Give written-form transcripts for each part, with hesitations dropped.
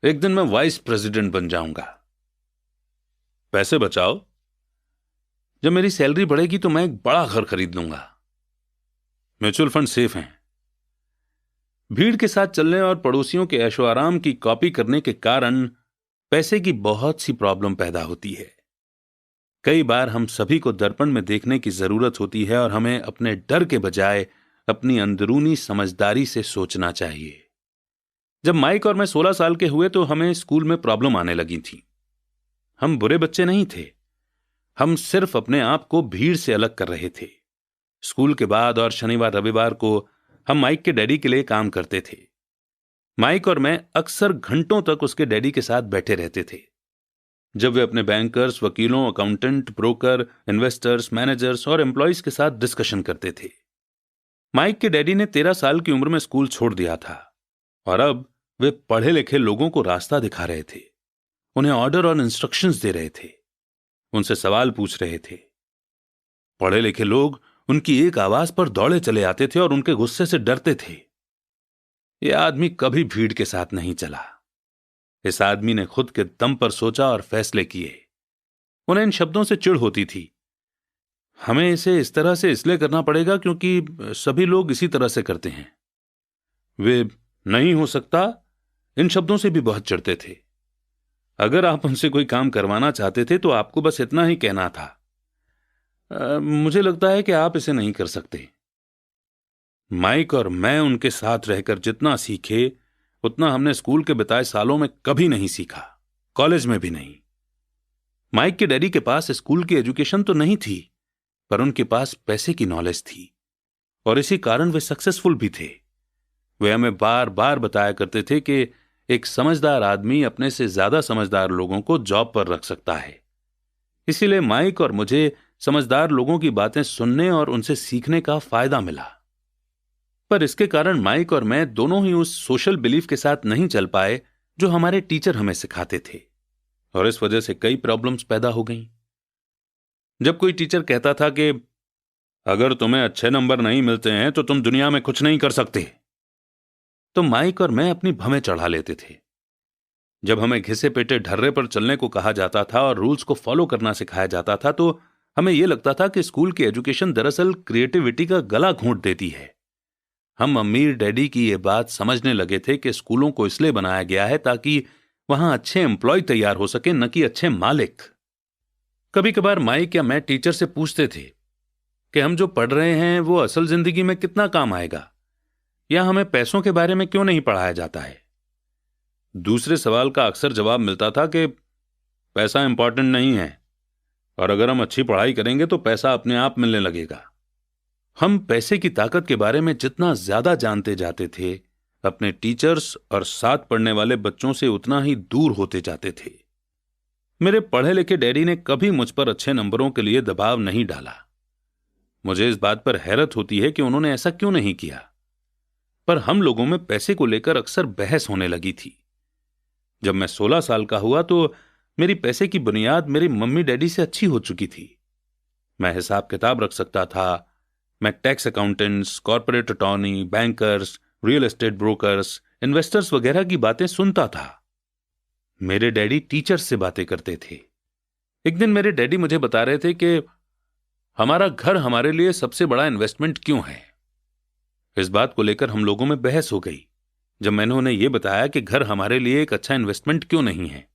एक दिन मैं वाइस प्रेसिडेंट बन जाऊंगा। पैसे बचाओ, जब मेरी सैलरी बढ़ेगी तो मैं एक बड़ा घर खरीद लूंगा। म्यूचुअल फंड सेफ हैं। भीड़ के साथ चलने और पड़ोसियों के ऐशो आराम की कॉपी करने के कारण पैसे की बहुत सी प्रॉब्लम पैदा होती है। कई बार हम सभी को दर्पण में देखने की जरूरत होती है और हमें अपने डर के बजाय अपनी अंदरूनी समझदारी से सोचना चाहिए। जब माइक और मैं 16 साल के हुए तो हमें स्कूल में प्रॉब्लम आने लगी थी। हम बुरे बच्चे नहीं थे, हम सिर्फ अपने आप को भीड़ से अलग कर रहे थे। स्कूल के बाद और शनिवार रविवार को हम माइक के डैडी के लिए काम करते थे। माइक और मैं अक्सर घंटों तक उसके डैडी के साथ बैठे रहते थे जब वे अपने बैंकर्स, वकीलों, अकाउंटेंट, ब्रोकर, इन्वेस्टर्स, मैनेजर्स और एम्प्लॉयज के साथ डिस्कशन करते थे। माइक के डैडी ने 13 साल की उम्र में स्कूल छोड़ दिया था और अब वे पढ़े लिखे लोगों को रास्ता दिखा रहे थे, उन्हें ऑर्डर और इंस्ट्रक्शंस दे रहे थे, उनसे सवाल पूछ रहे थे। पढ़े लिखे लोग उनकी एक आवाज पर दौड़े चले आते थे और उनके गुस्से से डरते थे। यह आदमी कभी भीड़ के साथ नहीं चला। इस आदमी ने खुद के दम पर सोचा और फैसले किए। उन्हें इन शब्दों से चिढ़ होती थी, हमें इसे इस तरह से इसलिए करना पड़ेगा क्योंकि सभी लोग इसी तरह से करते हैं। वे नहीं हो सकता इन शब्दों से भी बहुत चिढ़ते थे। अगर आप उनसे कोई काम करवाना चाहते थे तो आपको बस इतना ही कहना था, मुझे लगता है कि आप इसे नहीं कर सकते। माइक और मैं उनके साथ रहकर जितना सीखे उतना हमने स्कूल के बिताए सालों में कभी नहीं सीखा, कॉलेज में भी नहीं। माइक के डैडी के पास स्कूल की एजुकेशन तो नहीं थी, पर उनके पास पैसे की नॉलेज थी और इसी कारण वे सक्सेसफुल भी थे। वे हमें बार बार बताया करते थे कि एक समझदार आदमी अपने से ज्यादा समझदार लोगों को जॉब पर रख सकता है। इसीलिए माइक और मुझे समझदार लोगों की बातें सुनने और उनसे सीखने का फायदा मिला। पर इसके कारण माइक और मैं दोनों ही उस सोशल बिलीफ के साथ नहीं चल पाए जो हमारे टीचर हमें सिखाते थे और इस वजह से कई प्रॉब्लम्स पैदा हो गईं। जब कोई टीचर कहता था कि अगर तुम्हें अच्छे नंबर नहीं मिलते हैं तो तुम दुनिया में कुछ नहीं कर सकते, तो माइक और मैं अपनी भवें चढ़ा लेते थे। जब हमें घिसे पेटे ढर्रे पर चलने को कहा जाता था और रूल्स को फॉलो करना सिखाया जाता था तो हमें यह लगता था कि स्कूल की एजुकेशन दरअसल क्रिएटिविटी का गला घोंट देती है। हम अमीर डैडी की यह बात समझने लगे थे कि स्कूलों को इसलिए बनाया गया है ताकि वहां अच्छे एम्प्लॉय तैयार हो सके, न कि अच्छे मालिक। कभी कभार माइक या मैं टीचर से पूछते थे कि हम जो पढ़ रहे हैं वो असल जिंदगी में कितना काम आएगा, या हमें पैसों के बारे में क्यों नहीं पढ़ाया जाता है। दूसरे सवाल का अक्सर जवाब मिलता था कि पैसा इंपॉर्टेंट नहीं है और अगर हम अच्छी पढ़ाई करेंगे तो पैसा अपने आप मिलने लगेगा। हम पैसे की ताकत के बारे में जितना ज्यादा जानते जाते थे, अपने टीचर्स और साथ पढ़ने वाले बच्चों से उतना ही दूर होते जाते थे। मेरे पढ़े लिखे डैडी ने कभी मुझ पर अच्छे नंबरों के लिए दबाव नहीं डाला। मुझे इस बात पर हैरत होती है कि उन्होंने ऐसा क्यों नहीं किया, पर हम लोगों में पैसे को लेकर अक्सर बहस होने लगी थी। जब मैं 16 साल का हुआ तो मेरी पैसे की बुनियाद मेरी मम्मी डैडी से अच्छी हो चुकी थी। मैं हिसाब किताब रख सकता था। मैं tax accountants, corporate attorney, bankers, real estate brokers, investors वगैरह की बातें सुनता था। मेरे डैडी टीचर्स से बातें करते थे। एक दिन मेरे डैडी मुझे बता रहे थे कि हमारा घर हमारे लिए सबसे बड़ा इन्वेस्टमेंट क्यों है। इस बात को लेकर हम लोगों में बहस हो गई जब मैंने उन्हें यह बताया कि घर हमारे लिए एक अच्छा इन्वेस्टमेंट क्यों नहीं है।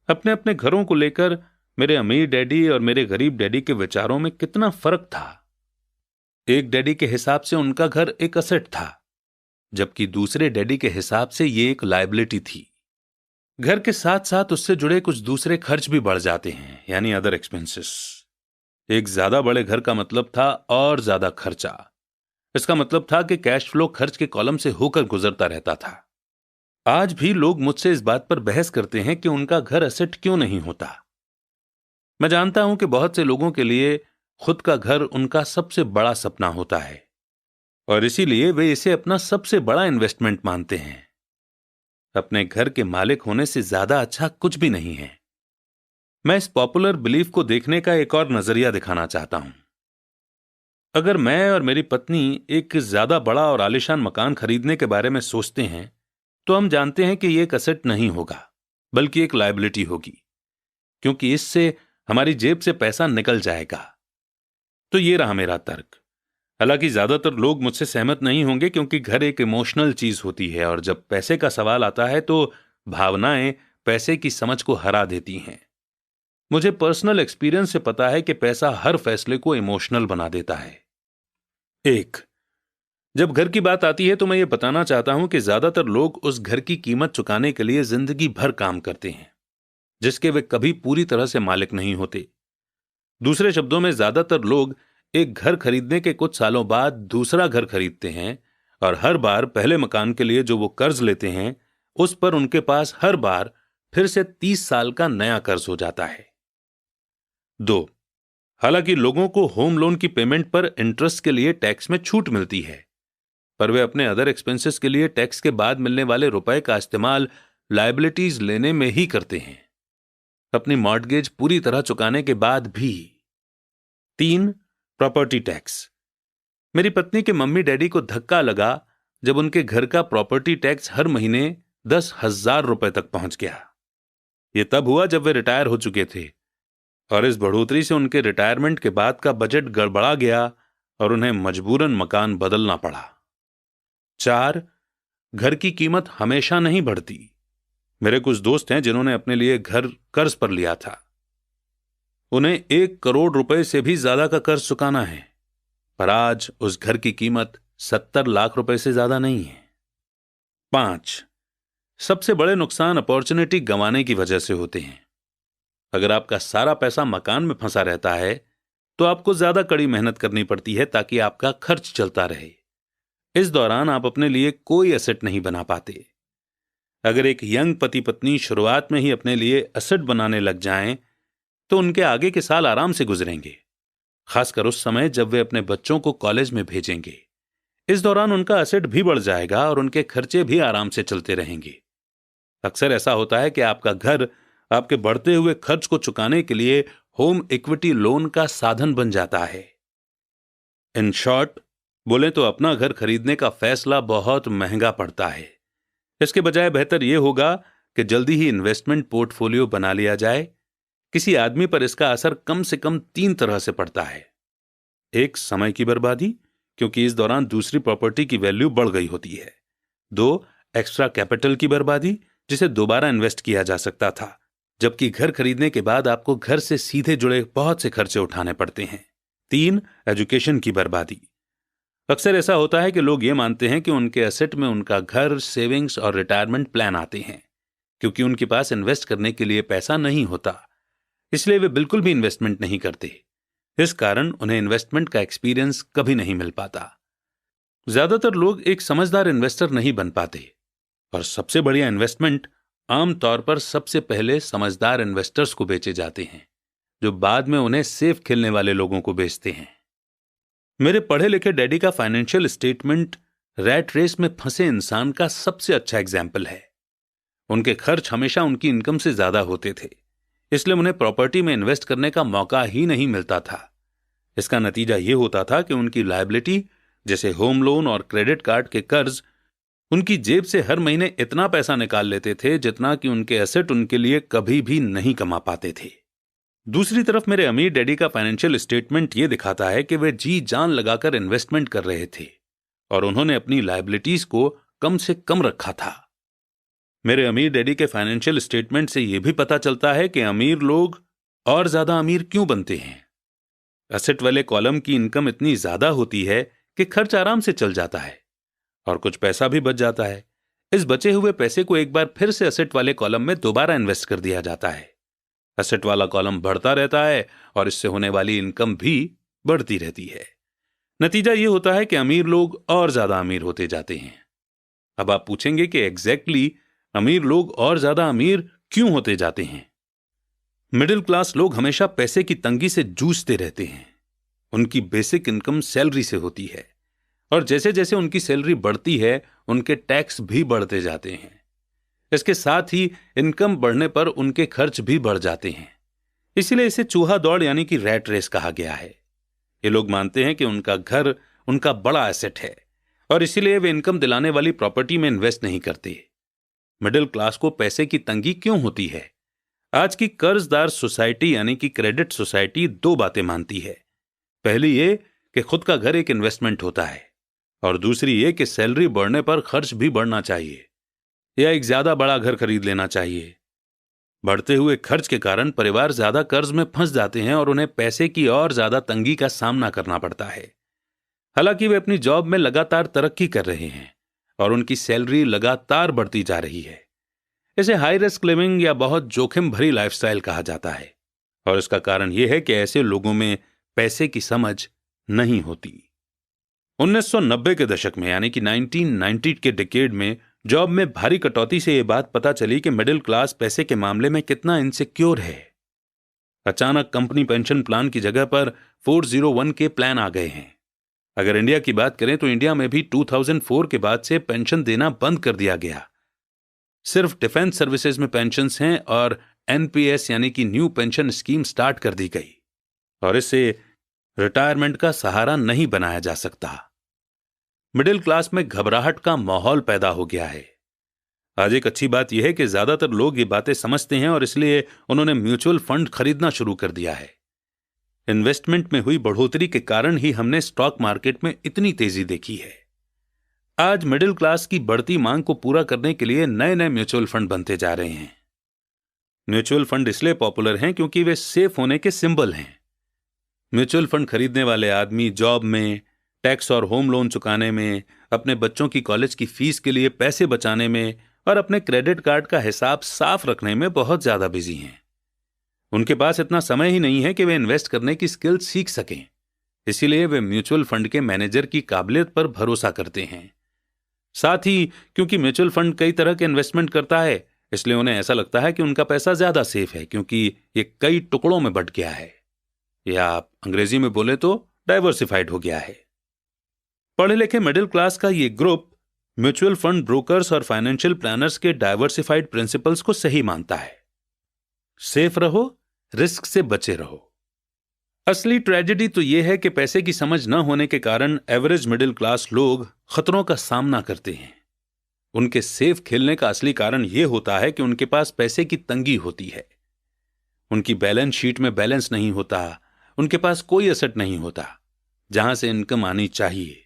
अपने अपने घरों को लेकर मेरे अमीर डैडी और मेरे गरीब डैडी के विचारों में कितना फर्क था। एक डैडी के हिसाब से उनका घर एक असेट था, जबकि दूसरे डैडी के हिसाब से यह एक लायबिलिटी थी। घर के साथ साथ उससे जुड़े कुछ दूसरे खर्च भी बढ़ जाते हैं, यानी अदर एक्सपेंसेस। एक ज्यादा बड़े घर का मतलब था और ज्यादा खर्चा। इसका मतलब था कि कैश फ्लो खर्च के कॉलम से होकर गुजरता रहता था। आज भी लोग मुझसे इस बात पर बहस करते हैं कि उनका घर असेट क्यों नहीं होता। मैं जानता हूं कि बहुत से लोगों के लिए खुद का घर उनका सबसे बड़ा सपना होता है और इसीलिए वे इसे अपना सबसे बड़ा इन्वेस्टमेंट मानते हैं। अपने घर के मालिक होने से ज्यादा अच्छा कुछ भी नहीं है। मैं इस पॉपुलर बिलीफ को देखने का एक और नजरिया दिखाना चाहता हूं। अगर मैं और मेरी पत्नी एक ज्यादा बड़ा और आलीशान मकान खरीदने के बारे में सोचते हैं तो हम जानते हैं कि ये एक असेट नहीं होगा बल्कि एक लायबिलिटी होगी, क्योंकि इससे हमारी जेब से पैसा निकल जाएगा। तो ये रहा मेरा तर्क। हालांकि ज्यादातर लोग मुझसे सहमत नहीं होंगे, क्योंकि घर एक इमोशनल चीज होती है और जब पैसे का सवाल आता है तो भावनाएं पैसे की समझ को हरा देती हैं। मुझे पर्सनल एक्सपीरियंस से पता है कि पैसा हर फैसले को इमोशनल बना देता है। एक, जब घर की बात आती है तो मैं ये बताना चाहता हूं कि ज्यादातर लोग उस घर की कीमत चुकाने के लिए जिंदगी भर काम करते हैं, जिसके वे कभी पूरी तरह से मालिक नहीं होते। दूसरे शब्दों में, ज्यादातर लोग एक घर खरीदने के कुछ सालों बाद दूसरा घर खरीदते हैं और हर बार पहले मकान के लिए जो वो कर्ज लेते हैं उस पर उनके पास हर बार फिर से 30 साल का नया कर्ज हो जाता है। 2, हालांकि लोगों को होम लोन की पेमेंट पर इंटरेस्ट के लिए टैक्स में छूट मिलती है, पर वे अपने अदर एक्सपेंसेस के लिए टैक्स के बाद मिलने वाले रुपए का इस्तेमाल लायबिलिटीज लेने में ही करते हैं, अपनी मॉर्टगेज पूरी तरह चुकाने के बाद भी। 3, प्रॉपर्टी टैक्स। मेरी पत्नी के मम्मी डैडी को धक्का लगा जब उनके घर का प्रॉपर्टी टैक्स हर महीने 10,000 रुपए तक पहुंच गया। यह तब हुआ जब वे रिटायर हो चुके थे और इस बढ़ोतरी से उनके रिटायरमेंट के बाद का बजट गड़बड़ा गया और उन्हें मजबूरन मकान बदलना पड़ा। 4, घर की कीमत हमेशा नहीं बढ़ती। मेरे कुछ दोस्त हैं जिन्होंने अपने लिए घर कर्ज पर लिया था। उन्हें 1 करोड़ रुपए से भी ज्यादा का कर्ज चुकाना है, पर आज उस घर की कीमत 70 लाख रुपए से ज्यादा नहीं है। 5, सबसे बड़े नुकसान अपॉर्चुनिटी गंवाने की वजह से होते हैं। अगर आपका सारा पैसा मकान में फंसा रहता है तो आपको ज्यादा कड़ी मेहनत करनी पड़ती है ताकि आपका खर्च चलता रहे। इस दौरान आप अपने लिए कोई एसेट नहीं बना पाते। अगर एक यंग पति पत्नी शुरुआत में ही अपने लिए एसेट बनाने लग जाएं तो उनके आगे के साल आराम से गुजरेंगे, खासकर उस समय जब वे अपने बच्चों को कॉलेज में भेजेंगे। इस दौरान उनका एसेट भी बढ़ जाएगा और उनके खर्चे भी आराम से चलते रहेंगे। अक्सर ऐसा होता है कि आपका घर आपके बढ़ते हुए खर्च को चुकाने के लिए होम इक्विटी लोन का साधन बन जाता है। इन शॉर्ट बोले तो अपना घर खरीदने का फैसला बहुत महंगा पड़ता है। इसके बजाय बेहतर यह होगा कि जल्दी ही इन्वेस्टमेंट पोर्टफोलियो बना लिया जाए। किसी आदमी पर इसका असर कम से कम 3 तरह से पड़ता है। 1, समय की बर्बादी, क्योंकि इस दौरान दूसरी प्रॉपर्टी की वैल्यू बढ़ गई होती है। 2, एक्स्ट्रा कैपिटल की बर्बादी, जिसे दोबारा इन्वेस्ट किया जा सकता था, जबकि घर खरीदने के बाद आपको घर से सीधे जुड़े बहुत से खर्चे उठाने पड़ते हैं। 3, एजुकेशन की बर्बादी। अक्सर ऐसा होता है कि लोग ये मानते हैं कि उनके एसेट में उनका घर, सेविंग्स और रिटायरमेंट प्लान आते हैं। क्योंकि उनके पास इन्वेस्ट करने के लिए पैसा नहीं होता, इसलिए वे बिल्कुल भी इन्वेस्टमेंट नहीं करते। इस कारण उन्हें इन्वेस्टमेंट का एक्सपीरियंस कभी नहीं मिल पाता। ज्यादातर लोग एक समझदार इन्वेस्टर नहीं बन पाते और सबसे बढ़िया इन्वेस्टमेंट आमतौर पर सबसे पहले समझदार इन्वेस्टर्स को बेचे जाते हैं, जो बाद में उन्हें सेफ खेलने वाले लोगों को बेचते हैं। मेरे पढ़े लिखे डैडी का फाइनेंशियल स्टेटमेंट रैट रेस में फंसे इंसान का सबसे अच्छा एग्जाम्पल है। उनके खर्च हमेशा उनकी इनकम से ज्यादा होते थे, इसलिए उन्हें प्रॉपर्टी में इन्वेस्ट करने का मौका ही नहीं मिलता था। इसका नतीजा यह होता था कि उनकी लायबिलिटी जैसे होम लोन और क्रेडिट कार्ड के कर्ज उनकी जेब से हर महीने इतना पैसा निकाल लेते थे जितना कि उनके एसेट उनके लिए कभी भी नहीं कमा पाते थे। दूसरी तरफ मेरे अमीर डैडी का फाइनेंशियल स्टेटमेंट यह दिखाता है कि वे जी जान लगाकर इन्वेस्टमेंट कर रहे थे और उन्होंने अपनी लायबिलिटीज को कम से कम रखा था। मेरे अमीर डैडी के फाइनेंशियल स्टेटमेंट से यह भी पता चलता है कि अमीर लोग और ज्यादा अमीर क्यों बनते हैं। एसेट वाले कॉलम की इनकम इतनी ज्यादा होती है कि खर्च आराम से चल जाता है और कुछ पैसा भी बच जाता है। इस बचे हुए पैसे को एक बार फिर से एसेट वाले कॉलम में दोबारा इन्वेस्ट कर दिया जाता है। एसेट वाला कॉलम बढ़ता रहता है और इससे होने वाली इनकम भी बढ़ती रहती है। नतीजा यह होता है कि अमीर लोग और ज्यादा अमीर होते जाते हैं। अब आप पूछेंगे कि एग्जैक्टली अमीर लोग और ज्यादा अमीर क्यों होते जाते हैं। मिडिल क्लास लोग हमेशा पैसे की तंगी से जूझते रहते हैं। उनकी बेसिक इनकम सैलरी से होती है और जैसे जैसे उनकी सैलरी बढ़ती है उनके टैक्स भी बढ़ते जाते हैं। इसके साथ ही इनकम बढ़ने पर उनके खर्च भी बढ़ जाते हैं। इसीलिए इसे चूहा दौड़ यानी कि रैट रेस कहा गया है। ये लोग मानते हैं कि उनका घर उनका बड़ा एसेट है और इसीलिए वे इनकम दिलाने वाली प्रॉपर्टी में इन्वेस्ट नहीं करते। मिडिल क्लास को पैसे की तंगी क्यों होती है। आज की कर्जदार सोसाइटी यानी कि क्रेडिट सोसाइटी दो बातें मानती है। पहली ये कि खुद का घर एक इन्वेस्टमेंट होता है, और दूसरी ये कि सैलरी बढ़ने पर खर्च भी बढ़ना चाहिए या एक ज्यादा बड़ा घर खरीद लेना चाहिए। बढ़ते हुए खर्च के कारण परिवार ज्यादा कर्ज में फंस जाते हैं और उन्हें पैसे की और ज्यादा तंगी का सामना करना पड़ता है। हालांकि वे अपनी जॉब में लगातार तरक्की कर रहे हैं और उनकी सैलरी लगातार बढ़ती जा रही है। इसे हाई रिस्क लिविंग या बहुत जोखिम भरी लाइफस्टाइल कहा जाता है, और इसका कारण यह है कि ऐसे लोगों में पैसे की समझ नहीं होती। 1990 के दशक में यानी कि 1990 के डिकेड में जॉब में भारी कटौती से यह बात पता चली कि मिडिल क्लास पैसे के मामले में कितना इनसिक्योर है। अचानक कंपनी पेंशन प्लान की जगह पर 401 के प्लान आ गए हैं। अगर इंडिया की बात करें तो इंडिया में भी 2004 के बाद से पेंशन देना बंद कर दिया गया। सिर्फ डिफेंस सर्विसेज में पेंशन्स हैं और एनपीएस यानी कि न्यू पेंशन स्कीम स्टार्ट कर दी गई, और इससे रिटायरमेंट का सहारा नहीं बनाया जा सकता। मिडिल क्लास में घबराहट का माहौल पैदा हो गया है। आज एक अच्छी बात यह है कि ज्यादातर लोग ये बातें समझते हैं और इसलिए उन्होंने म्यूचुअल फंड खरीदना शुरू कर दिया है। इन्वेस्टमेंट में हुई बढ़ोतरी के कारण ही हमने स्टॉक मार्केट में इतनी तेजी देखी है। आज मिडिल क्लास की बढ़ती मांग को पूरा करने के लिए नए नए म्यूचुअल फंड बनते जा रहे हैं। म्यूचुअल फंड इसलिए पॉपुलर हैं क्योंकि वे सेफ होने के सिंबल हैं। म्यूचुअल फंड खरीदने वाले आदमी जॉब में, टैक्स और होम लोन चुकाने में, अपने बच्चों की कॉलेज की फीस के लिए पैसे बचाने में और अपने क्रेडिट कार्ड का हिसाब साफ रखने में बहुत ज्यादा बिजी हैं। उनके पास इतना समय ही नहीं है कि वे इन्वेस्ट करने की स्किल सीख सकें। इसीलिए वे म्यूचुअल फंड के मैनेजर की काबिलियत पर भरोसा करते हैं। साथ ही क्योंकि म्यूचुअल फंड कई तरह के इन्वेस्टमेंट करता है, इसलिए उन्हें ऐसा लगता है कि उनका पैसा ज्यादा सेफ है क्योंकि ये कई टुकड़ों में बंट गया है, या आप अंग्रेजी में बोले तो डाइवर्सिफाइड हो गया है। पढ़े लिखे मिडिल क्लास का ये ग्रुप म्यूचुअल फंड ब्रोकर्स और फाइनेंशियल प्लानर्स के डाइवर्सिफाइड प्रिंसिपल्स को सही मानता है। सेफ रहो, रिस्क से बचे रहो। असली ट्रेजेडी तो यह है कि पैसे की समझ न होने के कारण एवरेज मिडिल क्लास लोग खतरों का सामना करते हैं। उनके सेफ खेलने का असली कारण यह होता है कि उनके पास पैसे की तंगी होती है। उनकी बैलेंस शीट में बैलेंस नहीं होता, उनके पास कोई एसेट नहीं होता जहां से इनकम आनी चाहिए,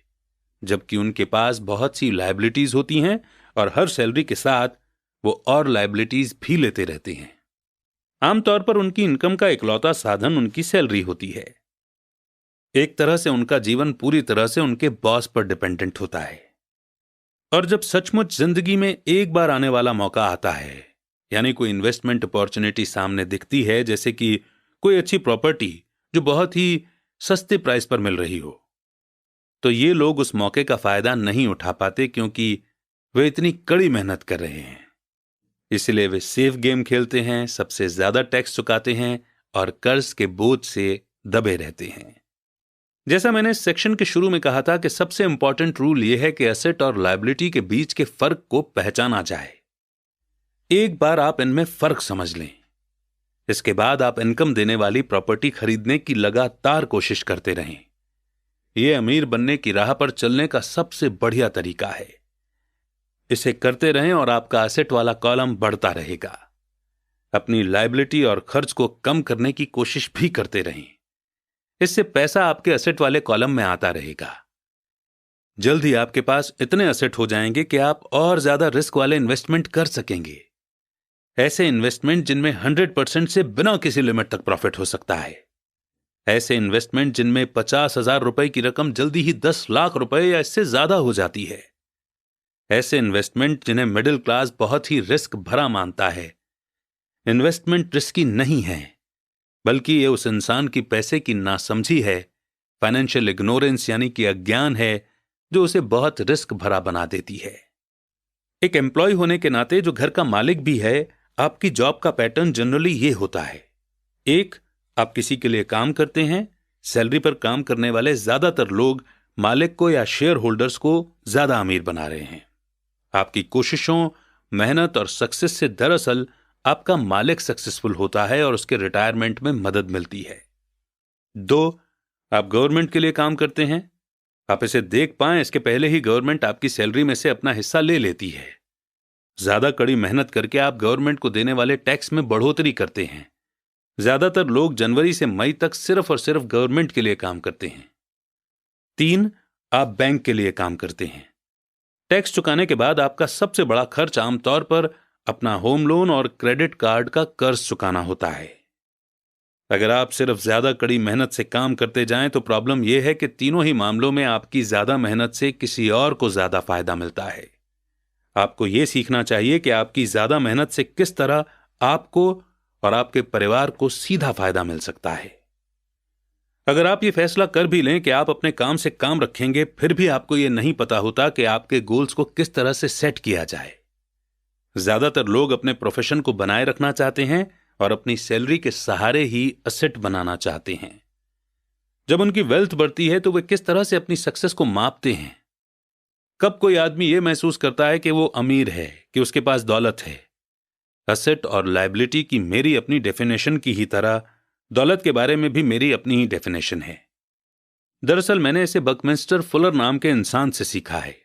जबकि उनके पास बहुत सी लायबिलिटीज होती हैं और हर सैलरी के साथ वो और लायबिलिटीज भी लेते रहते हैं। आमतौर पर उनकी इनकम का इकलौता साधन उनकी सैलरी होती है। एक तरह से उनका जीवन पूरी तरह से उनके बॉस पर डिपेंडेंट होता है। और जब सचमुच जिंदगी में एक बार आने वाला मौका आता है, यानी कोई इन्वेस्टमेंट अपॉर्चुनिटी सामने दिखती है, जैसे कि कोई अच्छी प्रॉपर्टी जो बहुत ही सस्ते प्राइस पर मिल रही हो, तो ये लोग उस मौके का फायदा नहीं उठा पाते क्योंकि वे इतनी कड़ी मेहनत कर रहे हैं। इसलिए वे सेफ गेम खेलते हैं, सबसे ज्यादा टैक्स चुकाते हैं और कर्ज के बोझ से दबे रहते हैं। जैसा मैंने इस सेक्शन के शुरू में कहा था कि सबसे इंपॉर्टेंट रूल यह है कि एसेट और लायबिलिटी के बीच के फर्क को पहचाना जाए। एक बार आप इनमें फर्क समझ लें, इसके बाद आप इनकम देने वाली प्रॉपर्टी खरीदने की लगातार कोशिश करते रहें। यह अमीर बनने की राह पर चलने का सबसे बढ़िया तरीका है। इसे करते रहें और आपका एसेट वाला कॉलम बढ़ता रहेगा। अपनी लायबिलिटी और खर्च को कम करने की कोशिश भी करते रहें। इससे पैसा आपके एसेट वाले कॉलम में आता रहेगा। जल्द ही आपके पास इतने एसेट हो जाएंगे कि आप और ज्यादा रिस्क वाले इन्वेस्टमेंट कर सकेंगे। ऐसे इन्वेस्टमेंट जिनमें 100% से बिना किसी लिमिट तक प्रॉफिट हो सकता है। ऐसे इन्वेस्टमेंट जिनमें 50,000 रुपए की रकम जल्दी ही 10 लाख रुपए या इससे ज्यादा हो जाती है। ऐसे इन्वेस्टमेंट जिन्हें मिडिल क्लास बहुत ही रिस्क भरा मानता है। इन्वेस्टमेंट रिस्की नहीं है, बल्कि ये उस इंसान की पैसे की नासमझी है, फाइनेंशियल इग्नोरेंस यानी कि अज्ञान है, जो उसे बहुत रिस्क भरा बना देती है। एक एम्प्लॉय होने के नाते जो घर का मालिक भी है, आपकी जॉब का पैटर्न जनरली ये होता है। एक, आप किसी के लिए काम करते हैं। सैलरी पर काम करने वाले ज्यादातर लोग मालिक को या शेयर होल्डर्स को ज्यादा अमीर बना रहे हैं। आपकी कोशिशों, मेहनत और सक्सेस से दरअसल आपका मालिक सक्सेसफुल होता है और उसके रिटायरमेंट में मदद मिलती है। 2, आप गवर्नमेंट के लिए काम करते हैं। आप इसे देख पाएं इसके पहले ही गवर्नमेंट आपकी सैलरी में से अपना हिस्सा ले लेती है। ज्यादा कड़ी मेहनत करके आप गवर्नमेंट को देने वाले टैक्स में बढ़ोतरी करते हैं। ज्यादातर लोग जनवरी से मई तक सिर्फ और सिर्फ गवर्नमेंट के लिए काम करते हैं। 3, आप बैंक के लिए काम करते हैं। टैक्स चुकाने के बाद आपका सबसे बड़ा खर्च आमतौर पर अपना होम लोन और क्रेडिट कार्ड का कर्ज चुकाना होता है। अगर आप सिर्फ ज्यादा कड़ी मेहनत से काम करते जाएं तो प्रॉब्लम यह है कि तीनों ही मामलों में आपकी ज्यादा मेहनत से किसी और को ज्यादा फायदा मिलता है। आपको यह सीखना चाहिए कि आपकी ज्यादा मेहनत से किस तरह आपको और आपके परिवार को सीधा फायदा मिल सकता है। अगर आप ये फैसला कर भी लें कि आप अपने काम से काम रखेंगे, फिर भी आपको यह नहीं पता होता कि आपके गोल्स को किस तरह से सेट किया जाए। ज्यादातर लोग अपने प्रोफेशन को बनाए रखना चाहते हैं और अपनी सैलरी के सहारे ही असेट बनाना चाहते हैं। जब उनकी वेल्थ बढ़ती है तो वे किस तरह से अपनी सक्सेस को मापते हैं? कब कोई आदमी यह महसूस करता है कि वो अमीर है, कि उसके पास दौलत है? असेट और लायबिलिटी की मेरी अपनी डेफिनेशन की ही तरह दौलत के बारे में भी मेरी अपनी ही डेफिनेशन है। दरअसल मैंने इसे बकमिंस्टर फुलर नाम के इंसान से सीखा है।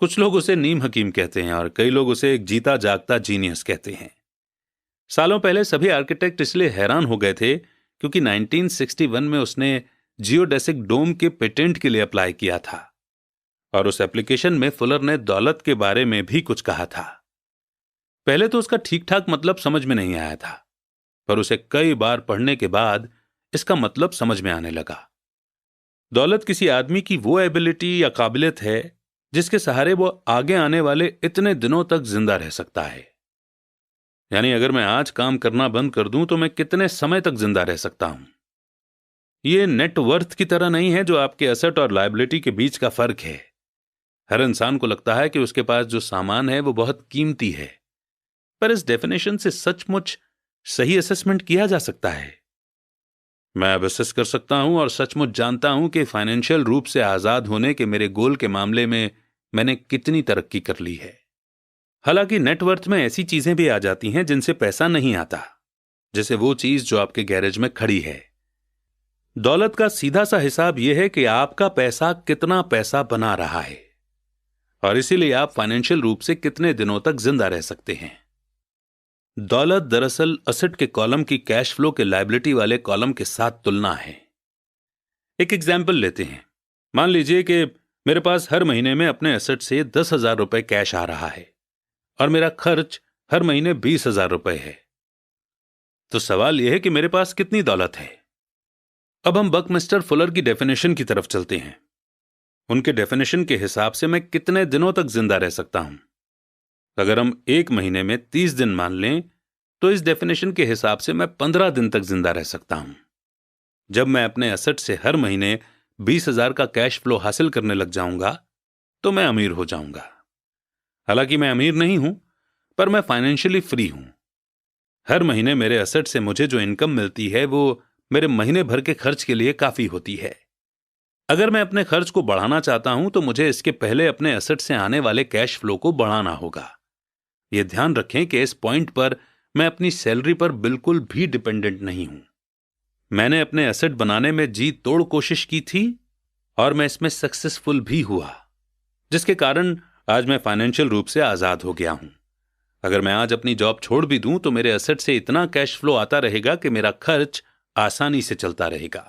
कुछ लोग उसे नीम हकीम कहते हैं और कई लोग उसे एक जीता जागता जीनियस कहते हैं। सालों पहले सभी आर्किटेक्ट इसलिए हैरान हो गए थे क्योंकि 1961 में उसने जियोडेसिक डोम के पेटेंट के लिए अप्लाई किया था और उस एप्लीकेशन में फुलर ने दौलत के बारे में भी कुछ कहा था। पहले तो उसका ठीक ठाक मतलब समझ में नहीं आया था, पर उसे कई बार पढ़ने के बाद इसका मतलब समझ में आने लगा। दौलत किसी आदमी की वो एबिलिटी या काबिलियत है जिसके सहारे वो आगे आने वाले इतने दिनों तक जिंदा रह सकता है। यानी अगर मैं आज काम करना बंद कर दूं तो मैं कितने समय तक जिंदा रह सकता हूं। ये नेटवर्थ की तरह नहीं है जो आपके एसेट और लायबिलिटी के बीच का फर्क है। हर इंसान को लगता है कि उसके पास जो सामान है वो बहुत कीमती है, पर इस डेफिनेशन से सचमुच सही असेसमेंट किया जा सकता है? मैं अब असेस कर सकता हूं और सचमुच जानता हूं कि फाइनेंशियल रूप से आजाद होने के मेरे गोल के मामले में मैंने कितनी तरक्की कर ली है। हालांकि नेटवर्थ में ऐसी चीजें भी आ जाती हैं जिनसे पैसा नहीं आता, जैसे वो चीज जो आपके गैरेज में खड़ी है। दौलत का सीधा सा हिसाब यह है कि आपका पैसा कितना पैसा बना रहा है और इसीलिए आप फाइनेंशियल रूप से कितने दिनों तक जिंदा रह सकते हैं। दौलत दरअसल असेट के कॉलम की कैश फ्लो के लायबिलिटी वाले कॉलम के साथ तुलना है। एक एग्जाम्पल लेते हैं। मान लीजिए कि मेरे पास हर महीने में अपने एसेट से 10,000 रुपए कैश आ रहा है और मेरा खर्च हर महीने 20,000 रुपए है। तो सवाल यह है कि मेरे पास कितनी दौलत है। अब हम बकमिस्टर फुलर की डेफिनेशन की तरफ चलते हैं। उनके डेफिनेशन के हिसाब से मैं कितने दिनों तक जिंदा रह सकता हूं? अगर हम एक महीने में 30 दिन मान लें तो इस डेफिनेशन के हिसाब से मैं 15 दिन तक जिंदा रह सकता हूं। जब मैं अपने एसेट से हर महीने 20,000 का कैश फ्लो हासिल करने लग जाऊंगा तो मैं अमीर हो जाऊंगा। हालांकि मैं अमीर नहीं हूं, पर मैं फाइनेंशियली फ्री हूं। हर महीने मेरे एसेट से मुझे जो इनकम मिलती है वो मेरे महीने भर के खर्च के लिए काफी होती है। अगर मैं अपने खर्च को बढ़ाना चाहता हूं तो मुझे इसके पहले अपने एसेट से आने वाले कैश फ्लो को बढ़ाना होगा। यह ध्यान रखें कि इस पॉइंट पर मैं अपनी सैलरी पर बिल्कुल भी डिपेंडेंट नहीं हूं। मैंने अपने एसेट बनाने में जी तोड़ कोशिश की थी और मैं इसमें सक्सेसफुल भी हुआ, जिसके कारण आज मैं फाइनेंशियल रूप से आजाद हो गया हूं। अगर मैं आज अपनी जॉब छोड़ भी दूं तो मेरे एसेट से इतना कैश फ्लो आता रहेगा कि मेरा खर्च आसानी से चलता रहेगा।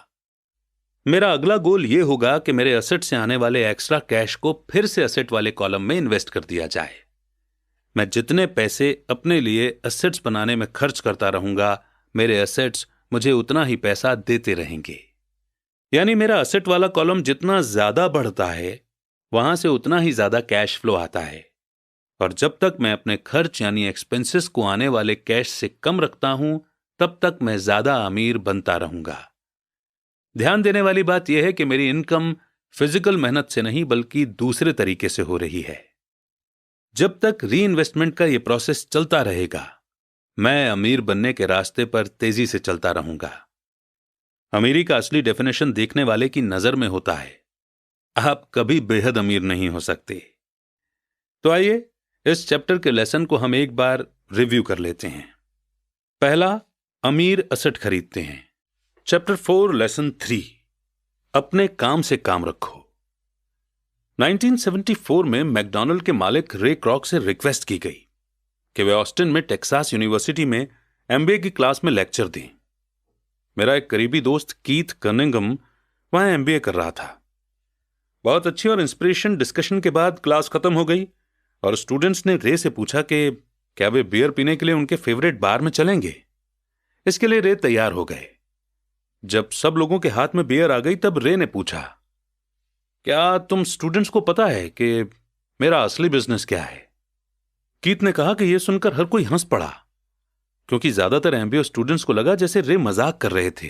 मेरा अगला गोल यह होगा कि मेरे एसेट से आने वाले एक्स्ट्रा कैश को फिर से एसेट वाले कॉलम में इन्वेस्ट कर दिया जाए। मैं जितने पैसे अपने लिए एसेट्स बनाने में खर्च करता रहूंगा, मेरे एसेट्स मुझे उतना ही पैसा देते रहेंगे। यानी मेरा एसेट वाला कॉलम जितना ज्यादा बढ़ता है वहां से उतना ही ज्यादा कैश फ्लो आता है, और जब तक मैं अपने खर्च यानी एक्सपेंसेस को आने वाले कैश से कम रखता हूं तब तक मैं ज्यादा अमीर बनता रहूंगा। ध्यान देने वाली बात यह है कि मेरी इनकम फिजिकल मेहनत से नहीं बल्कि दूसरे तरीके से हो रही है। जब तक री इन्वेस्टमेंट का यह प्रोसेस चलता रहेगा मैं अमीर बनने के रास्ते पर तेजी से चलता रहूंगा। अमीरी का असली डेफिनेशन देखने वाले की नजर में होता है। आप कभी बेहद अमीर नहीं हो सकते। तो आइए इस चैप्टर के लेसन को हम एक बार रिव्यू कर लेते हैं। पहला, अमीर एसेट खरीदते हैं। चैप्टर 4 लेसन 3, अपने काम से काम रखो। 1974 में मैकडॉनल्ड के मालिक रे क्रॉक से रिक्वेस्ट की गई कि वे ऑस्टिन में टेक्सास यूनिवर्सिटी में एमबीए की क्लास में लेक्चर दें। मेरा एक करीबी दोस्त कीथ कनिंगम वहां एमबीए कर रहा था। बहुत अच्छी और इंस्पिरेशन डिस्कशन के बाद क्लास खत्म हो गई और स्टूडेंट्स ने रे से पूछा कि क्या वे बियर पीने के लिए उनके फेवरेट बार में चलेंगे। इसके लिए रे तैयार हो गए। जब सब लोगों के हाथ में बियर आ गई तब रे ने पूछा, क्या तुम स्टूडेंट्स को पता है कि मेरा असली बिजनेस क्या है? कीथ ने कहा कि यह सुनकर हर कोई हंस पड़ा, क्योंकि ज्यादातर एमबीए स्टूडेंट्स को लगा जैसे रे मजाक कर रहे थे।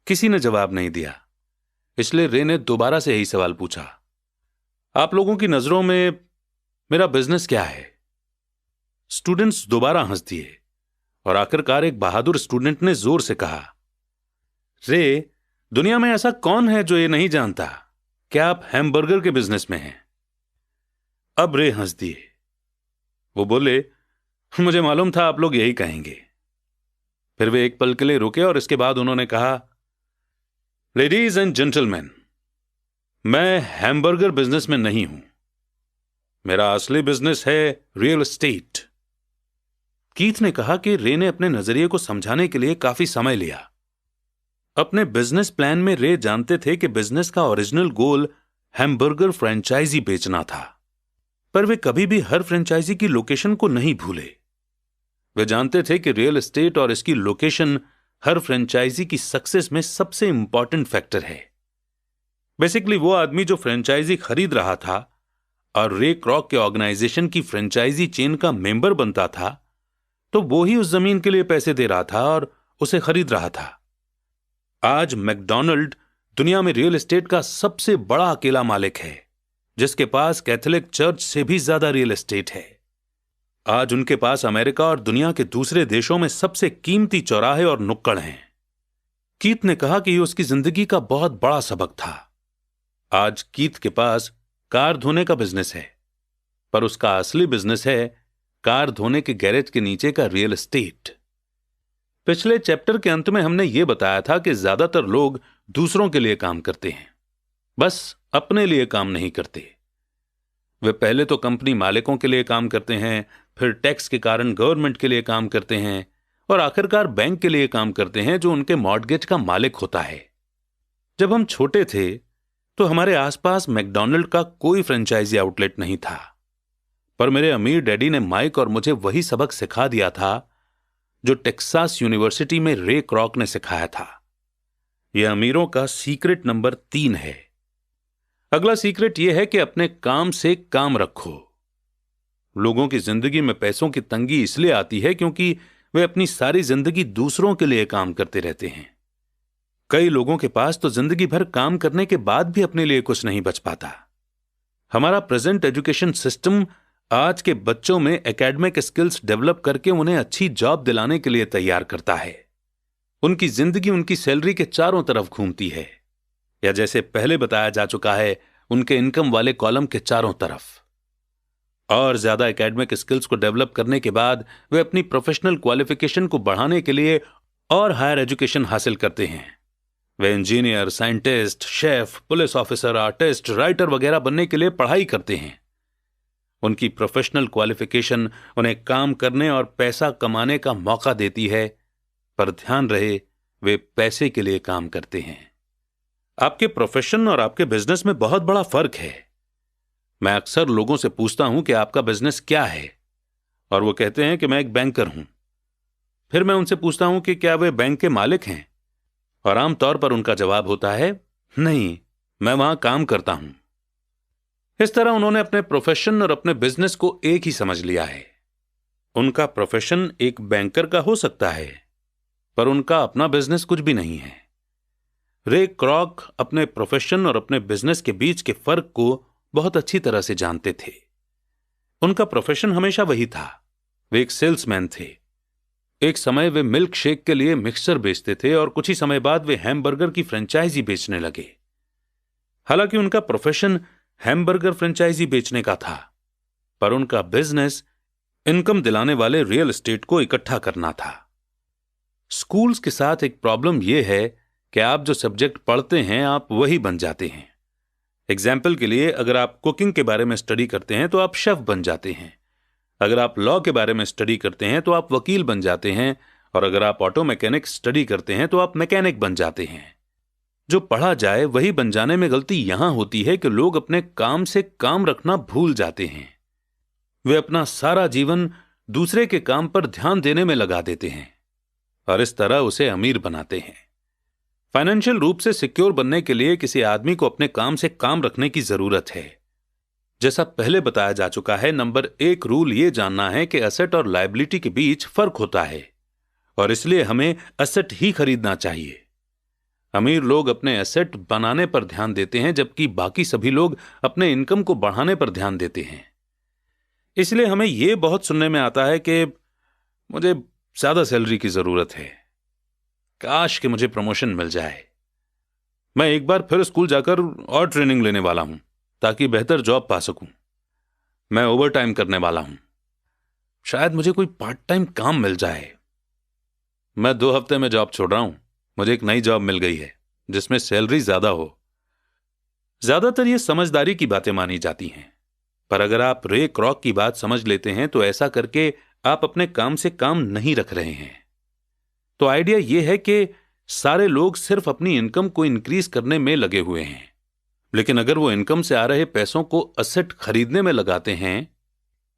किसी ने जवाब नहीं दिया, इसलिए रे ने दोबारा से यही सवाल पूछा, आप लोगों की नजरों में मेरा बिजनेस क्या है? स्टूडेंट्स दोबारा हंस दिए और आखिरकार एक बहादुर स्टूडेंट ने जोर से कहा, रे, दुनिया में ऐसा कौन है जो ये नहीं जानता कि आप हैमबर्गर के बिजनेस में हैं? अब रे हंस दिए। वो बोले, मुझे मालूम था आप लोग यही कहेंगे। फिर वे एक पल के लिए रुके और इसके बाद उन्होंने कहा, लेडीज एंड जेंटलमैन, मैं हैमबर्गर बिजनेस में नहीं हूं। मेरा असली बिजनेस है रियल एस्टेट। कीथ ने कहा कि रे ने अपने नजरिए को समझाने के लिए काफी समय लिया। अपने बिजनेस प्लान में रे जानते थे कि बिजनेस का ओरिजिनल गोल हैमबर्गर फ्रेंचाइजी बेचना था, पर वे कभी भी हर फ्रेंचाइजी की लोकेशन को नहीं भूले। वे जानते थे कि रियल एस्टेट और इसकी लोकेशन हर फ्रेंचाइजी की सक्सेस में सबसे इंपॉर्टेंट फैक्टर है। बेसिकली वो आदमी जो फ्रेंचाइजी खरीद रहा था और रे क्रॉक के ऑर्गेनाइजेशन की फ्रेंचाइजी चेन का मेंबर बनता था, तो वो ही उस जमीन के लिए पैसे दे रहा था और उसे खरीद रहा था। आज मैकडॉनल्ड दुनिया में रियल एस्टेट का सबसे बड़ा अकेला मालिक है, जिसके पास कैथोलिक चर्च से भी ज्यादा रियल एस्टेट है। आज उनके पास अमेरिका और दुनिया के दूसरे देशों में सबसे कीमती चौराहे और नुक्कड़ हैं। कीथ ने कहा कि यह उसकी जिंदगी का बहुत बड़ा सबक था। आज कीथ के पास कार धोने का बिजनेस है, पर उसका असली बिजनेस है कार धोने के गैरेज के नीचे का रियल एस्टेट। पिछले चैप्टर के अंत में हमने यह बताया था कि ज्यादातर लोग दूसरों के लिए काम करते हैं, बस अपने लिए काम नहीं करते। वे पहले तो कंपनी मालिकों के लिए काम करते हैं, फिर टैक्स के कारण गवर्नमेंट के लिए काम करते हैं और आखिरकार बैंक के लिए काम करते हैं जो उनके मॉर्टगेज का मालिक होता है। जब हम छोटे थे तो हमारे आसपास मैकडॉनल्ड का कोई फ्रेंचाइजी आउटलेट नहीं था, पर मेरे अमीर डैडी ने माइक और मुझे वही सबक सिखा दिया था जो टेक्सास यूनिवर्सिटी में रे क्रॉक ने सिखाया था। यह अमीरों का सीक्रेट नंबर 3 है। अगला सीक्रेट यह है कि अपने काम से काम रखो। लोगों की जिंदगी में पैसों की तंगी इसलिए आती है क्योंकि वे अपनी सारी जिंदगी दूसरों के लिए काम करते रहते हैं। कई लोगों के पास तो जिंदगी भर काम करने के बाद भी अपने लिए कुछ नहीं बच पाता। हमारा प्रेजेंट एजुकेशन सिस्टम आज के बच्चों में एकेडमिक स्किल्स डेवलप करके उन्हें अच्छी जॉब दिलाने के लिए तैयार करता है। उनकी जिंदगी उनकी सैलरी के चारों तरफ घूमती है, या जैसे पहले बताया जा चुका है, उनके इनकम वाले कॉलम के चारों तरफ। और ज्यादा एकेडमिक स्किल्स को डेवलप करने के बाद वे अपनी प्रोफेशनल क्वालिफिकेशन को बढ़ाने के लिए और हायर एजुकेशन हासिल करते हैं। वे engineer, scientist, chef, police officer, artist, writer वगैरह बनने के लिए पढ़ाई करते हैं। उनकी प्रोफेशनल क्वालिफिकेशन उन्हें काम करने और पैसा कमाने का मौका देती है, पर ध्यान रहे वे पैसे के लिए काम करते हैं। आपके प्रोफेशन और आपके बिजनेस में बहुत बड़ा फर्क है। मैं अक्सर लोगों से पूछता हूं कि आपका बिजनेस क्या है, और वो कहते हैं कि मैं एक बैंकर हूं। फिर मैं उनसे पूछता हूं कि क्या वे बैंक के मालिक हैं, और आमतौर पर उनका जवाब होता है, नहीं, मैं वहां काम करता हूं। इस तरह उन्होंने अपने प्रोफेशन और अपने बिजनेस को एक ही समझ लिया है। उनका प्रोफेशन एक बैंकर का हो सकता है, पर उनका अपना बिजनेस कुछ भी नहीं है। रे क्रॉक अपने प्रोफेशन और अपने बिजनेस के बीच के फर्क को बहुत अच्छी तरह से जानते थे। उनका प्रोफेशन हमेशा वही था, वे एक सेल्समैन थे। एक समय वे मिल्क शेक के लिए मिक्सचर बेचते थे और कुछ ही समय बाद वे हैमबर्गर की फ्रेंचाइजी बेचने लगे। हालांकि उनका प्रोफेशन हैमबर्गर फ्रेंचाइजी बेचने का था, पर उनका बिजनेस इनकम दिलाने वाले रियल एस्टेट को इकट्ठा करना था। स्कूल्स के साथ एक प्रॉब्लम यह है कि आप जो सब्जेक्ट पढ़ते हैं आप वही बन जाते हैं। एग्जाम्पल के लिए, अगर आप कुकिंग के बारे में स्टडी करते हैं तो आप शेफ बन जाते हैं। अगर आप लॉ के बारे में स्टडी करते हैं तो आप वकील बन जाते हैं। और अगर आप ऑटो मैकेनिक स्टडी करते हैं तो आप मैकेनिक बन जाते हैं। जो पढ़ा जाए वही बन जाने में गलती यहां होती है कि लोग अपने काम से काम रखना भूल जाते हैं। वे अपना सारा जीवन दूसरे के काम पर ध्यान देने में लगा देते हैं और इस तरह उसे अमीर बनाते हैं। फाइनेंशियल रूप से सिक्योर बनने के लिए किसी आदमी को अपने काम से काम रखने की जरूरत है। जैसा पहले बताया जा चुका है, नंबर 1 रूल यह जानना है कि एसेट और लायबिलिटी के बीच फर्क होता है और इसलिए हमें एसेट ही खरीदना चाहिए। अमीर लोग अपने एसेट बनाने पर ध्यान देते हैं जबकि बाकी सभी लोग अपने इनकम को बढ़ाने पर ध्यान देते हैं। इसलिए हमें यह बहुत सुनने में आता है कि मुझे ज्यादा सैलरी की जरूरत है, काश कि मुझे प्रमोशन मिल जाए, मैं एक बार फिर स्कूल जाकर और ट्रेनिंग लेने वाला हूं ताकि बेहतर जॉब पा सकूं, मैं ओवर टाइम करने वाला हूं, शायद मुझे कोई पार्ट टाइम काम मिल जाए, मैं 2 हफ्ते में जॉब छोड़ रहा हूं, मुझे एक नई जॉब मिल गई है जिसमें सैलरी ज्यादा हो। ज्यादातर ये समझदारी की बातें मानी जाती हैं, पर अगर आप रे क्रॉक की बात समझ लेते हैं तो ऐसा करके आप अपने काम से काम नहीं रख रहे हैं। तो आइडिया यह है कि सारे लोग सिर्फ अपनी इनकम को इंक्रीज करने में लगे हुए हैं, लेकिन अगर वो इनकम से आ रहे पैसों को असेट खरीदने में लगाते हैं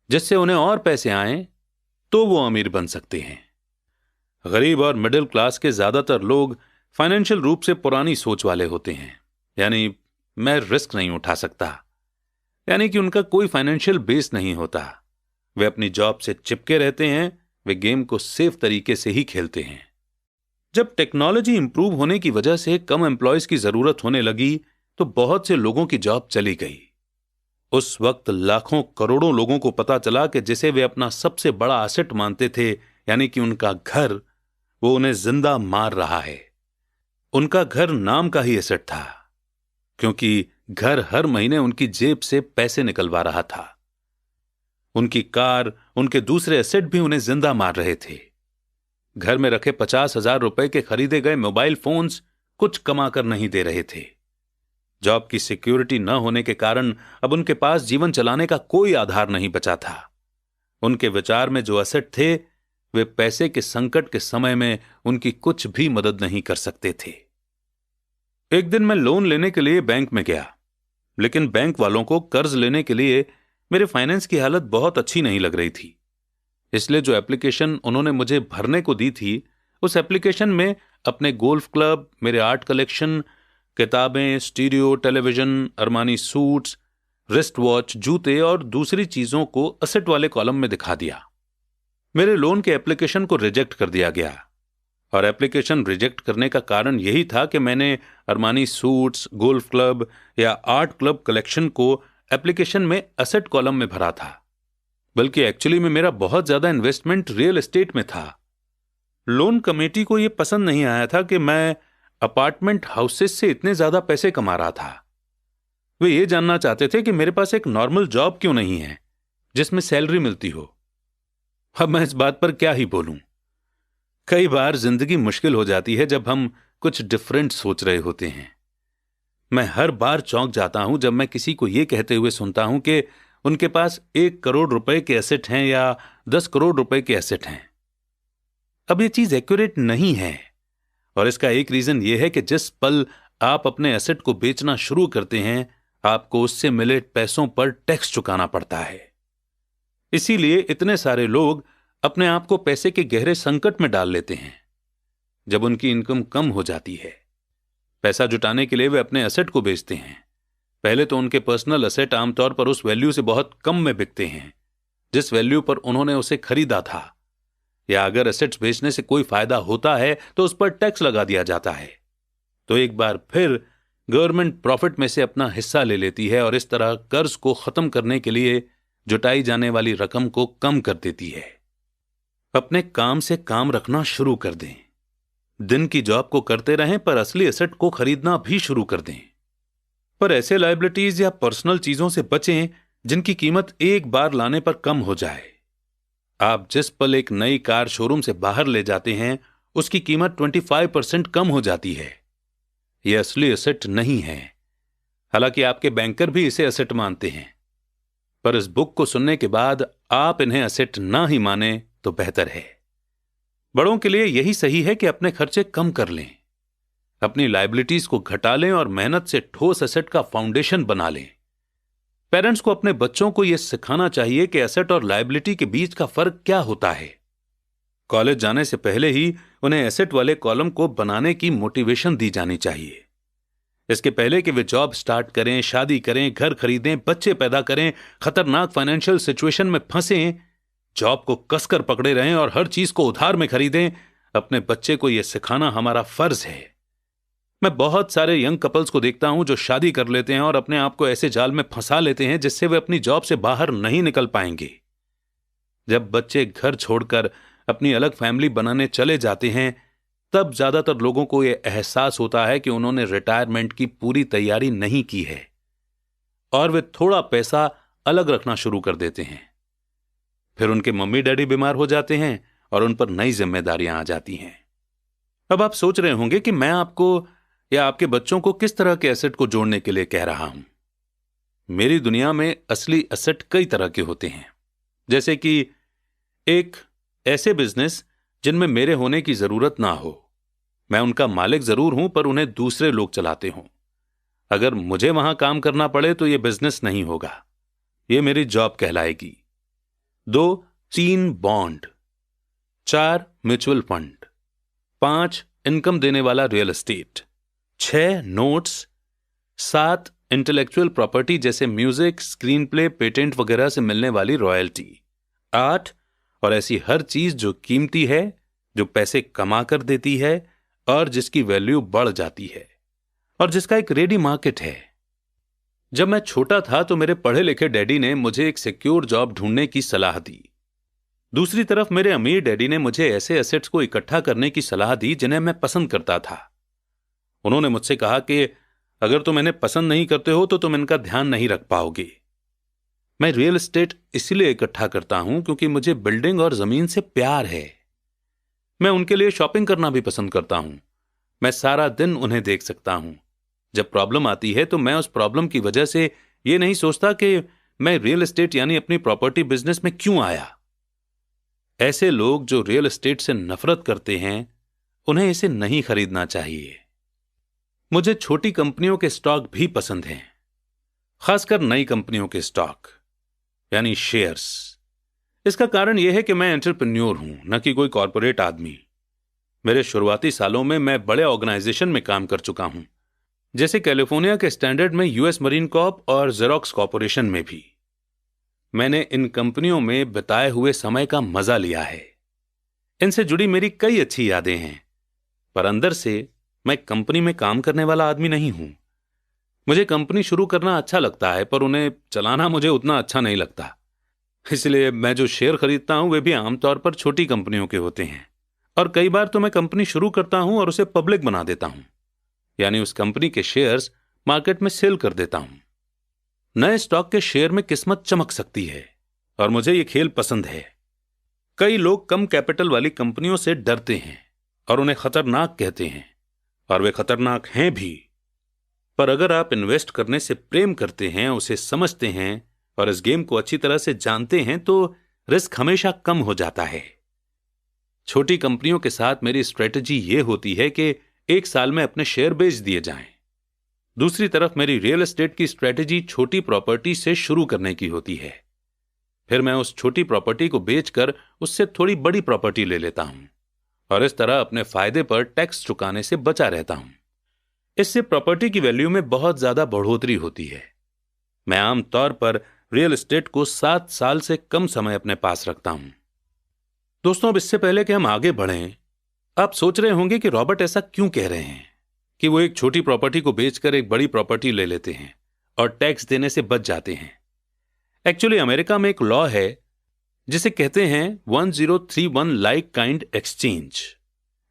जिससे उन्हें और पैसे आएं, तो वो अमीर बन सकते हैं। गरीब और मिडिल क्लास के ज्यादातर लोग फाइनेंशियल रूप से पुरानी सोच वाले होते हैं, यानी मैं रिस्क नहीं उठा सकता, यानी कि उनका कोई फाइनेंशियल बेस नहीं होता। वे अपनी जॉब से चिपके रहते हैं, वे गेम को सेफ तरीके से ही खेलते हैं। जब टेक्नोलॉजी इंप्रूव होने की वजह से कम एम्प्लॉयज की जरूरत होने लगी तो बहुत से लोगों की जॉब चली गई। उस वक्त लाखों करोड़ों लोगों को पता चला कि जिसे वे अपना सबसे बड़ा एसेट मानते थे, यानी कि उनका घर, वो उन्हें जिंदा मार रहा है। उनका घर नाम का ही एसेट था, क्योंकि घर हर महीने उनकी जेब से पैसे निकलवा रहा था। उनकी कार, उनके दूसरे एसेट भी उन्हें जिंदा मार रहे थे। घर में रखे 50,000 रुपए के खरीदे गए मोबाइल फोन्स कुछ कमाकर नहीं दे रहे थे। जॉब की सिक्योरिटी न होने के कारण अब उनके पास जीवन चलाने का कोई आधार नहीं बचा था। उनके विचार में जो एसेट थे वे पैसे के संकट के समय में उनकी कुछ भी मदद नहीं कर सकते थे। एक दिन मैं लोन लेने के लिए बैंक में गया, लेकिन बैंक वालों को कर्ज लेने के लिए मेरे फाइनेंस की हालत बहुत अच्छी नहीं लग रही थी। इसलिए जो एप्लीकेशन उन्होंने मुझे भरने को दी थी, उस एप्लीकेशन में अपने गोल्फ क्लब, मेरे आर्ट कलेक्शन, किताबें, stereo, television, Armani suits, wrist watch, जूते और दूसरी चीजों को एसेट वाले कॉलम में दिखा दिया। मेरे लोन के एप्लीकेशन को रिजेक्ट कर दिया गया और एप्लीकेशन रिजेक्ट करने का कारण यही था कि मैंने अरमानी सूट्स, गोल्फ क्लब या आर्ट क्लब कलेक्शन को एप्लीकेशन में एसेट कॉलम में भरा था, बल्कि एक्चुअली में मेरा बहुत ज्यादा इन्वेस्टमेंट रियल एस्टेट में था। लोन कमेटी को यह पसंद नहीं आया था कि मैं अपार्टमेंट हाउसेस से इतने ज्यादा पैसे कमा रहा था। वे ये जानना चाहते थे कि मेरे पास एक नॉर्मल जॉब क्यों नहीं है जिसमें सैलरी मिलती हो। अब मैं इस बात पर क्या ही बोलूं। कई बार जिंदगी मुश्किल हो जाती है जब हम कुछ डिफरेंट सोच रहे होते हैं। मैं हर बार चौंक जाता हूं जब मैं किसी को यह कहते हुए सुनता हूं कि उनके पास 1 करोड़ रुपए के एसेट हैं या 10 करोड़ रुपए के एसेट हैं। अब यह चीज एक्यूरेट नहीं है और इसका एक रीजन यह है कि जिस पल आप अपने एसेट को बेचना शुरू करते हैं, आपको उससे मिले पैसों पर टैक्स चुकाना पड़ता है। इसीलिए इतने सारे लोग अपने आप को पैसे के गहरे संकट में डाल लेते हैं। जब उनकी इनकम कम हो जाती है, पैसा जुटाने के लिए वे अपने एसेट को बेचते हैं। पहले तो उनके पर्सनल एसेट आमतौर पर उस वैल्यू से बहुत कम में बिकते हैं जिस वैल्यू पर उन्होंने उसे खरीदा था, या अगर एसेट्स बेचने से कोई फायदा होता है तो उस पर टैक्स लगा दिया जाता है। तो एक बार फिर गवर्नमेंट प्रॉफिट में से अपना हिस्सा ले लेती है और इस तरह कर्ज को खत्म करने के लिए जुटाई जाने वाली रकम को कम कर देती है। अपने काम से काम रखना शुरू कर दें। दिन की जॉब को करते रहें पर असली एसेट को खरीदना भी शुरू कर दें। पर ऐसे लायबिलिटीज या पर्सनल चीजों से बचें जिनकी कीमत एक बार लाने पर कम हो जाए। आप जिस पल एक नई कार शोरूम से बाहर ले जाते हैं उसकी कीमत 25% कम हो जाती है। यह असली एसेट नहीं है। हालांकि आपके बैंकर भी इसे एसेट मानते हैं, पर इस बुक को सुनने के बाद आप इन्हें एसेट ना ही माने तो बेहतर है। बड़ों के लिए यही सही है कि अपने खर्चे कम कर लें, अपनी लायबिलिटीज को घटा लें और मेहनत से ठोस एसेट का फाउंडेशन बना लें। पेरेंट्स को अपने बच्चों को यह सिखाना चाहिए कि एसेट और लायबिलिटी के बीच का फर्क क्या होता है। कॉलेज जाने से पहले ही उन्हें एसेट वाले कॉलम को बनाने की मोटिवेशन दी जानी चाहिए। इसके पहले कि वे जॉब स्टार्ट करें, शादी करें, घर खरीदें, बच्चे पैदा करें, खतरनाक फाइनेंशियल सिचुएशन में फंसें, जॉब को कसकर पकड़े रहें और हर चीज को उधार में खरीदें, अपने बच्चे को यह सिखाना हमारा फर्ज है। मैं बहुत सारे यंग कपल्स को देखता हूं जो शादी कर लेते हैं और अपने आप को ऐसे जाल में फंसा लेते हैं जिससे वे अपनी जॉब से बाहर नहीं निकल पाएंगे। जब बच्चे घर छोड़कर अपनी अलग फैमिली बनाने चले जाते हैं, तब ज्यादातर लोगों को यह एहसास होता है कि उन्होंने रिटायरमेंट की पूरी तैयारी नहीं की है और वे थोड़ा पैसा अलग रखना शुरू कर देते हैं। फिर उनके मम्मी डैडी बीमार हो जाते हैं और उन पर नई जिम्मेदारियां आ जाती हैं। अब आप सोच रहे होंगे कि मैं आपको या आपके बच्चों को किस तरह के एसेट को जोड़ने के लिए कह रहा हूं। मेरी दुनिया में असली एसेट कई तरह के होते हैं, जैसे कि एक ऐसे बिजनेस जिनमें मेरे होने की जरूरत ना हो। मैं उनका मालिक जरूर हूं, पर उन्हें दूसरे लोग चलाते हों। अगर मुझे वहां काम करना पड़े तो यह बिजनेस नहीं होगा, यह मेरी जॉब कहलाएगी। 2 3 बॉन्ड, 4 म्यूचुअल फंड, 5 इनकम देने वाला real estate, 6 notes, 7 intellectual property जैसे म्यूजिक, स्क्रीन प्ले, पेटेंट वगैरह से मिलने वाली रॉयल्टी, 8 और ऐसी हर चीज जो कीमती है, जो पैसे कमा कर देती है और जिसकी वैल्यू बढ़ जाती है और जिसका एक रेडी मार्केट है। जब मैं छोटा था तो मेरे पढ़े लिखे डैडी ने मुझे एक सिक्योर जॉब ढूंढने की सलाह दी। दूसरी तरफ मेरे अमीर डैडी ने मुझे ऐसे एसेट्स को इकट्ठा करने की सलाह दी जिन्हें मैं पसंद करता था। उन्होंने मुझसे कहा कि अगर तुम इन्हें पसंद नहीं करते हो तो तुम इनका ध्यान नहीं रख पाओगे। मैं रियल एस्टेट इसलिए इकट्ठा करता हूं क्योंकि मुझे बिल्डिंग और जमीन से प्यार है। मैं उनके लिए शॉपिंग करना भी पसंद करता हूं। मैं सारा दिन उन्हें देख सकता हूं। जब प्रॉब्लम आती है तो मैं उस प्रॉब्लम की वजह से यह नहीं सोचता कि मैं रियल एस्टेट यानी अपनी प्रॉपर्टी बिजनेस में क्यों आया। ऐसे लोग जो रियल एस्टेट से नफरत करते हैं, उन्हें इसे नहीं खरीदना चाहिए। मुझे छोटी कंपनियों के स्टॉक भी पसंद हैं, खासकर नई कंपनियों के स्टॉक यानी शेयर्स। इसका कारण यह है कि मैं एंटरप्रेन्योर हूं, न कि कोई कॉर्पोरेट आदमी। मेरे शुरुआती सालों में मैं बड़े ऑर्गेनाइजेशन में काम कर चुका हूं, जैसे कैलिफोर्निया के स्टैंडर्ड में यूएस मरीन कॉर्प और जेरोक्स कॉर्पोरेशन में भी। मैंने इन कंपनियों में बिताए हुए समय का मजा लिया है। इनसे जुड़ी मेरी कई अच्छी यादें हैं, पर अंदर से मैं कंपनी में काम करने वाला आदमी नहीं हूं। मुझे कंपनी शुरू करना अच्छा लगता है, पर उन्हें चलाना मुझे उतना अच्छा नहीं लगता। इसलिए मैं जो शेयर खरीदता हूं वे भी आमतौर पर छोटी कंपनियों के होते हैं, और कई बार तो मैं कंपनी शुरू करता हूं और उसे पब्लिक बना देता हूं, यानी उस कंपनी के शेयर्स मार्केट में सेल कर देता हूं। नए स्टॉक के शेयर में किस्मत चमक सकती है और मुझे यह खेल पसंद है। कई लोग कम कैपिटल वाली कंपनियों से डरते हैं और उन्हें खतरनाक कहते हैं, और वे खतरनाक हैं भी। पर अगर आप इन्वेस्ट करने से प्रेम करते हैं, उसे समझते हैं और इस गेम को अच्छी तरह से जानते हैं, तो रिस्क हमेशा कम हो जाता है। छोटी कंपनियों के साथ मेरी स्ट्रेटजी यह होती है कि 1 साल में अपने शेयर बेच दिए जाएं। दूसरी तरफ मेरी रियल एस्टेट की स्ट्रेटजी छोटी प्रॉपर्टी से शुरू करने की होती है। फिर मैं उस छोटी प्रॉपर्टी को बेचकर उससे थोड़ी बड़ी प्रॉपर्टी ले लेता हूं और इस तरह अपने फायदे पर टैक्स चुकाने से बचा रहता हूं। इससे प्रॉपर्टी की वैल्यू में बहुत ज्यादा बढ़ोतरी होती है। मैं आमतौर पर रियल एस्टेट को 7 साल से कम समय अपने पास रखता हूं। दोस्तों, अब इससे पहले कि हम आगे बढ़ें, आप सोच रहे होंगे कि रॉबर्ट ऐसा क्यों कह रहे हैं कि वो एक छोटी प्रॉपर्टी को बेचकर एक बड़ी प्रॉपर्टी ले लेते हैं और टैक्स देने से बच जाते हैं। एक्चुअली अमेरिका में एक लॉ है जिसे कहते हैं 1031 लाइक काइंड एक्सचेंज,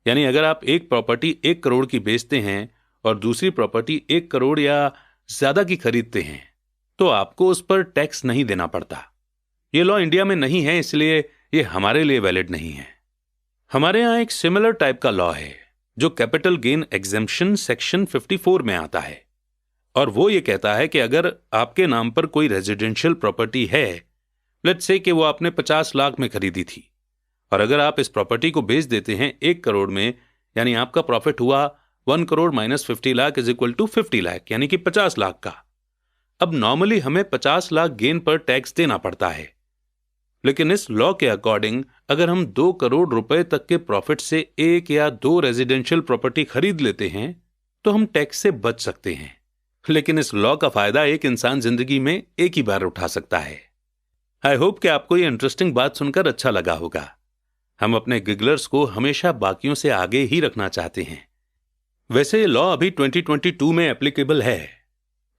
यानी अगर आप एक प्रॉपर्टी 1 करोड़ की बेचते हैं और दूसरी प्रॉपर्टी 1 करोड़ या ज्यादा की खरीदते हैं, तो आपको उस पर टैक्स नहीं देना पड़ता। यह लॉ इंडिया में नहीं है, इसलिए यह हमारे लिए वैलिड नहीं है। हमारे यहां एक सिमिलर टाइप का लॉ है जो कैपिटल गेन एग्जेम्पशन सेक्शन 54 में आता है। और वो ये कहता है कि अगर आपके नाम पर कोई रेजिडेंशियल प्रॉपर्टी है, लेट्स से कि वो आपने 50 लाख में खरीदी थी, और अगर आप इस प्रॉपर्टी को बेच देते हैं 1 करोड़ में, यानी आपका प्रॉफिट हुआ 1 crore minus 50 lakh is equal to 50 lakh, यानी कि 50 लाख का। अब नॉर्मली हमें 50 लाख गेन पर टैक्स देना पड़ता है, लेकिन इस लॉ के अकॉर्डिंग अगर हम 2 करोड़ रुपए तक के प्रॉफिट से 1 या 2 रेजिडेंशियल प्रॉपर्टी खरीद लेते हैं तो हम टैक्स से बच सकते हैं। लेकिन इस लॉ का फायदा एक इंसान जिंदगी में एक ही बार उठा सकता है। आई होप कि आपको यह इंटरेस्टिंग बात सुनकर अच्छा लगा होगा। हम अपने गिगलर्स को हमेशा बाकियों से आगे ही रखना चाहते हैं। वैसे ये लॉ अभी 2022 में एप्लीकेबल है।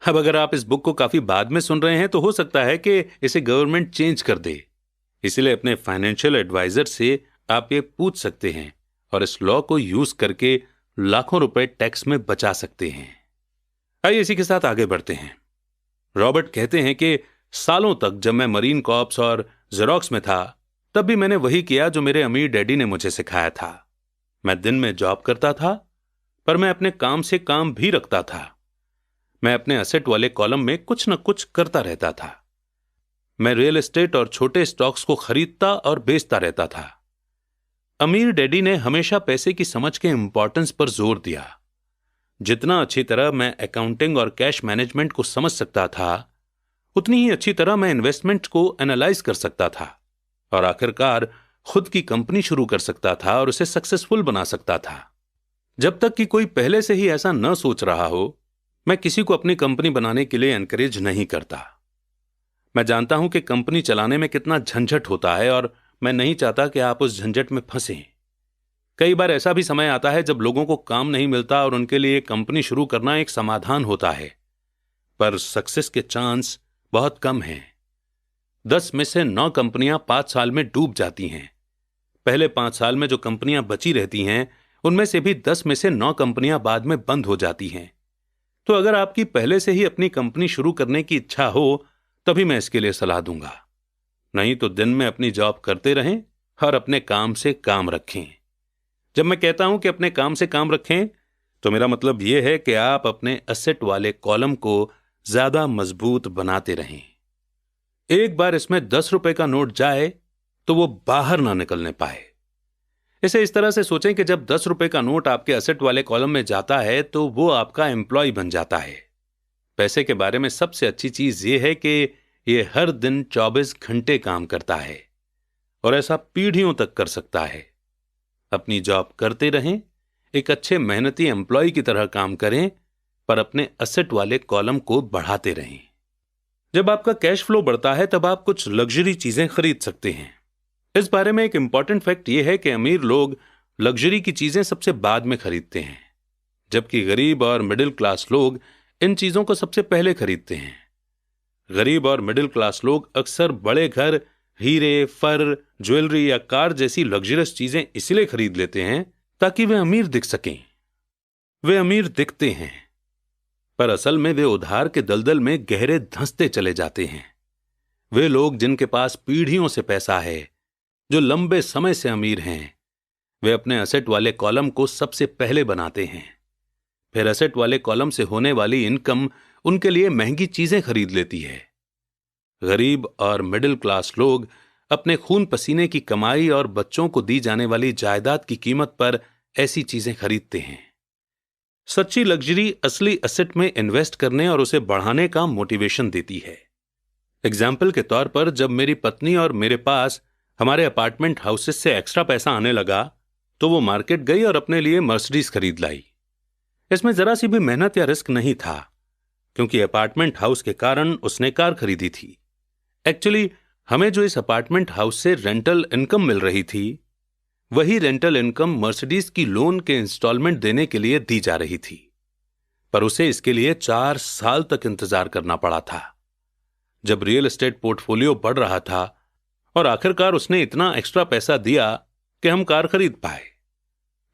अब अगर आप इस बुक को काफी बाद में सुन रहे हैं तो हो सकता है कि इसे गवर्नमेंट चेंज कर दे, इसलिए अपने फाइनेंशियल एडवाइजर से आप ये पूछ सकते हैं और इस लॉ को यूज करके लाखों रुपए टैक्स में बचा सकते हैं। आइए इसी के साथ आगे बढ़ते हैं। रॉबर्ट कहते हैं कि सालों तक जब मैं मरीन कॉर्प्स और जेरोक्स में था, तब भी मैंने वही किया जो मेरे अमीर डैडी ने मुझे सिखाया था। मैं दिन में जॉब करता था, पर मैं अपने काम से काम भी रखता था। मैं अपने असेट वाले कॉलम में कुछ न कुछ करता रहता था। मैं रियल एस्टेट और छोटे स्टॉक्स को खरीदता और बेचता रहता था। अमीर डैडी ने हमेशा पैसे की समझ के इंपॉर्टेंस पर जोर दिया। जितना अच्छी तरह मैं अकाउंटिंग और कैश मैनेजमेंट को समझ सकता था, उतनी ही अच्छी तरह मैं इन्वेस्टमेंट को एनालाइज कर सकता था और आखिरकार खुद की कंपनी शुरू कर सकता था और उसे सक्सेसफुल बना सकता था। जब तक कि कोई पहले से ही ऐसा न सोच रहा हो, मैं किसी को अपनी कंपनी बनाने के लिए एनकरेज नहीं करता। मैं जानता हूं कि कंपनी चलाने में कितना झंझट होता है और मैं नहीं चाहता कि आप उस झंझट में फंसें। कई बार ऐसा भी समय आता है जब लोगों को काम नहीं मिलता और उनके लिए कंपनी शुरू करना एक समाधान होता है, पर सक्सेस के चांस बहुत कम हैं। 10 में से 9 कंपनियां 5 साल में डूब जाती हैं। पहले 5 साल में जो कंपनियां बची रहती हैं, उनमें से भी 10 में से 9 कंपनियां बाद में बंद हो जाती हैं। तो अगर आपकी पहले से ही अपनी कंपनी शुरू करने की इच्छा हो, तभी मैं इसके लिए सलाह दूंगा। नहीं तो दिन में अपनी जॉब करते रहें और अपने काम से काम रखें। जब मैं कहता हूं कि अपने काम से काम रखें, तो मेरा मतलब यह है कि आप अपने एसेट वाले कॉलम को ज्यादा मजबूत बनाते रहें। एक बार इसमें 10 रुपए का नोट जाए तो वो बाहर ना निकलने पाए। इसे इस तरह से सोचें कि जब 10 रुपए का नोट आपके एसेट वाले कॉलम में जाता है तो वो आपका एम्प्लॉय बन जाता है। पैसे के बारे में सबसे अच्छी चीज यह है कि यह हर दिन 24 घंटे काम करता है और ऐसा पीढ़ियों तक कर सकता है। अपनी जॉब करते रहें, एक अच्छे मेहनती एम्प्लॉय की तरह काम करें, पर अपने एसेट वाले कॉलम को बढ़ाते रहें। जब आपका कैश फ्लो बढ़ता है तब आप कुछ लग्जरी चीजें खरीद सकते हैं। इस बारे में एक इंपॉर्टेंट फैक्ट यह है कि अमीर लोग लग्जरी की चीजें सबसे बाद में खरीदते हैं, जबकि गरीब और मिडिल क्लास लोग इन चीजों को सबसे पहले खरीदते हैं। गरीब और मिडिल क्लास लोग अक्सर बड़े घर, हीरे, फर, ज्वेलरी या कार जैसी लग्जरियस चीजें इसलिए खरीद लेते हैं ताकि वे अमीर दिख सकें। वे अमीर दिखते हैं, पर असल में वे उधार के दलदल में गहरे धंसते चले जाते हैं। वे लोग जिनके पास पीढ़ियों से पैसा है, जो लंबे समय से अमीर हैं, वे अपने एसेट वाले कॉलम को सबसे पहले बनाते हैं। फिर एसेट वाले कॉलम से होने वाली इनकम उनके लिए महंगी चीजें खरीद लेती है। गरीब और मिडिल क्लास लोग अपने खून पसीने की कमाई और बच्चों को दी जाने वाली जायदाद की कीमत पर ऐसी चीजें खरीदते हैं। सच्ची लग्जरी असली एसेट में इन्वेस्ट करने और उसे बढ़ाने का मोटिवेशन देती है। एग्जाम्पल के तौर पर जब मेरी पत्नी और मेरे पास हमारे अपार्टमेंट हाउसेस से एक्स्ट्रा पैसा आने लगा तो वो मार्केट गई और अपने लिए मर्सिडीज खरीद लाई। इसमें जरा सी भी मेहनत या रिस्क नहीं था, क्योंकि अपार्टमेंट हाउस के कारण उसने कार खरीदी थी। एक्चुअली हमें जो इस अपार्टमेंट हाउस से रेंटल इनकम मिल रही थी, वही रेंटल इनकम मर्सिडीज की लोन के इंस्टॉलमेंट देने के लिए दी जा रही थी, पर उसे इसके लिए 4 साल तक इंतजार करना पड़ा था। जब रियल एस्टेट पोर्टफोलियो बढ़ रहा था और आखिरकार उसने इतना एक्स्ट्रा पैसा दिया कि हम कार खरीद पाए।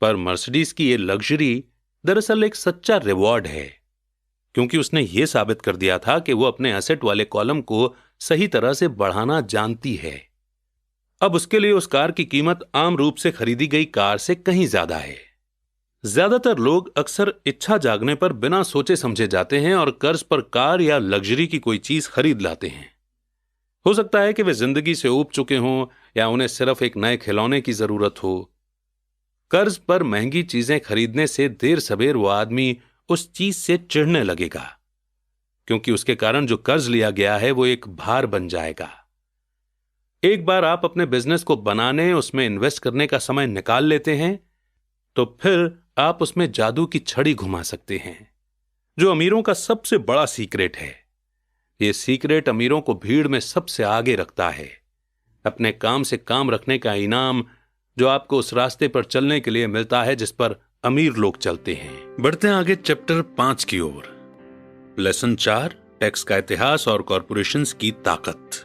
पर मर्सिडीज की ये लग्जरी दरअसल एक सच्चा रिवॉर्ड है, क्योंकि उसने ये साबित कर दिया था कि वो अपने एसेट वाले कॉलम को सही तरह से बढ़ाना जानती है। अब उसके लिए उस कार की कीमत आम रूप से खरीदी गई कार से कहीं ज्यादा है। ज्यादातर लोग अक्सर इच्छा जागने पर बिना सोचे समझे जाते हैं और कर्ज पर कार या लग्जरी की कोई चीज खरीद लाते हैं। हो सकता है कि वे जिंदगी से ऊब चुके हों या उन्हें सिर्फ एक नए खिलौने की जरूरत हो। कर्ज पर महंगी चीजें खरीदने से देर सवेर वो आदमी उस चीज से चिढ़ने लगेगा, क्योंकि उसके कारण जो कर्ज लिया गया है वो एक भार बन जाएगा। एक बार आप अपने बिजनेस को बनाने, उसमें इन्वेस्ट करने का समय निकाल लेते हैं, तो फिर आप उसमें जादू की छड़ी घुमा सकते हैं, जो अमीरों का सबसे बड़ा सीक्रेट है। यह सीक्रेट अमीरों को भीड़ में सबसे आगे रखता है। अपने काम से काम रखने का इनाम जो आपको उस रास्ते पर चलने के लिए मिलता है जिस पर अमीर लोग चलते हैं। बढ़ते हैं आगे चैप्टर 5 की ओर। लेसन 4, टैक्स का इतिहास और कॉरपोरेशंस की ताकत।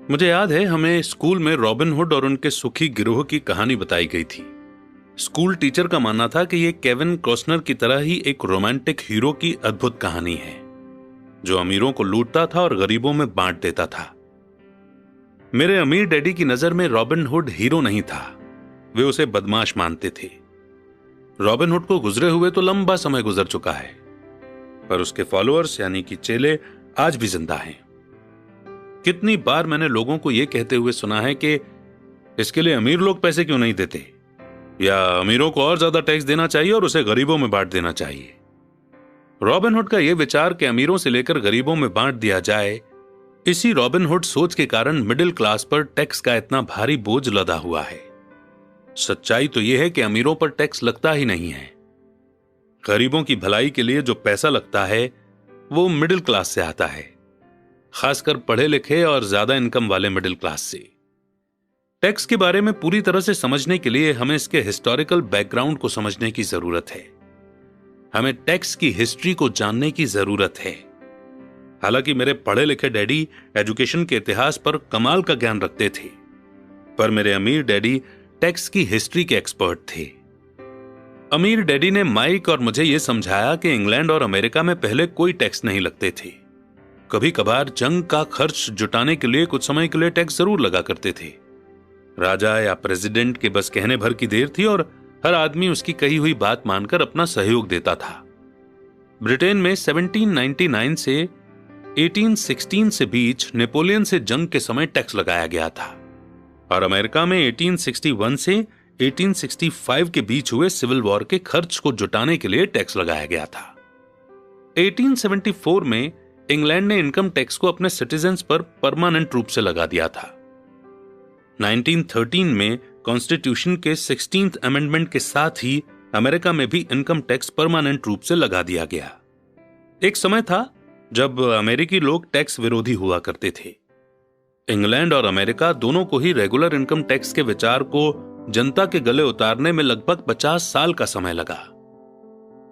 मुझे याद है हमें स्कूल में रॉबिन हुड और उनके सुखी गिरोह की कहानी बताई गई थी। स्कूल टीचर का मानना था कि यह केविन कॉस्टनर की तरह ही एक रोमांटिक हीरो की अद्भुत कहानी है, जो अमीरों को लूटता था और गरीबों में बांट देता था। मेरे अमीर डैडी की नजर में रॉबिन हुड हीरो नहीं था, वे उसे बदमाश मानते थे। रॉबिन हुड को गुजरे हुए तो लंबा समय गुजर चुका है, पर उसके फॉलोअर्स यानी कि चेले आज भी जिंदा हैं। कितनी बार मैंने लोगों को यह कहते हुए सुना है कि इसके लिए अमीर लोग पैसे क्यों नहीं देते, या अमीरों को और ज्यादा टैक्स देना चाहिए और उसे गरीबों में बांट देना चाहिए। रॉबिन हुड का यह विचार कि अमीरों से लेकर गरीबों में बांट दिया जाए, इसी रॉबिन हुड सोच के कारण मिडिल क्लास पर टैक्स का इतना भारी बोझ लदा हुआ है। सच्चाई तो यह है कि अमीरों पर टैक्स लगता ही नहीं है। गरीबों की भलाई के लिए जो पैसा लगता है वो मिडिल क्लास से आता है, खासकर पढ़े लिखे और ज्यादा इनकम वाले मिडिल क्लास से। टैक्स के बारे में पूरी तरह से समझने के लिए हमें इसके हिस्टोरिकल बैकग्राउंड को समझने की जरूरत है। हमें टैक्स की हिस्ट्री को जानने की जरूरत है। हालांकि मेरे पढ़े लिखे डैडी एजुकेशन के इतिहास पर कमाल का ज्ञान रखते थे, पर मेरे अमीर डैडी टैक्स की हिस्ट्री के एक्सपर्ट थे। अमीर डैडी ने माइक और मुझे यह समझाया कि इंग्लैंड और अमेरिका में पहले कोई टैक्स नहीं लगते थे। कभी कभार जंग का खर्च जुटाने के लिए कुछ समय के लिए टैक्स जरूर लगा करते थे। राजा या प्रेसिडेंट के बस कहने भर की देर थी और हर आदमी उसकी कही हुई बात मानकर अपना सहयोग देता था। ब्रिटेन में 1799 से 1816 से बीच नेपोलियन से जंग के समय टैक्स लगाया गया था, और अमेरिका में 1861 से 1865 के बीच हुए सिविल वॉर के खर्च को जुटाने के लिए टैक्स लगाया गया था। 1874 में इंग्लैंड ने इनकम टैक्स को अपने सिटीजन्स पर परमानेंट रूप से लगा दिया था। 1913 में कॉन्स्टिट्यूशन के 16th अमेंडमेंट के साथ ही अमेरिका में भी इनकम टैक्स परमानेंट रूप से लगा दिया गया। एक समय था जब अमेरिकी लोग टैक्स विरोधी हुआ करते थे। इंग्लैंड और अमेरिका दोनों को ही रेगुलर इनकम टैक्स के विचार को जनता के गले उतारने में लगभग 50 साल का समय लगा।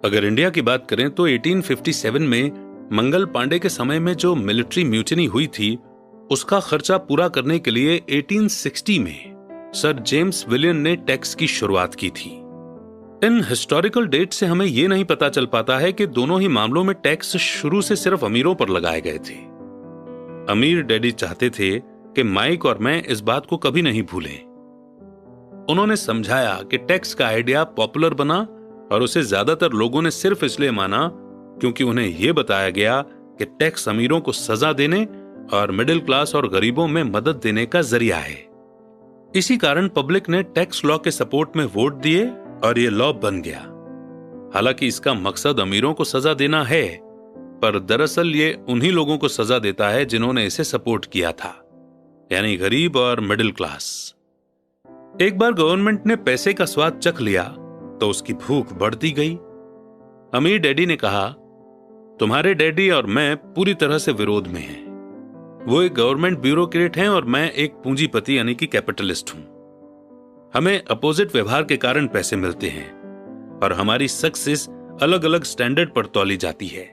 अगर इंडिया की बात करें तो 1857 में मंगल पांडे के समय में जो मिलिट्री म्यूटिनी हुई थी, उसका खर्चा पूरा करने के लिए 1860 में सर जेम्स विलियन ने टैक्स की शुरुआत की थी। इन हिस्टोरिकल डेट से हमें यह नहीं पता चल पाता है कि दोनों ही मामलों में टैक्स शुरू से सिर्फ अमीरों पर लगाए गए थे। अमीर डैडी चाहते थे कि माइक और मैं इस बात को कभी नहीं भूलें। उन्होंने समझाया कि टैक्स का आइडिया पॉपुलर बना और उसे ज्यादातर लोगों ने सिर्फ इसलिए माना क्योंकि उन्हें यह बताया गया कि टैक्स अमीरों को सजा देने और मिडिल क्लास और गरीबों में मदद देने का जरिया है। इसी कारण पब्लिक ने टैक्स लॉ के सपोर्ट में वोट दिए और यह लॉ बन गया। हालांकि इसका मकसद अमीरों को सजा देना है, पर दरअसल ये उन्हीं लोगों को सजा देता है जिन्होंने इसे सपोर्ट किया था, यानी गरीब और मिडिल क्लास। एक बार गवर्नमेंट ने पैसे का स्वाद चख लिया तो उसकी भूख बढ़ती गई। अमीर डैडी ने कहा, तुम्हारे डैडी और मैं पूरी तरह से विरोध में हैं। वो एक गवर्नमेंट ब्यूरोक्रेट हैं और मैं एक पूंजीपति यानी कि कैपिटलिस्ट हूं। हमें अपोजिट व्यवहार के कारण पैसे मिलते हैं और हमारी सक्सेस अलग अलग स्टैंडर्ड पर तौली जाती है।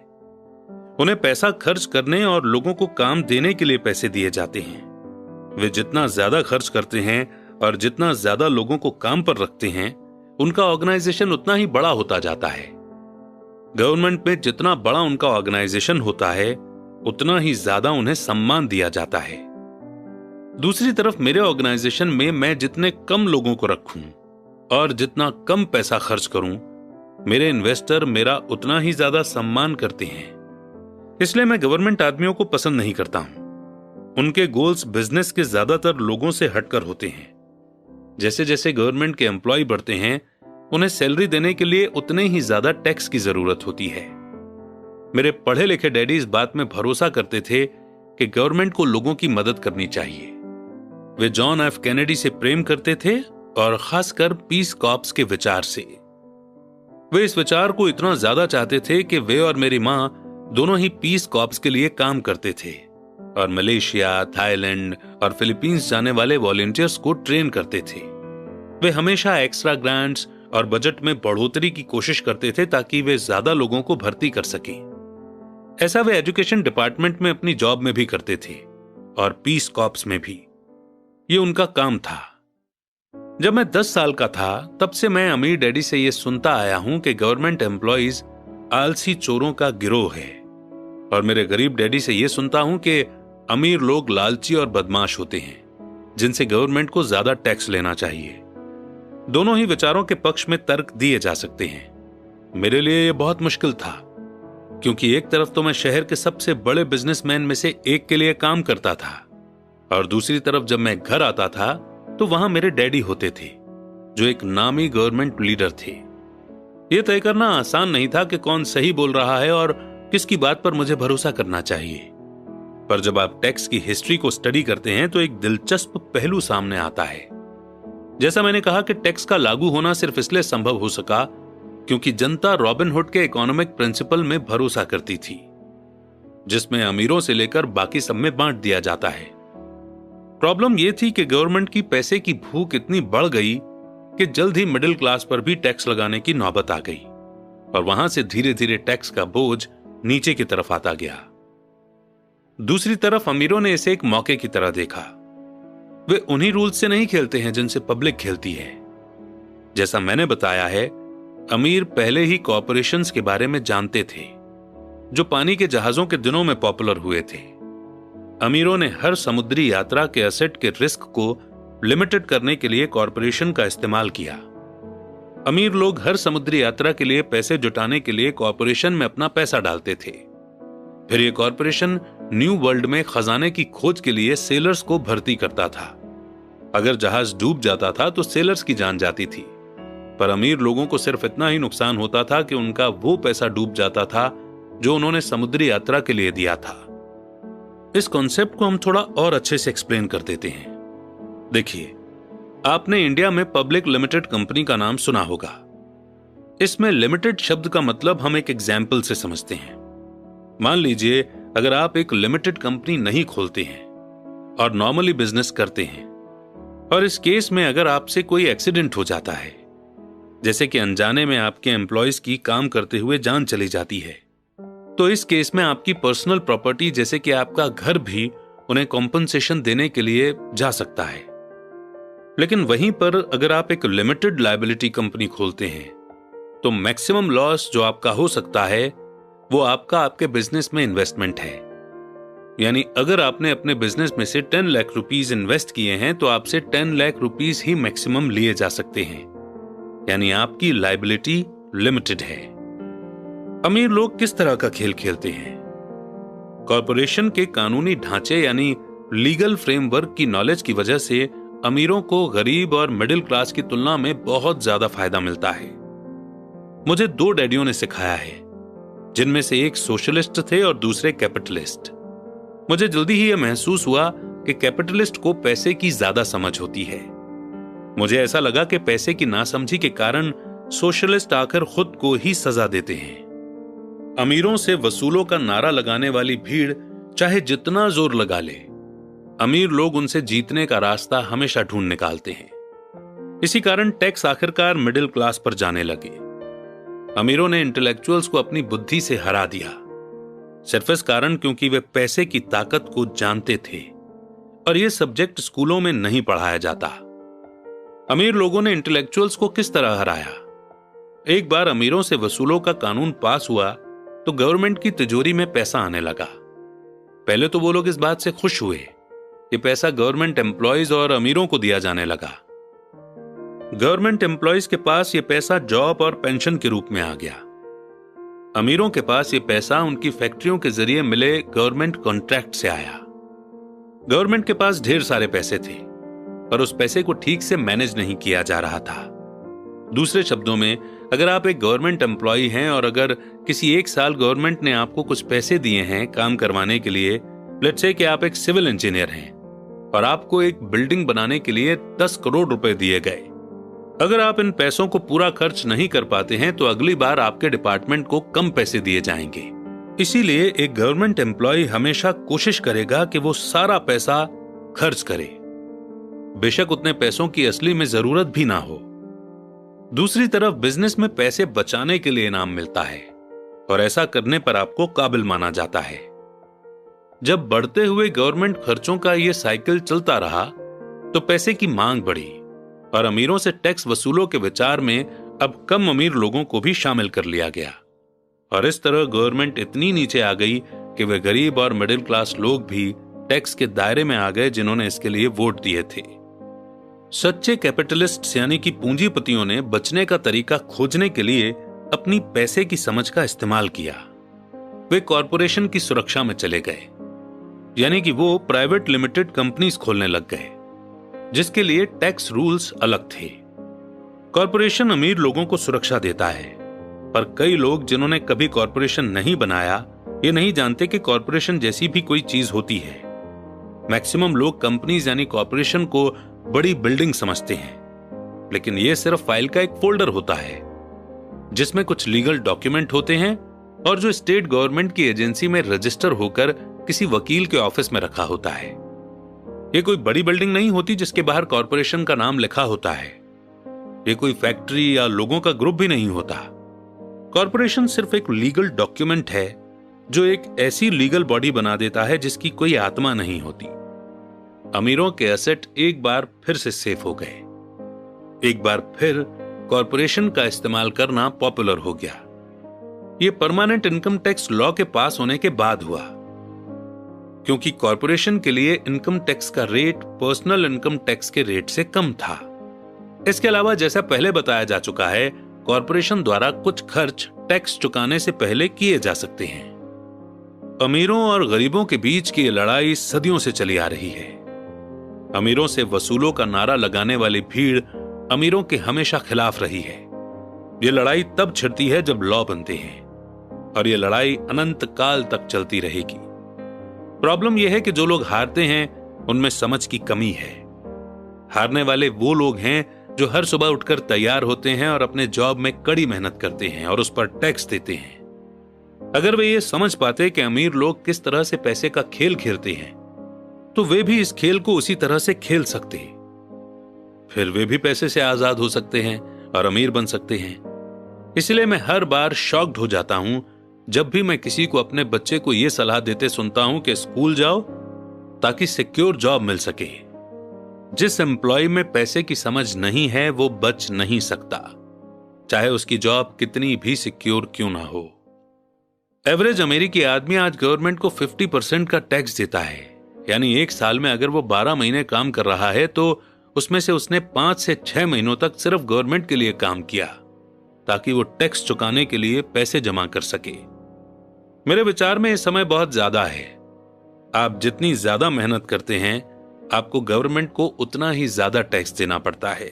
उन्हें पैसा खर्च करने और लोगों को काम देने के लिए पैसे दिए जाते हैं। वे जितना ज्यादा खर्च करते हैं और जितना ज्यादा लोगों को काम पर रखते हैं, उनका ऑर्गेनाइजेशन उतना ही बड़ा होता जाता है। गवर्नमेंट में जितना बड़ा उनका ऑर्गेनाइजेशन होता है, उतना ही ज्यादा उन्हें सम्मान दिया जाता है। दूसरी तरफ मेरे ऑर्गेनाइजेशन में मैं जितने कम लोगों को रखूं और जितना कम पैसा खर्च करूं, मेरे इन्वेस्टर मेरा उतना ही ज्यादा सम्मान करते हैं। इसलिए मैं गवर्नमेंट आदमियों को पसंद नहीं करता हूं। उनके गोल्स बिजनेस के ज्यादातर लोगों से हटकर होते हैं। जैसे जैसे गवर्नमेंट के एम्प्लॉय बढ़ते हैं, उन्हें सैलरी देने के लिए उतने ही ज्यादा टैक्स की जरूरत होती है। मेरे पढ़े लिखे डैडी इस बात में भरोसा करते थे कि गवर्नमेंट को लोगों की मदद करनी चाहिए। वे जॉन एफ कैनेडी से प्रेम करते थे और खासकर पीस कॉर्प्स के विचार से। वे इस विचार को इतना ज्यादा चाहते थे कि वे और मेरी मां दोनों ही पीस कॉर्प्स के लिए काम करते थे और मलेशिया, थाईलैंड और फिलीपींस जाने वाले वॉलंटियर्स को ट्रेन करते थे। वे हमेशा एक्स्ट्रा ग्रांट्स और बजट में बढ़ोतरी की कोशिश करते थे ताकि वे ज्यादा लोगों को भर्ती कर सकें। ऐसा वे एजुकेशन डिपार्टमेंट में अपनी जॉब में भी करते थे और पीस कॉर्प्स में भी। ये उनका काम था। जब मैं 10 साल का था, तब से मैं अमीर डैडी से यह सुनता आया हूं कि गवर्नमेंट एम्प्लॉइज आलसी चोरों का गिरोह है, और मेरे गरीब डैडी से यह सुनता हूं कि अमीर लोग लालची और बदमाश होते हैं जिनसे गवर्नमेंट को ज्यादा टैक्स लेना चाहिए। दोनों ही विचारों के पक्ष में तर्क दिए जा सकते हैं। मेरे लिए यह बहुत मुश्किल था, क्योंकि एक तरफ तो मैं शहर के सबसे बड़े बिजनेसमैन में से एक के लिए काम करता था, और दूसरी तरफ जब मैं घर आता था तो वहां मेरे डैडी होते थे जो एक नामी गवर्नमेंट लीडर थे। यह तय करना आसान नहीं था कि कौन सही बोल रहा है और किसकी बात पर मुझे भरोसा करना चाहिए। पर जब आप टैक्स की हिस्ट्री को स्टडी करते हैं तो एक दिलचस्प पहलू सामने आता है। जैसा मैंने कहा कि टैक्स का लागू होना सिर्फ इसलिए संभव हो सका क्योंकि जनता रॉबिनहुड के इकोनॉमिक प्रिंसिपल में भरोसा करती थी, जिसमें अमीरों से लेकर बाकी सब में बांट दिया जाता है। प्रॉब्लम यह थी कि गवर्नमेंट की पैसे की भूख इतनी बढ़ गई कि जल्द ही मिडिल क्लास पर भी टैक्स लगाने की नौबत आ गई, और वहां से धीरे धीरे टैक्स का बोझ नीचे की तरफ आता गया। दूसरी तरफ अमीरों ने इसे एक मौके की तरह देखा। वे उन्हीं रूल्स से नहीं खेलते हैं जिनसे पब्लिक खेलती है। जैसा मैंने बताया है, अमीर पहले ही कॉर्पोरेशंस के बारे में जानते थे जो पानी के जहाजों के दिनों में पॉपुलर हुए थे। अमीरों ने हर समुद्री यात्रा के एसेट के रिस्क को लिमिटेड करने के लिए कॉर्पोरेशन का इस्तेमाल किया। अमीर लोग हर समुद्री यात्रा के लिए पैसे जुटाने के लिए कॉर्पोरेशन में अपना पैसा डालते थे। फिर यह कॉर्पोरेशन न्यू वर्ल्ड में खजाने की खोज के लिए सेलर्स को भर्ती करता था। अगर जहाज डूब जाता था तो सेलर्स की जान जाती थी, पर अमीर लोगों को सिर्फ इतना ही नुकसान होता था कि उनका वो पैसा डूब जाता था जो उन्होंने समुद्री यात्रा के लिए दिया था। इस कॉन्सेप्ट को हम थोड़ा और अच्छे से एक्सप्लेन कर देते हैं। देखिए, आपने इंडिया में पब्लिक लिमिटेड कंपनी का नाम सुना होगा। इसमें लिमिटेड शब्द का मतलब हम एक एग्जाम्पल से समझते हैं। मान लीजिए अगर आप एक लिमिटेड कंपनी नहीं खोलते हैं और नॉर्मली बिजनेस करते हैं, और इस केस में अगर आपसे कोई एक्सीडेंट हो जाता है, जैसे कि अनजाने में आपके एम्प्लॉयज की काम करते हुए जान चली जाती है, तो इस केस में आपकी पर्सनल प्रॉपर्टी जैसे कि आपका घर भी उन्हें कॉम्पनसेशन देने के लिए जा सकता है। लेकिन वहीं पर अगर आप एक लिमिटेड लायबिलिटी कंपनी खोलते हैं तो मैक्सिमम लॉस जो आपका हो सकता है वो आपके बिजनेस में इन्वेस्टमेंट है। यानी अगर आपने अपने बिजनेस में से 10 लाख रुपीस इन्वेस्ट किए हैं तो आपसे 10 लाख रुपीस ही मैक्सिमम लिए जा सकते हैं। यानी आपकी लायबिलिटी लिमिटेड है। अमीर लोग किस तरह का खेल खेलते हैं? कॉर्पोरेशन के कानूनी ढांचे यानी लीगल फ्रेमवर्क की नॉलेज की वजह से अमीरों को गरीब और मिडिल क्लास की तुलना में बहुत ज्यादा फायदा मिलता है। मुझे 2 डैडियों ने सिखाया है, जिनमें से एक सोशलिस्ट थे और दूसरे कैपिटलिस्ट। मुझे जल्दी ही यह महसूस हुआ कि कैपिटलिस्ट को पैसे की ज्यादा समझ होती है। मुझे ऐसा लगा कि पैसे की नासमझी के कारण सोशलिस्ट आकर खुद को ही सजा देते हैं। अमीरों से वसूलों का नारा लगाने वाली भीड़ चाहे जितना जोर लगा ले, अमीर लोग उनसे जीतने का रास्ता हमेशा ढूंढ निकालते हैं। इसी कारण टैक्स आखिरकार मिडिल क्लास पर जाने लगे। अमीरों ने इंटेलेक्चुअल्स को अपनी बुद्धि से हरा दिया, सिर्फ इस कारण क्योंकि वे पैसे की ताकत को जानते थे, और यह सब्जेक्ट स्कूलों में नहीं पढ़ाया जाता। अमीर लोगों ने इंटेलेक्चुअल्स को किस तरह हराया? एक बार अमीरों से वसूलों का कानून पास हुआ तो गवर्नमेंट की तिजोरी में पैसा आने लगा। पहले तो वो लोग इस बात से खुश हुए कि पैसा गवर्नमेंट एम्प्लॉयज और अमीरों को दिया जाने लगा। गवर्नमेंट एम्प्लॉयज के पास ये पैसा जॉब और पेंशन के रूप में आ गया। अमीरों के पास ये पैसा उनकी फैक्ट्रियों के जरिए मिले गवर्नमेंट कॉन्ट्रैक्ट से आया। गवर्नमेंट के पास ढेर सारे पैसे थे, पर उस पैसे को ठीक से मैनेज नहीं किया जा रहा था। दूसरे शब्दों में, अगर आप एक गवर्नमेंट एम्प्लॉय हैं और अगर किसी एक साल गवर्नमेंट ने आपको कुछ पैसे दिए हैं काम करवाने के लिए, लेट्स से कि आप एक सिविल इंजीनियर हैं और आपको एक बिल्डिंग बनाने के लिए 10 करोड़ रुपए दिए गए। अगर आप इन पैसों को पूरा खर्च नहीं कर पाते हैं तो अगली बार आपके डिपार्टमेंट को कम पैसे दिए जाएंगे। इसीलिए एक गवर्नमेंट एम्प्लॉय हमेशा कोशिश करेगा कि वो सारा पैसा खर्च करे, बेशक उतने पैसों की असली में जरूरत भी ना हो। दूसरी तरफ बिजनेस में पैसे बचाने के लिए इनाम मिलता है और ऐसा करने पर आपको काबिल माना जाता है। जब बढ़ते हुए गवर्नमेंट खर्चों का यह साइकिल चलता रहा तो पैसे की मांग बढ़ी और अमीरों से टैक्स वसूलों के विचार में अब कम अमीर लोगों को भी शामिल कर लिया गया और इस तरह गवर्नमेंट इतनी नीचे आ गई कि वे गरीब और मिडिल क्लास लोग भी टैक्स के दायरे में आ गए जिन्होंने इसके लिए वोट दिए थे। सच्चे कैपिटलिस्ट यानी कि पूंजीपतियों ने बचने का तरीका खोजने के लिए अपनी पैसे की समझ का इस्तेमाल किया। वे कॉरपोरेशन की सुरक्षा में चले गए, यानी कि वो प्राइवेट लिमिटेड कंपनीज खोलने लग गए जिसके लिए टैक्स रूल्स अलग थे। कॉरपोरेशन अमीर लोगों को सुरक्षा देता है, पर कई लोग जिन्होंने कभी कॉरपोरेशन नहीं बनाया ये नहीं जानते कि कॉरपोरेशन जैसी भी कोई चीज होती है। मैक्सिमम लोग कंपनीज यानी कॉरपोरेशन को बड़ी बिल्डिंग समझते हैं, लेकिन यह सिर्फ फाइल का एक फोल्डर होता है जिसमें कुछ लीगल डॉक्यूमेंट होते हैं और जो स्टेट गवर्नमेंट की एजेंसी में रजिस्टर होकर किसी वकील के ऑफिस में रखा होता है। यह कोई बड़ी बिल्डिंग नहीं होती जिसके बाहर कॉरपोरेशन का नाम लिखा होता है। यह कोई फैक्ट्री या लोगों का ग्रुप भी नहीं होता। कॉरपोरेशन सिर्फ एक लीगल डॉक्यूमेंट है जो एक ऐसी लीगल बॉडी बना देता है जिसकी कोई आत्मा नहीं होती। अमीरों के एसेट एक बार फिर से सेफ हो गए। एक बार फिर कॉरपोरेशन का इस्तेमाल करना पॉपुलर हो गया। यह परमानेंट इनकम टैक्स लॉ के पास होने के बाद हुआ, क्योंकि कॉरपोरेशन के लिए इनकम टैक्स का रेट पर्सनल इनकम टैक्स के रेट से कम था। इसके अलावा जैसा पहले बताया जा चुका है, कॉरपोरेशन द्वारा कुछ खर्च टैक्स चुकाने से पहले किए जा सकते हैं। अमीरों और गरीबों के बीच की लड़ाई सदियों से चली आ रही है। अमीरों से वसूलों का नारा लगाने वाली भीड़ अमीरों के हमेशा खिलाफ रही है। यह लड़ाई तब छिड़ती है जब लॉ बनते हैं और यह लड़ाई अनंत काल तक चलती रहेगी। प्रॉब्लम यह है कि जो लोग हारते हैं उनमें समझ की कमी है। हारने वाले वो लोग हैं जो हर सुबह उठकर तैयार होते हैं और अपने जॉब में कड़ी मेहनत करते हैं और उस पर टैक्स देते हैं। अगर वे ये समझ पाते कि अमीर लोग किस तरह से पैसे का खेल खेलते हैं तो वे भी इस खेल को उसी तरह से खेल सकते हैं। फिर वे भी पैसे से आजाद हो सकते हैं और अमीर बन सकते हैं। इसलिए मैं हर बार शॉक्ड हो जाता हूं जब भी मैं किसी को अपने बच्चे को यह सलाह देते सुनता हूं कि स्कूल जाओ ताकि सिक्योर जॉब मिल सके। जिस एम्प्लॉय में पैसे की समझ नहीं है वो बच नहीं सकता, चाहे उसकी जॉब कितनी भी सिक्योर क्यों ना हो। एवरेज अमेरिकी आदमी आज गवर्नमेंट को 50% का टैक्स देता है, यानी एक साल में अगर वो 12 महीने काम कर रहा है तो उसमें से उसने 5 से 6 महीनों तक सिर्फ गवर्नमेंट के लिए काम किया ताकि वो टैक्स चुकाने के लिए पैसे जमा कर सके। मेरे विचार में यह समय बहुत ज्यादा है। आप जितनी ज्यादा मेहनत करते हैं आपको गवर्नमेंट को उतना ही ज्यादा टैक्स देना पड़ता है।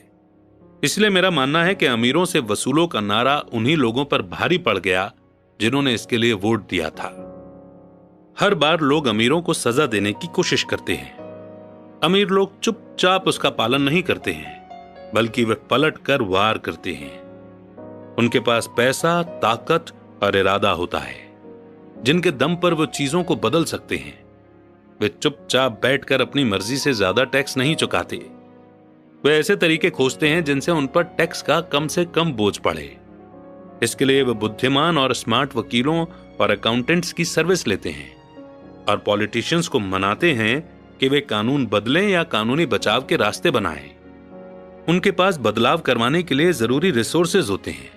इसलिए मेरा मानना है कि अमीरों से वसूलों का नारा उन्हीं लोगों पर भारी पड़ गया जिन्होंने इसके लिए वोट दिया था। हर बार लोग अमीरों को सजा देने की कोशिश करते हैं। अमीर लोग चुपचाप उसका पालन नहीं करते हैं, बल्कि वे पलट कर वार करते हैं। उनके पास पैसा, ताकत और इरादा होता है जिनके दम पर वो चीजों को बदल सकते हैं। वे चुपचाप बैठकर अपनी मर्जी से ज्यादा टैक्स नहीं चुकाते। वे ऐसे तरीके खोजते हैं जिनसे उन पर टैक्स का कम से कम बोझ पड़े। इसके लिए वे बुद्धिमान और स्मार्ट वकीलों और अकाउंटेंट्स की सर्विस लेते हैं और पॉलिटिशियंस को मनाते हैं कि वे कानून बदलें या कानूनी बचाव के रास्ते बनाएं। उनके पास बदलाव करवाने के लिए जरूरी रिसोर्सेज होते हैं।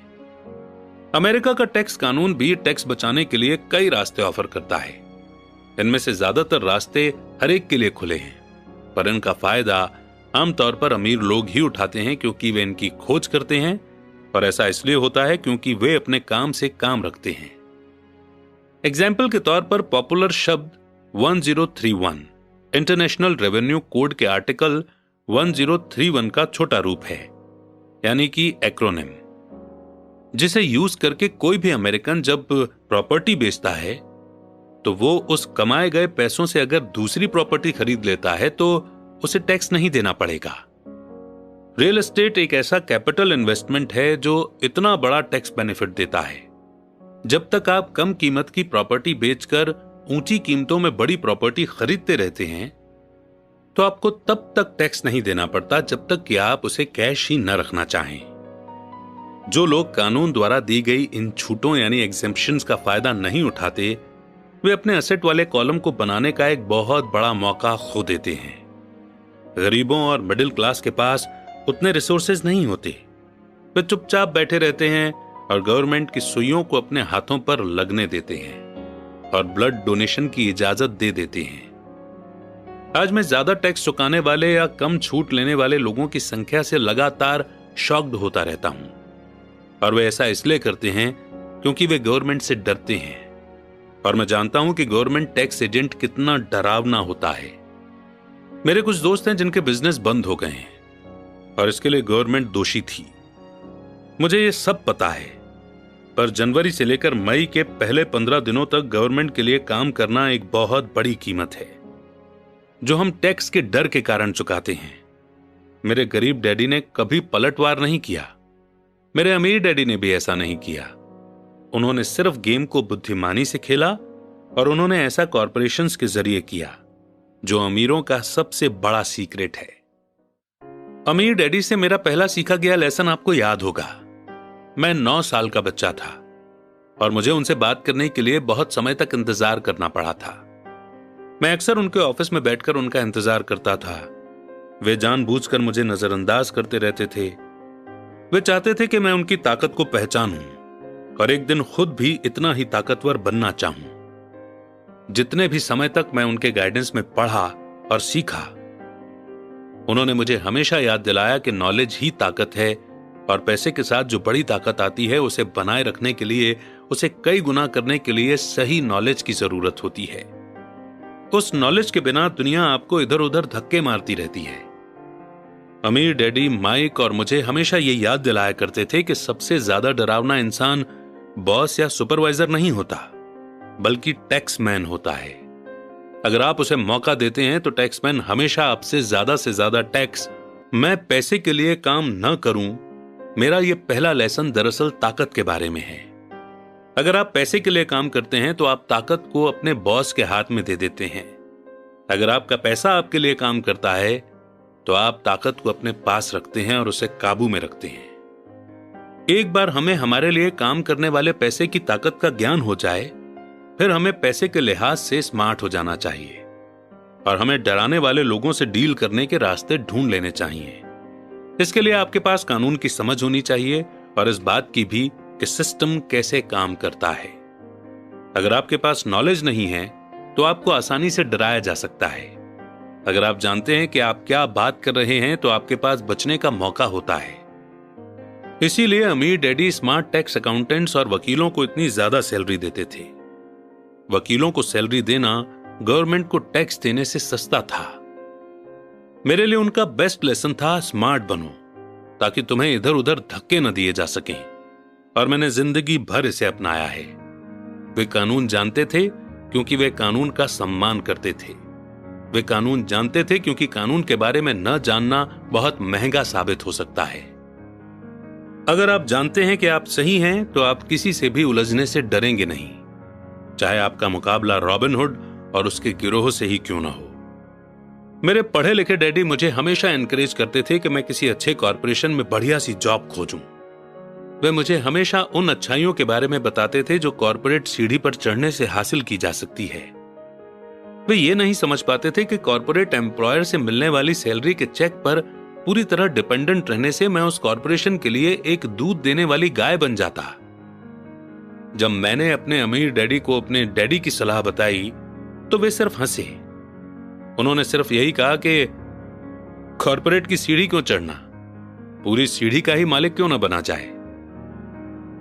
अमेरिका का टैक्स कानून भी टैक्स बचाने के लिए कई रास्ते ऑफर करता है। इनमें से ज्यादातर रास्ते हर एक के लिए खुले हैं, पर इनका फायदा आमतौर पर अमीर लोग ही उठाते हैं क्योंकि वे इनकी खोज करते हैं, और ऐसा इसलिए होता है क्योंकि वे अपने काम से काम रखते हैं। एग्जाम्पल के तौर पर पॉपुलर शब्द 1031 इंटरनेशनल रेवेन्यू कोड के आर्टिकल 1031 का छोटा रूप है, यानी कि एक्रोनिम, जिसे यूज करके कोई भी अमेरिकन जब प्रॉपर्टी बेचता है तो वो उस कमाए गए पैसों से अगर दूसरी प्रॉपर्टी खरीद लेता है तो उसे टैक्स नहीं देना पड़ेगा। रियल एस्टेट एक ऐसा कैपिटल इन्वेस्टमेंट है जो इतना बड़ा टैक्स बेनिफिट देता है। जब तक आप कम कीमत की प्रॉपर्टी बेचकर ऊंची कीमतों में बड़ी प्रॉपर्टी खरीदते रहते हैं तो आपको तब तक टैक्स नहीं देना पड़ता जब तक कि आप उसे कैश ही न रखना चाहें। जो लोग कानून द्वारा दी गई इन छूटों यानी एग्जेम्पशंस का फायदा नहीं उठाते, वे अपने एसेट वाले कॉलम को बनाने का एक बहुत बड़ा मौका खो देते हैं। गरीबों और मिडिल क्लास के पास उतने रिसोर्सेज नहीं होते, वे चुपचाप बैठे रहते हैं और गवर्नमेंट की सुइयों को अपने हाथों पर लगने देते हैं और ब्लड डोनेशन की इजाजत दे देते हैं। आज मैं ज्यादा टैक्स चुकाने वाले या कम छूट लेने वाले लोगों की संख्या से लगातार शॉक्ड होता रहता हूं, और वे ऐसा इसलिए करते हैं क्योंकि वे गवर्नमेंट से डरते हैं। और मैं जानता हूं कि गवर्नमेंट टैक्स एजेंट कितना डरावना होता है। मेरे कुछ दोस्त हैं जिनके बिजनेस बंद हो गए हैं और इसके लिए गवर्नमेंट दोषी थी। मुझे ये सब पता है, पर जनवरी से लेकर मई के पहले 15 दिनों तक गवर्नमेंट के लिए काम करना एक बहुत बड़ी कीमत है जो हम टैक्स के डर के कारण चुकाते हैं। मेरे गरीब डैडी ने कभी पलटवार नहीं किया, मेरे अमीर डैडी ने भी ऐसा नहीं किया। उन्होंने सिर्फ गेम को बुद्धिमानी से खेला, और उन्होंने ऐसा कॉरपोरेशंस के जरिए किया जो अमीरों का सबसे बड़ा सीक्रेट है। अमीर डैडी से मेरा पहला सीखा गया लेसन आपको याद होगा। मैं 9 साल का बच्चा था और मुझे उनसे बात करने के लिए बहुत समय तक इंतजार करना पड़ा था। मैं अक्सर उनके ऑफिस में बैठकर उनका इंतजार करता था। वे जानबूझकर मुझे नजरअंदाज करते रहते थे। वे चाहते थे कि मैं उनकी ताकत को पहचानूं और एक दिन खुद भी इतना ही ताकतवर बनना चाहूं। जितने भी समय तक मैं उनके गाइडेंस में पढ़ा और सीखा, उन्होंने मुझे हमेशा याद दिलाया कि नॉलेज ही ताकत है, और पैसे के साथ जो बड़ी ताकत आती है उसे बनाए रखने के लिए, उसे कई गुना करने के लिए सही नॉलेज की जरूरत होती है। उस नॉलेज के बिना दुनिया आपको इधर उधर धक्के मारती रहती है। अमीर डैडी, माइक और मुझे हमेशा ये याद दिलाया करते थे कि सबसे ज्यादा डरावना इंसान बॉस या सुपरवाइजर नहीं होता, बल्कि टैक्समैन होता है। अगर आप उसे मौका देते हैं तो टैक्समैन हमेशा आपसे ज्यादा टैक्स। मैं पैसे के लिए काम न करूं, मेरा यह पहला लेसन दरअसल ताकत के बारे में है। अगर आप पैसे के लिए काम करते हैं तो आप ताकत को अपने बॉस के हाथ में दे देते हैं। अगर आपका पैसा आपके लिए काम करता है तो आप ताकत को अपने पास रखते हैं और उसे काबू में रखते हैं। एक बार हमें हमारे लिए काम करने वाले पैसे की ताकत का ज्ञान हो जाए, फिर हमें पैसे के लिहाज से स्मार्ट हो जाना चाहिए और हमें डराने वाले लोगों से डील करने के रास्ते ढूंढ लेने चाहिए। इसके लिए आपके पास कानून की समझ होनी चाहिए और इस बात की भी कि सिस्टम कैसे काम करता है। अगर आपके पास नॉलेज नहीं है तो आपको आसानी से डराया जा सकता है। अगर आप जानते हैं कि आप क्या बात कर रहे हैं तो आपके पास बचने का मौका होता है। इसीलिए अमीर डैडी स्मार्ट टैक्स अकाउंटेंट्स और वकीलों को इतनी ज्यादा सैलरी देते थे। वकीलों को सैलरी देना गवर्नमेंट को टैक्स देने से सस्ता था। मेरे लिए उनका बेस्ट लेसन था स्मार्ट बनो, ताकि तुम्हें इधर उधर धक्के न दिए जा सकें, और मैंने जिंदगी भर इसे अपनाया है। वे कानून जानते थे क्योंकि वे कानून का सम्मान करते थे। वे कानून जानते थे क्योंकि कानून के बारे में न जानना बहुत महंगा साबित हो सकता है। अगर आप जानते हैं कि आप सही हैं तो आप किसी से भी उलझने से डरेंगे नहीं, चाहे आपका मुकाबला रॉबिन हुड और उसके गिरोह से ही क्यों ना हो। मेरे पढ़े लिखे डैडी मुझे हमेशा एनकरेज करते थे कि मैं किसी अच्छे कॉर्पोरेशन में बढ़िया सी जॉब खोजूं। वे मुझे हमेशा उन अच्छाइयों के बारे में बताते थे जो कॉर्पोरेट सीढ़ी पर चढ़ने से हासिल की जा सकती है। वे ये नहीं समझ पाते थे कि कॉर्पोरेट एम्प्लॉयर से मिलने वाली सैलरी के चेक पर पूरी तरह डिपेंडेंट रहने से मैं उस कॉर्पोरेशन के लिए एक दूध देने वाली गाय बन जाता। जब मैंने अपने अमीर डैडी को अपने डैडी की सलाह बताई तो वे सिर्फ हंसे। उन्होंने सिर्फ यही कहा कि कॉर्पोरेट की सीढ़ी क्यों चढ़ना, पूरी सीढ़ी का ही मालिक क्यों ना बना जाए।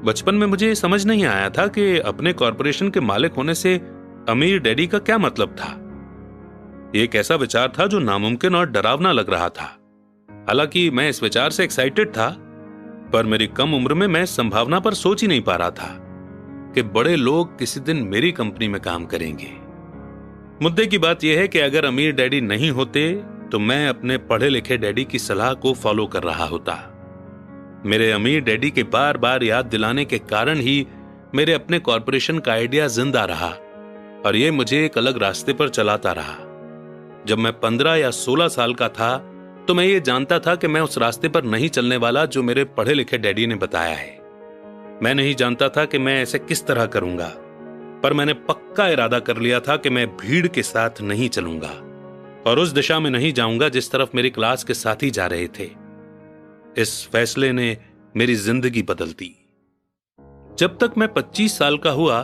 बचपन में मुझे समझ नहीं आया था कि अपने कॉर्पोरेशन के मालिक होने से अमीर डैडी का क्या मतलब था। एक ऐसा विचार था जो नामुमकिन और डरावना लग रहा था। हालांकि मैं इस विचार से एक्साइटेड था, पर मेरी कम उम्र में मैं इस संभावना पर सोच ही नहीं पा रहा था कि बड़े लोग किसी दिन मेरी कंपनी में काम करेंगे। मुद्दे की बात यह है कि अगर अमीर डैडी नहीं होते तो मैं अपने पढ़े लिखे डैडी की सलाह को फॉलो कर रहा होता। मेरे अमीर डैडी के बार बार याद दिलाने के कारण ही मेरे अपने कॉर्पोरेशन का आइडिया जिंदा रहा और यह मुझे एक अलग रास्ते पर चलाता रहा। जब मैं 15 या 16 साल का था तो मैं ये जानता था कि मैं उस रास्ते पर नहीं चलने वाला जो मेरे पढ़े लिखे डैडी ने बताया है। मैं नहीं जानता था कि मैं ऐसे किस तरह करूंगा, पर मैंने पक्का इरादा कर लिया था कि मैं भीड़ के साथ नहीं चलूंगा और उस दिशा में नहीं जाऊंगा जिस तरफ मेरी क्लास के साथी जा रहे थे। इस फैसले ने मेरी जिंदगी बदल दी। जब तक मैं 25 साल का हुआ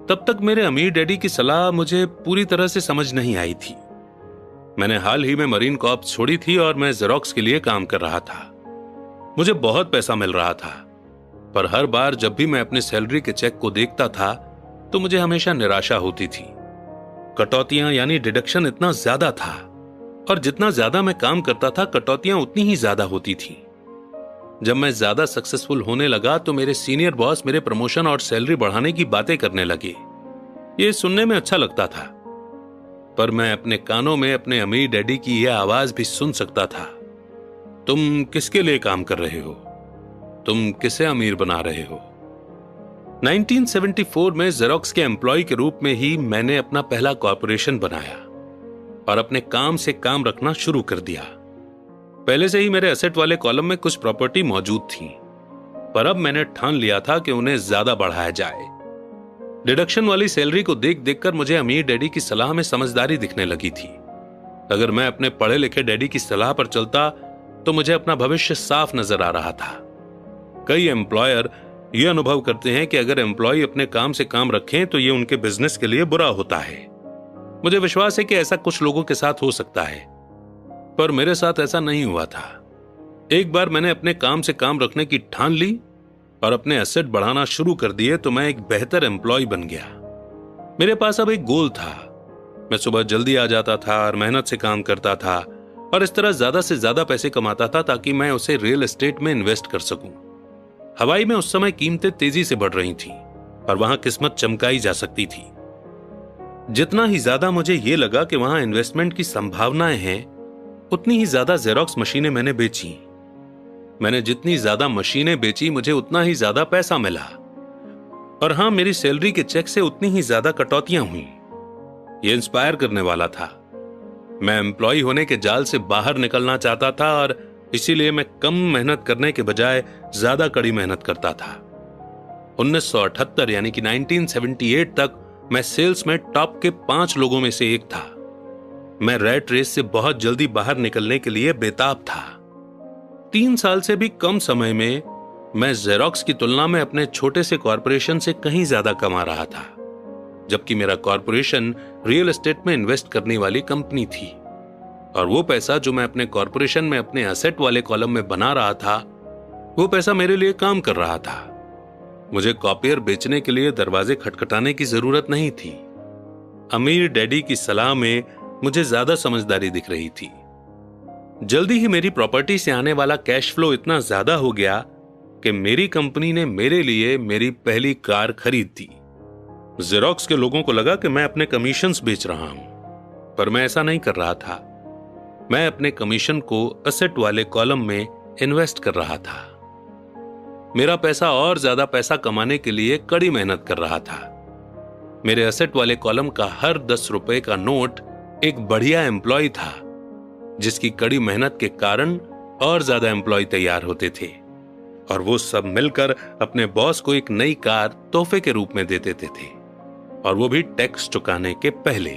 तब तक मेरे अमीर डैडी की सलाह मुझे पूरी तरह से समझ नहीं आई थी। मैंने हाल ही में मरीन कॉर्प्स छोड़ी थी और मैं जेरोक्स के लिए काम कर रहा था। मुझे बहुत पैसा मिल रहा था, पर हर बार जब भी मैं अपने सैलरी के चेक को देखता था तो मुझे हमेशा निराशा होती थी। कटौतियां यानी डिडक्शन इतना ज्यादा था और जितना ज्यादा मैं काम करता था कटौतियां उतनी ही ज्यादा होती थी। जब मैं ज्यादा सक्सेसफुल होने लगा तो मेरे सीनियर बॉस मेरे प्रमोशन और सैलरी बढ़ाने की बातें करने लगे। ये सुनने में अच्छा लगता था, पर मैं अपने कानों में अपने अमीर डैडी की यह आवाज भी सुन सकता था। तुम किसके लिए काम कर रहे हो? तुम किसे अमीर बना रहे हो? 1974 में जेरोक्स के एम्प्लॉय के रूप में ही मैंने अपना पहला कॉर्पोरेशन बनाया और अपने काम से काम रखना शुरू कर दिया। पहले से ही मेरे एसेट वाले कॉलम में कुछ प्रॉपर्टी मौजूद थी, पर अब मैंने ठान लिया था कि उन्हें ज्यादा बढ़ाया जाए। डिडक्शन वाली सैलरी को देख देखकर मुझे अमीर डैडी की सलाह में समझदारी दिखने लगी थी। अगर मैं अपने पढ़े लिखे डैडी की सलाह पर चलता तो मुझे अपना भविष्य साफ नजर आ रहा था। कई एम्प्लॉयर यह अनुभव करते हैं कि अगर एम्प्लॉय अपने काम से काम रखें तो यह उनके बिजनेस के लिए बुरा होता है। मुझे विश्वास है कि ऐसा कुछ लोगों के साथ हो सकता है, पर मेरे साथ ऐसा नहीं हुआ था। एक बार मैंने अपने काम से काम रखने की ठान ली और अपने एसेट बढ़ाना शुरू कर दिए तो मैं एक बेहतर एम्प्लॉय बन गया। मेरे पास अब एक गोल था। मैं सुबह जल्दी आ जाता था और मेहनत से काम करता था और इस तरह ज्यादा से ज्यादा पैसे कमाता था ताकि मैं उसे रियल एस्टेट में इन्वेस्ट कर सकूं। हवाई में उस समय कीमतें तेजी से बढ़ रही थी और वहां किस्मत चमकाई जा सकती थी। जितना ही ज्यादा मुझे यह लगा कि वहां इन्वेस्टमेंट की संभावनाएं हैं, उतनी ही ज्यादा जेरोक्स मशीनें मैंने बेची। मैंने जितनी ज्यादा मशीनें बेची मुझे उतना ही ज्यादा पैसा मिला और हां, मेरी सैलरी के चेक से उतनी ही ज्यादा कटौतियां हुई। यह इंस्पायर करने वाला था। मैं एम्प्लॉय होने के जाल से बाहर निकलना चाहता था और इसीलिए मैं कम मेहनत करने के बजाय ज्यादा कड़ी मेहनत करता था। 1978 यानी कि 1978 तक मैं सेल्स में टॉप के 5 लोगों में से एक था। मैं रैट रेस से बहुत जल्दी बाहर निकलने के लिए बेताब था। 3 साल से भी कम समय में मैं जेरोक्स की तुलना में अपने छोटे से कॉर्पोरेशन से कहीं ज्यादा कमा रहा था, जबकि मेरा कॉर्पोरेशन रियल एस्टेट में इन्वेस्ट करने वाली कंपनी थी और वो पैसा जो मैं अपने कॉर्पोरेशन में अपने एसेट वाले कॉलम में बना रहा था, वो पैसा मेरे लिए काम कर रहा था। मुझे कॉपियर बेचने के लिए दरवाजे खटखटाने की जरूरत नहीं थी। अमीर डैडी की सलाह में मुझे ज्यादा समझदारी दिख रही थी। जल्दी ही मेरी प्रॉपर्टी से आने वाला कैश फ्लो इतना ज्यादा हो गया कि मेरी कंपनी ने मेरे लिए मेरी पहली कार खरीद दी। जेरोक्स के लोगों को लगा कि मैं अपने कमीशंस बेच रहा हूं, पर मैं ऐसा नहीं कर रहा था। मैं अपने कमीशन को एसेट वाले कॉलम में इन्वेस्ट कर रहा था। मेरा पैसा और ज्यादा पैसा कमाने के लिए कड़ी मेहनत कर रहा था। मेरे एसेट वाले कॉलम का हर 10 रुपए का नोट एक बढ़िया एम्प्लॉय था, जिसकी कड़ी मेहनत के कारण और ज्यादा एम्प्लॉय तैयार होते थे और वो सब मिलकर अपने बॉस को एक नई कार तोहफे के रूप में दे देते थे, और वो भी टैक्स चुकाने के पहले।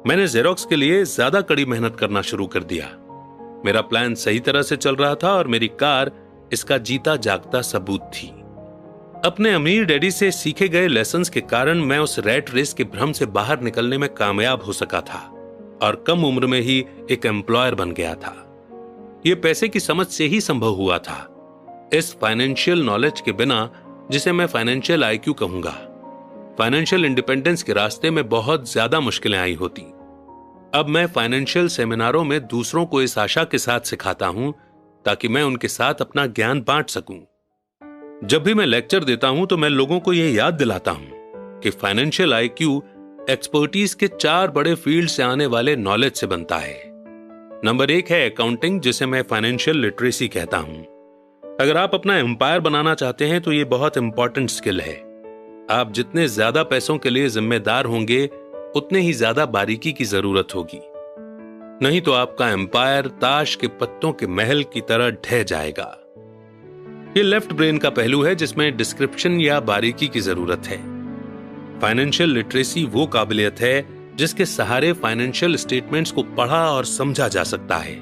मैंने जेरोक्स के लिए ज्यादा कड़ी मेहनत करना शुरू कर दिया। मेरा प्लान सही तरह से चल रहा था और मेरी कार इसका जीता जागता सबूत थी। अपने अमीर डैडी से सीखे गए लेसन्स के कारण मैं उस रैट रेस के भ्रम से बाहर निकलने में कामयाब हो सका था और कम उम्र में ही एक एम्प्लॉयर बन गया था। यह पैसे की समझ से ही संभव हुआ था। इस फाइनेंशियल नॉलेज के बिना, जिसे मैं फाइनेंशियल आईक्यू कहूंगा, फाइनेंशियल इंडिपेंडेंस के रास्ते में बहुत ज्यादा मुश्किलें आई होती। अब मैं फाइनेंशियल सेमिनारों में दूसरों को इस आशा के साथ सिखाता हूं ताकि मैं उनके साथ अपना ज्ञान बांट सकूं। जब भी मैं लेक्चर देता हूं तो मैं लोगों को यह याद दिलाता हूं कि फाइनेंशियल आईक्यू एक्सपर्टीज के 4 बड़े फील्ड से आने वाले नॉलेज से बनता है। नंबर 1 है अकाउंटिंग, जिसे मैं फाइनेंशियल लिटरेसी कहता हूं। अगर आप अपना एम्पायर बनाना चाहते हैं तो यह बहुत इंपॉर्टेंट स्किल है। आप जितने ज्यादा पैसों के लिए जिम्मेदार होंगे, उतने ही ज्यादा बारीकी की जरूरत होगी, नहीं तो आपका एम्पायर ताश के पत्तों के महल की तरह ढह जाएगा। यह लेफ्ट ब्रेन का पहलू है जिसमें डिस्क्रिप्शन या बारीकी की जरूरत है। फाइनेंशियल लिटरेसी वो काबिलियत है जिसके सहारे फाइनेंशियल स्टेटमेंट्स को पढ़ा और समझा जा सकता है।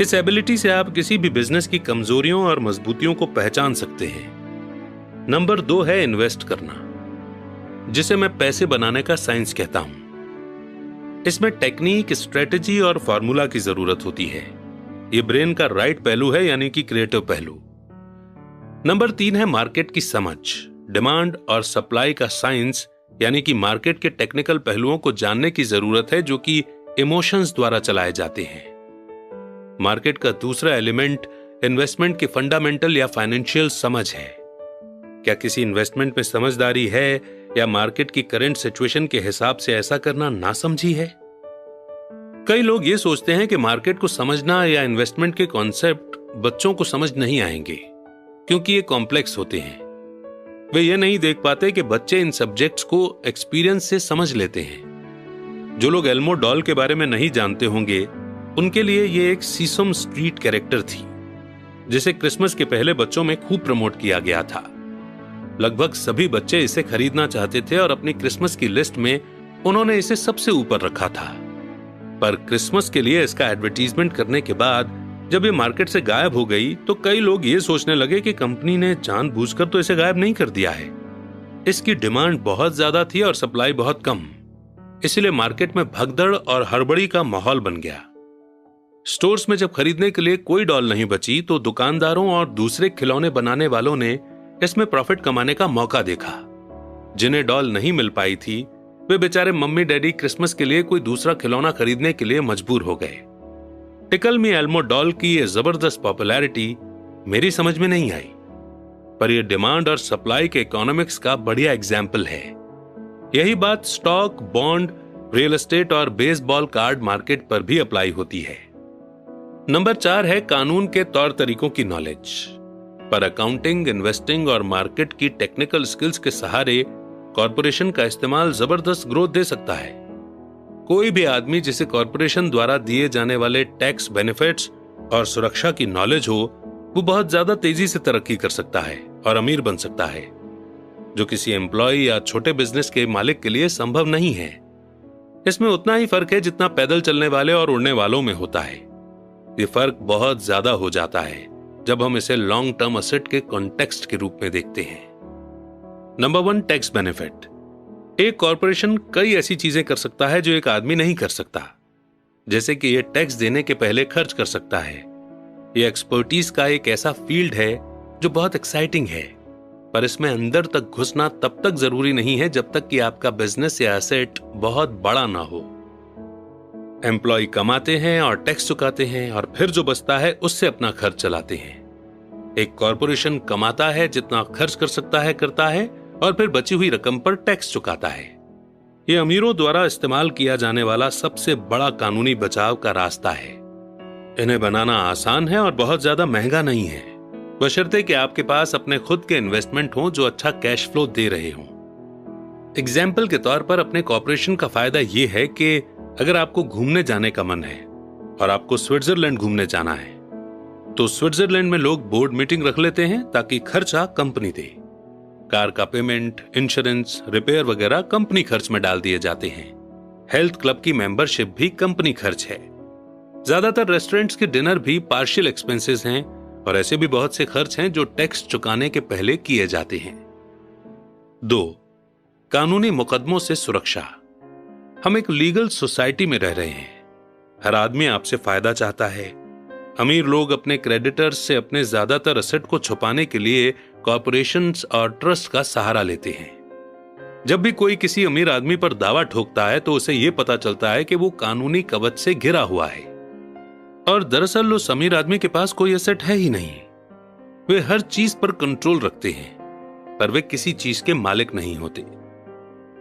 इस एबिलिटी से आप किसी भी बिजनेस की कमजोरियों और मजबूतियों को पहचान सकते हैं। नंबर 2 है इन्वेस्ट करना, जिसे मैं पैसे बनाने का साइंस कहता हूं। इसमें टेक्निक, स्ट्रेटेजी और फॉर्मूला की जरूरत होती है। यह ब्रेन का राइट पहलू है, यानी कि क्रिएटिव पहलू। नंबर 3 है मार्केट की समझ, डिमांड और सप्लाई का साइंस, यानी कि मार्केट के टेक्निकल पहलुओं को जानने की जरूरत है जो कि इमोशंस द्वारा चलाए जाते हैं। मार्केट का दूसरा एलिमेंट इन्वेस्टमेंट की फंडामेंटल या फाइनेंशियल समझ है। क्या किसी इन्वेस्टमेंट में समझदारी है या मार्केट की करंट सिचुएशन के हिसाब से ऐसा करना नासमझी है? कई लोग ये सोचते हैं कि मार्केट को समझना या इन्वेस्टमेंट के कॉन्सेप्ट बच्चों को समझ नहीं आएंगे क्योंकि ये कॉम्प्लेक्स होते हैं। वे ये नहीं देख पाते कि बच्चे इन सब्जेक्ट्स को एक्सपीरियंस से समझ लेते हैं। जो लोग एल्मो डॉल के बारे में नहीं जानते होंगे, उनके लिए ये एक सीसम स्ट्रीट कैरेक्टर थी, जिसे क्रिसमस के पहले बच्चों में खूब प्रमोट किया गया था। लगभग सभी बच्चे इसे खरीदना चाहते थे और अपनी क्रिसमस की लिस्ट में उन्होंने इसे सबसे ऊपर रखा था। पर क्रिसमस के लिए इसका एडवर्टीजमेंट करने के बाद जब ये मार्केट से गायब हो गई तो कई लोग ये सोचने लगे कि कंपनी ने जानबूझकर तो इसे गायब नहीं कर दिया है। इसकी डिमांड बहुत ज्यादा थी और सप्लाई बहुत कम, इसलिए मार्केट में भगदड़ और हड़बड़ी का माहौल बन गया। स्टोर्स में जब खरीदने के लिए कोई डॉल नहीं बची तो दुकानदारों और दूसरे खिलौने बनाने वालों ने इसमें प्रॉफिट कमाने का मौका देखा। जिन्हें डॉल नहीं मिल पाई थी, वे बेचारे मम्मी डैडी क्रिसमस के लिए कोई दूसरा खिलौना खरीदने के लिए मजबूर हो गए। टिकल मी एल्मो डॉल की यह जबरदस्त पॉपुलैरिटी मेरी समझ में नहीं आई, पर यह डिमांड और सप्लाई के इकोनॉमिक्स का बढ़िया एग्जाम्पल है। यही बात स्टॉक, बॉन्ड, रियल एस्टेट और बेसबॉल कार्ड मार्केट पर भी अप्लाई होती है। नंबर 4 है कानून के तौर तरीकों की नॉलेज। पर अकाउंटिंग, इन्वेस्टिंग और मार्केट की टेक्निकल स्किल्स के सहारे कॉर्पोरेशन का इस्तेमाल जबरदस्त ग्रोथ दे सकता है। कोई भी आदमी जिसे कॉर्पोरेशन द्वारा दिए जाने वाले टैक्स बेनिफिट्स और सुरक्षा की नॉलेज हो, वो बहुत ज्यादा तेजी से तरक्की कर सकता है और अमीर बन सकता है, जो किसी एम्प्लॉय या छोटे बिजनेस के मालिक के लिए संभव नहीं है। इसमें उतना ही फर्क है जितना पैदल चलने वाले और उड़ने वालों में होता है। ये फर्क बहुत ज्यादा हो जाता है जब हम इसे लॉन्ग टर्म असेट के कॉन्टेक्स्ट के रूप में देखते हैं। Number 1, tax benefit. एक कॉर्पोरेशन कई ऐसी चीजें कर सकता है जो एक आदमी नहीं कर सकता, जैसे कि यह टैक्स देने के पहले खर्च कर सकता है। यह एक्सपर्टीज का एक ऐसा फील्ड है जो बहुत एक्साइटिंग है, पर इसमें अंदर तक घुसना तब तक जरूरी नहीं है जब तक कि आपका बिजनेस या एसेट बहुत बड़ा ना हो। एम्प्लॉय कमाते हैं और टैक्स चुकाते हैं और फिर जो बचता है उससे अपना खर्च चलाते हैं। एक कॉर्पोरेशन कमाता है, जितना खर्च कर सकता है करता है और फिर बची हुई रकम पर टैक्स चुकाता है। यह अमीरों द्वारा इस्तेमाल किया जाने वाला सबसे बड़ा कानूनी बचाव का रास्ता है। इन्हें बनाना आसान है और बहुत ज्यादा महंगा नहीं है, बशर्ते कि आपके पास अपने खुद के इन्वेस्टमेंट हो जो अच्छा कैश फ्लो दे रहे हों। एग्जाम्पल के तौर पर अपने कॉर्पोरेशन का फायदा यह है कि अगर आपको घूमने जाने का मन है और आपको स्विट्जरलैंड घूमने जाना है, तो स्विट्जरलैंड में लोग बोर्ड मीटिंग रख लेते हैं ताकि खर्चा कंपनी दे। कार का पेमेंट, इंश्योरेंस, रिपेयर वगैरह कंपनी खर्च में डाल दिए जाते हैं। हेल्थ क्लब की मेंबरशिप भी कंपनी खर्च है। ज्यादातर रेस्टोरेंट्स के डिनर भी पार्शियल एक्सपेंसेस हैं और ऐसे भी बहुत से खर्च हैं जो टैक्स चुकाने के पहले किए जाते हैं। 2, कानूनी मुकदमों से सुरक्षा। हम एक लीगल सोसाइटी में रह रहे हैं। हर आदमी आपसे फायदा चाहता है। अमीर लोग अपने क्रेडिटर्स से अपने ज्यादातर असेट को छुपाने के लिए कॉर्पोरेशंस और ट्रस्ट का सहारा लेते हैं। जब भी कोई किसी अमीर आदमी पर दावा ठोकता है तो उसे यह पता चलता है कि वो कानूनी कवच से घिरा हुआ है, और दरअसल उस अमीर आदमी के पास कोई एसेट है ही नहीं। वे हर चीज पर कंट्रोल रखते हैं, पर वे किसी चीज के मालिक नहीं होते।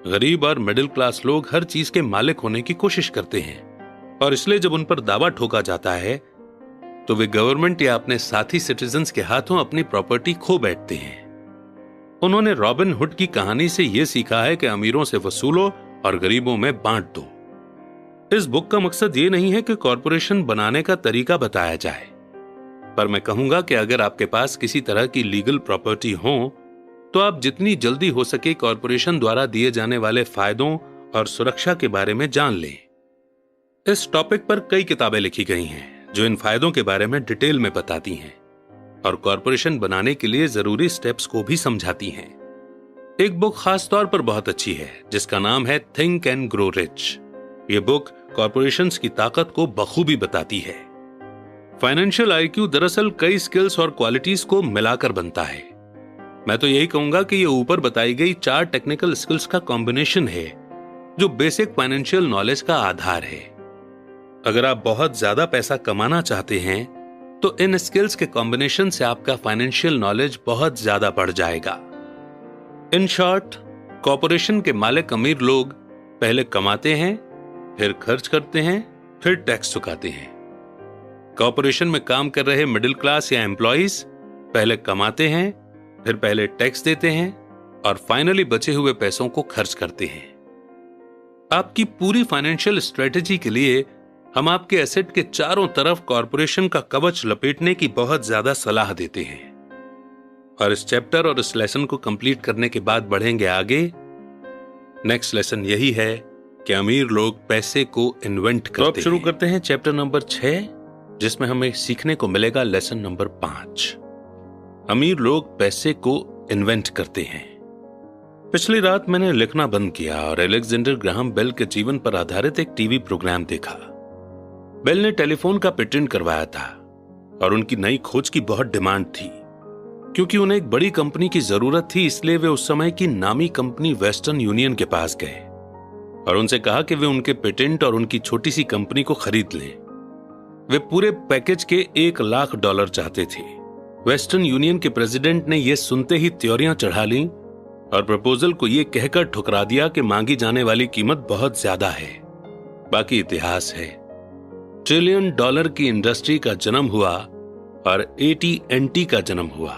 गरीब और मिडिल क्लास लोग हर चीज के मालिक होने की कोशिश करते हैं, और इसलिए जब उन पर दावा ठोका जाता है तो वे गवर्नमेंट या अपने साथी सिटीजन्स के हाथों अपनी प्रॉपर्टी खो बैठते हैं। उन्होंने रॉबिन हुड की कहानी से यह सीखा है कि अमीरों से वसूलो और गरीबों में बांट दो। इस बुक का मकसद यह नहीं है कि कॉर्पोरेशन बनाने का तरीका बताया जाए, पर मैं कहूंगा कि अगर आपके पास किसी तरह की लीगल प्रॉपर्टी हो तो आप जितनी जल्दी हो सके कॉर्पोरेशन द्वारा दिए जाने वाले फायदों और सुरक्षा के बारे में जान लें। इस टॉपिक पर कई किताबें लिखी गई हैं जो इन फायदों के बारे में डिटेल में बताती हैं और कॉर्पोरेशन बनाने के लिए जरूरी स्टेप्स को भी समझाती हैं। एक बुक खास तौर पर बहुत अच्छी है जिसका नाम है थिंक एंड ग्रो रिच। यह बुक कॉर्पोरेशंस की ताकत को बखूबी बताती है। फाइनेंशियल आईक्यू दरअसल कई स्किल्स और क्वालिटीज को मिलाकर बनता है। मैं तो यही कहूंगा कि यह ऊपर बताई गई 4 टेक्निकल स्किल्स का कॉम्बिनेशन है जो बेसिक फाइनेंशियल नॉलेज का आधार है। अगर आप बहुत ज्यादा पैसा कमाना चाहते हैं तो इन स्किल्स के कॉम्बिनेशन से आपका फाइनेंशियल नॉलेज बहुत ज्यादा बढ़ जाएगा। इन शॉर्ट, कॉर्पोरेशन के मालिक अमीर लोग पहले कमाते हैं, फिर खर्च करते हैं, फिर टैक्स चुकाते हैं। कॉर्पोरेशन में काम कर रहे मिडिल क्लास या एम्प्लॉइज पहले कमाते हैं, फिर पहले टैक्स देते हैं और फाइनली बचे हुए पैसों को खर्च करते हैं। आपकी पूरी फाइनेंशियल स्ट्रेटेजी के लिए हम आपके एसेट के चारों तरफ कॉर्पोरेशन का कवच लपेटने की बहुत ज्यादा सलाह देते हैं। और इस चैप्टर और इस लेसन को कंप्लीट करने के बाद बढ़ेंगे आगे। नेक्स्ट लेसन यही है कि अमीर लोग पैसे को इन्वेंट करते हैं। तो अब शुरू करते हैं चैप्टर नंबर 6, जिसमें हमें सीखने को मिलेगा लेसन नंबर 5। अमीर लोग पैसे को इन्वेंट करते हैं। पिछली रात मैंने लिखना बंद किया और अलेक्जेंडर ग्राहम बेल के जीवन पर आधारित एक टीवी प्रोग्राम देखा। बेल ने टेलीफोन का पेटेंट करवाया था और उनकी नई खोज की बहुत डिमांड थी। क्योंकि उन्हें एक बड़ी कंपनी की जरूरत थी, इसलिए वे उस समय की नामी कंपनी वेस्टर्न यूनियन के पास गए और उनसे कहा कि वे उनके पेटेंट और उनकी छोटी सी कंपनी को खरीद लें। वे पूरे पैकेज के $1,00,000 चाहते थे। वेस्टर्न यूनियन के प्रेसिडेंट ने यह सुनते ही त्योरियां चढ़ा ली और प्रपोजल को यह कहकर ठुकरा दिया कि मांगी जाने वाली कीमत बहुत ज्यादा है। बाकी इतिहास है। $1 ट्रिलियन की इंडस्ट्री का जन्म हुआ और AT&T का जन्म हुआ।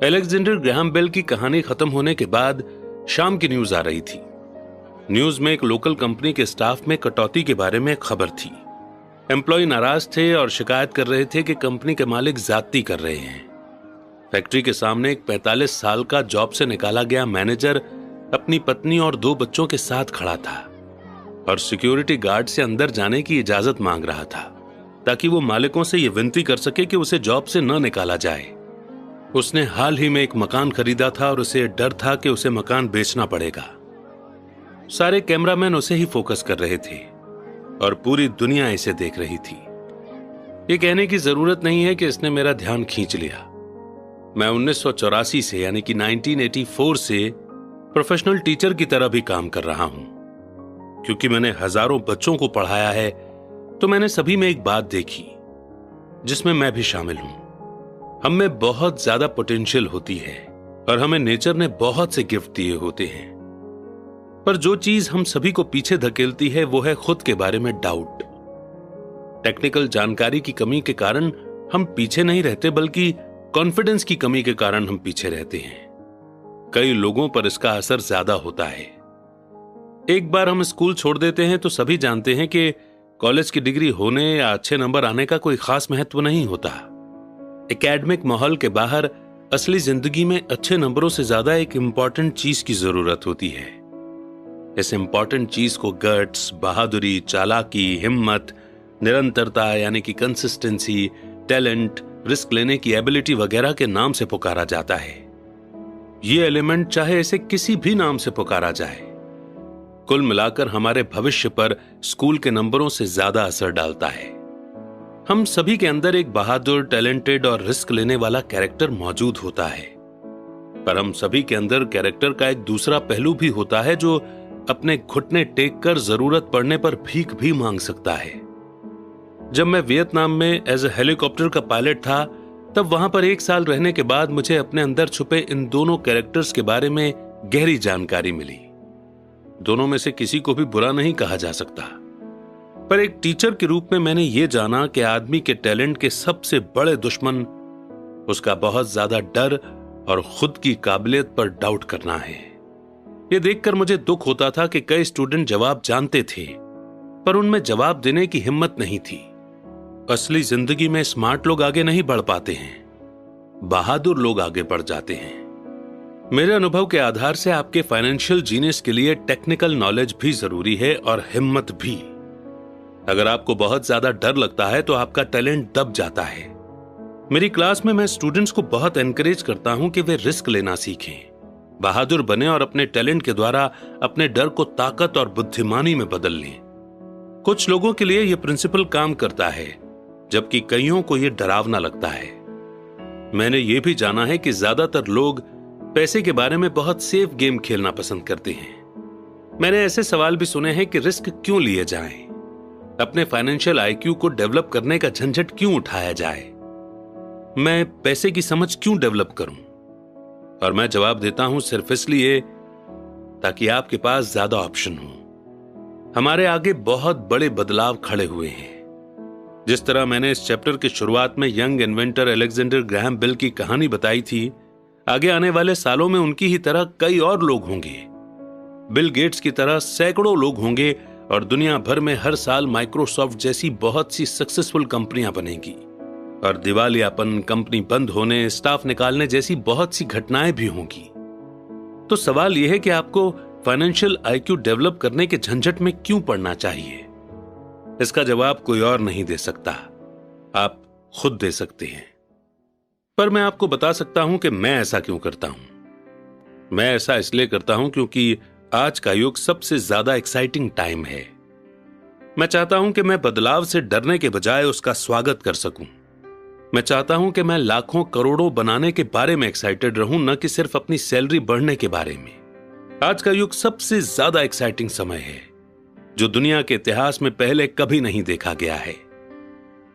अलेक्जेंडर ग्राहम बेल की कहानी खत्म होने के बाद शाम की न्यूज आ रही थी। न्यूज में एक लोकल कंपनी के स्टाफ में कटौती के बारे में खबर थी। एम्प्लॉय नाराज थे और शिकायत कर रहे थे कि कंपनी के मालिक ज्यादती कर रहे हैं। फैक्ट्री के सामने एक 45 साल का जॉब से निकाला गया मैनेजर अपनी पत्नी और 2 बच्चों के साथ खड़ा था और सिक्योरिटी गार्ड से अंदर जाने की इजाजत मांग रहा था ताकि वो मालिकों से यह विनती कर सके कि उसे जॉब से न निकाला जाए। उसने हाल ही में एक मकान खरीदा था और उसे डर था कि उसे मकान बेचना पड़ेगा। सारे कैमरामैन उसे ही फोकस कर रहे थे और पूरी दुनिया इसे देख रही थी। ये कहने की जरूरत नहीं है कि इसने मेरा ध्यान खींच लिया। मैं 1984 से यानी कि 1984 से प्रोफेशनल टीचर की तरह भी काम कर रहा हूं। क्योंकि मैंने हजारों बच्चों को पढ़ाया है तो मैंने सभी में एक बात देखी जिसमें मैं भी शामिल हूं। हम में बहुत ज्यादा पोटेंशियल होती है और हमें नेचर ने बहुत से गिफ्ट दिए होते हैं, पर जो चीज हम सभी को पीछे धकेलती है वो है खुद के बारे में डाउट। टेक्निकल जानकारी की कमी के कारण हम पीछे नहीं रहते, बल्कि कॉन्फिडेंस की कमी के कारण हम पीछे रहते हैं। कई लोगों पर इसका असर ज्यादा होता है। एक बार हम स्कूल छोड़ देते हैं तो सभी जानते हैं कि कॉलेज की डिग्री होने या अच्छे नंबर आने का कोई खास महत्व नहीं होता। एकेडमिक माहौल के बाहर असली जिंदगी में अच्छे नंबरों से ज्यादा एक इंपॉर्टेंट चीज की जरूरत होती है। इस इंपॉर्टेंट चीज को गट्स, बहादुरी, चालाकी, हिम्मत, निरंतरता यानी कि कंसिस्टेंसी, टैलेंट, रिस्क लेने की एबिलिटी वगैरह के नाम से पुकारा जाता है। ये एलिमेंट चाहे इसे किसी भी नाम से पुकारा जाए, कुल मिलाकर हमारे भविष्य पर स्कूल के नंबरों से ज्यादा असर डालता है। हम सभी के अंदर एक बहादुर, टैलेंटेड और रिस्क लेने वाला कैरेक्टर मौजूद होता है, पर हम सभी के अंदर कैरेक्टर का एक दूसरा पहलू भी होता है जो अपने घुटने टेक कर जरूरत पड़ने पर भीख भी मांग सकता है। जब मैं वियतनाम में एज ए हेलीकॉप्टर का पायलट था, तब वहां पर 1 साल रहने के बाद मुझे अपने अंदर छुपे इन दोनों कैरेक्टर्स के बारे में गहरी जानकारी मिली। दोनों में से किसी को भी बुरा नहीं कहा जा सकता, पर एक टीचर के रूप में मैंने यह जाना कि आदमी के टैलेंट के सबसे बड़े दुश्मन उसका बहुत ज्यादा डर और खुद की काबिलियत पर डाउट करना है। यह देखकर मुझे दुख होता था कि कई स्टूडेंट जवाब जानते थे, पर उनमें जवाब देने की हिम्मत नहीं थी। असली जिंदगी में स्मार्ट लोग आगे नहीं बढ़ पाते हैं, बहादुर लोग आगे बढ़ जाते हैं। मेरे अनुभव के आधार से आपके फाइनेंशियल जीनियस के लिए टेक्निकल नॉलेज भी जरूरी है और हिम्मत भी। अगर आपको बहुत ज्यादा डर लगता है तो आपका टैलेंट दब जाता है। मेरी क्लास में मैं स्टूडेंट्स को बहुत एनकरेज करता हूं कि वे रिस्क लेना सीखें, बहादुर बने और अपने टैलेंट के द्वारा अपने डर को ताकत और बुद्धिमानी में बदल लें। कुछ लोगों के लिए यह प्रिंसिपल काम करता है, जबकि कईयों को यह डरावना लगता है। मैंने यह भी जाना है कि ज्यादातर लोग पैसे के बारे में बहुत सेफ गेम खेलना पसंद करते हैं। मैंने ऐसे सवाल भी सुने हैं कि रिस्क क्यों लिए जाएं? अपने फाइनेंशियल आईक्यू को डेवलप करने का झंझट क्यों उठाया जाए? मैं पैसे की समझ क्यों डेवलप करूं? और मैं जवाब देता हूं सिर्फ इसलिए ताकि आपके पास ज्यादा ऑप्शन हो। हमारे आगे बहुत बड़े बदलाव खड़े हुए हैं। जिस तरह मैंने इस चैप्टर की शुरुआत में young inventor Alexander Graham Bell की कहानी बताई थी, आगे आने वाले सालों में उनकी ही तरह कई और लोग होंगे। बिल गेट्स की तरह सैकड़ों लोग होंगे और दुनिया भर में हर साल माइक्रोसॉफ्ट जैसी बहुत सी सक्सेसफुल कंपनियां बनेंगी और दिवालियापन, कंपनी बंद होने, स्टाफ निकालने जैसी बहुत सी घटनाएं भी होंगी। तो सवाल यह है कि आपको फाइनेंशियल आईक्यू डेवलप करने के झंझट में क्यों पड़ना चाहिए? इसका जवाब कोई और नहीं दे सकता, आप खुद दे सकते हैं। पर मैं आपको बता सकता हूं कि मैं ऐसा क्यों करता हूं। मैं ऐसा इसलिए करता हूं क्योंकि आज का युग सबसे ज्यादा एक्साइटिंग टाइम है। मैं चाहता हूं कि मैं बदलाव से डरने के बजाय उसका स्वागत कर सकूं। मैं चाहता हूं कि मैं लाखों करोड़ों बनाने के बारे में एक्साइटेड रहूं, न कि सिर्फ अपनी सैलरी बढ़ने के बारे में। आज का युग सबसे ज्यादा एक्साइटिंग समय है जो दुनिया के इतिहास में पहले कभी नहीं देखा गया है।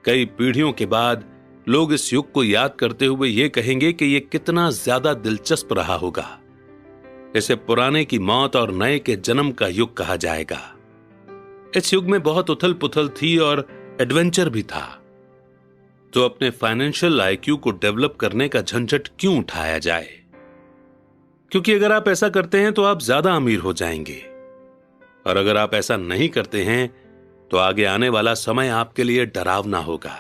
कई पीढ़ियों के बाद लोग इस युग को याद करते हुए यह कहेंगे कि यह कितना ज्यादा दिलचस्प रहा होगा। इसे पुराने की मौत और नए के जन्म का युग कहा जाएगा। इस युग में बहुत उथल पुथल थी और एडवेंचर भी था। तो अपने फाइनेंशियल आईक्यू को डेवलप करने का झंझट क्यों उठाया जाए? क्योंकि अगर आप ऐसा करते हैं तो आप ज्यादा अमीर हो जाएंगे, और अगर आप ऐसा नहीं करते हैं तो आगे आने वाला समय आपके लिए डरावना होगा।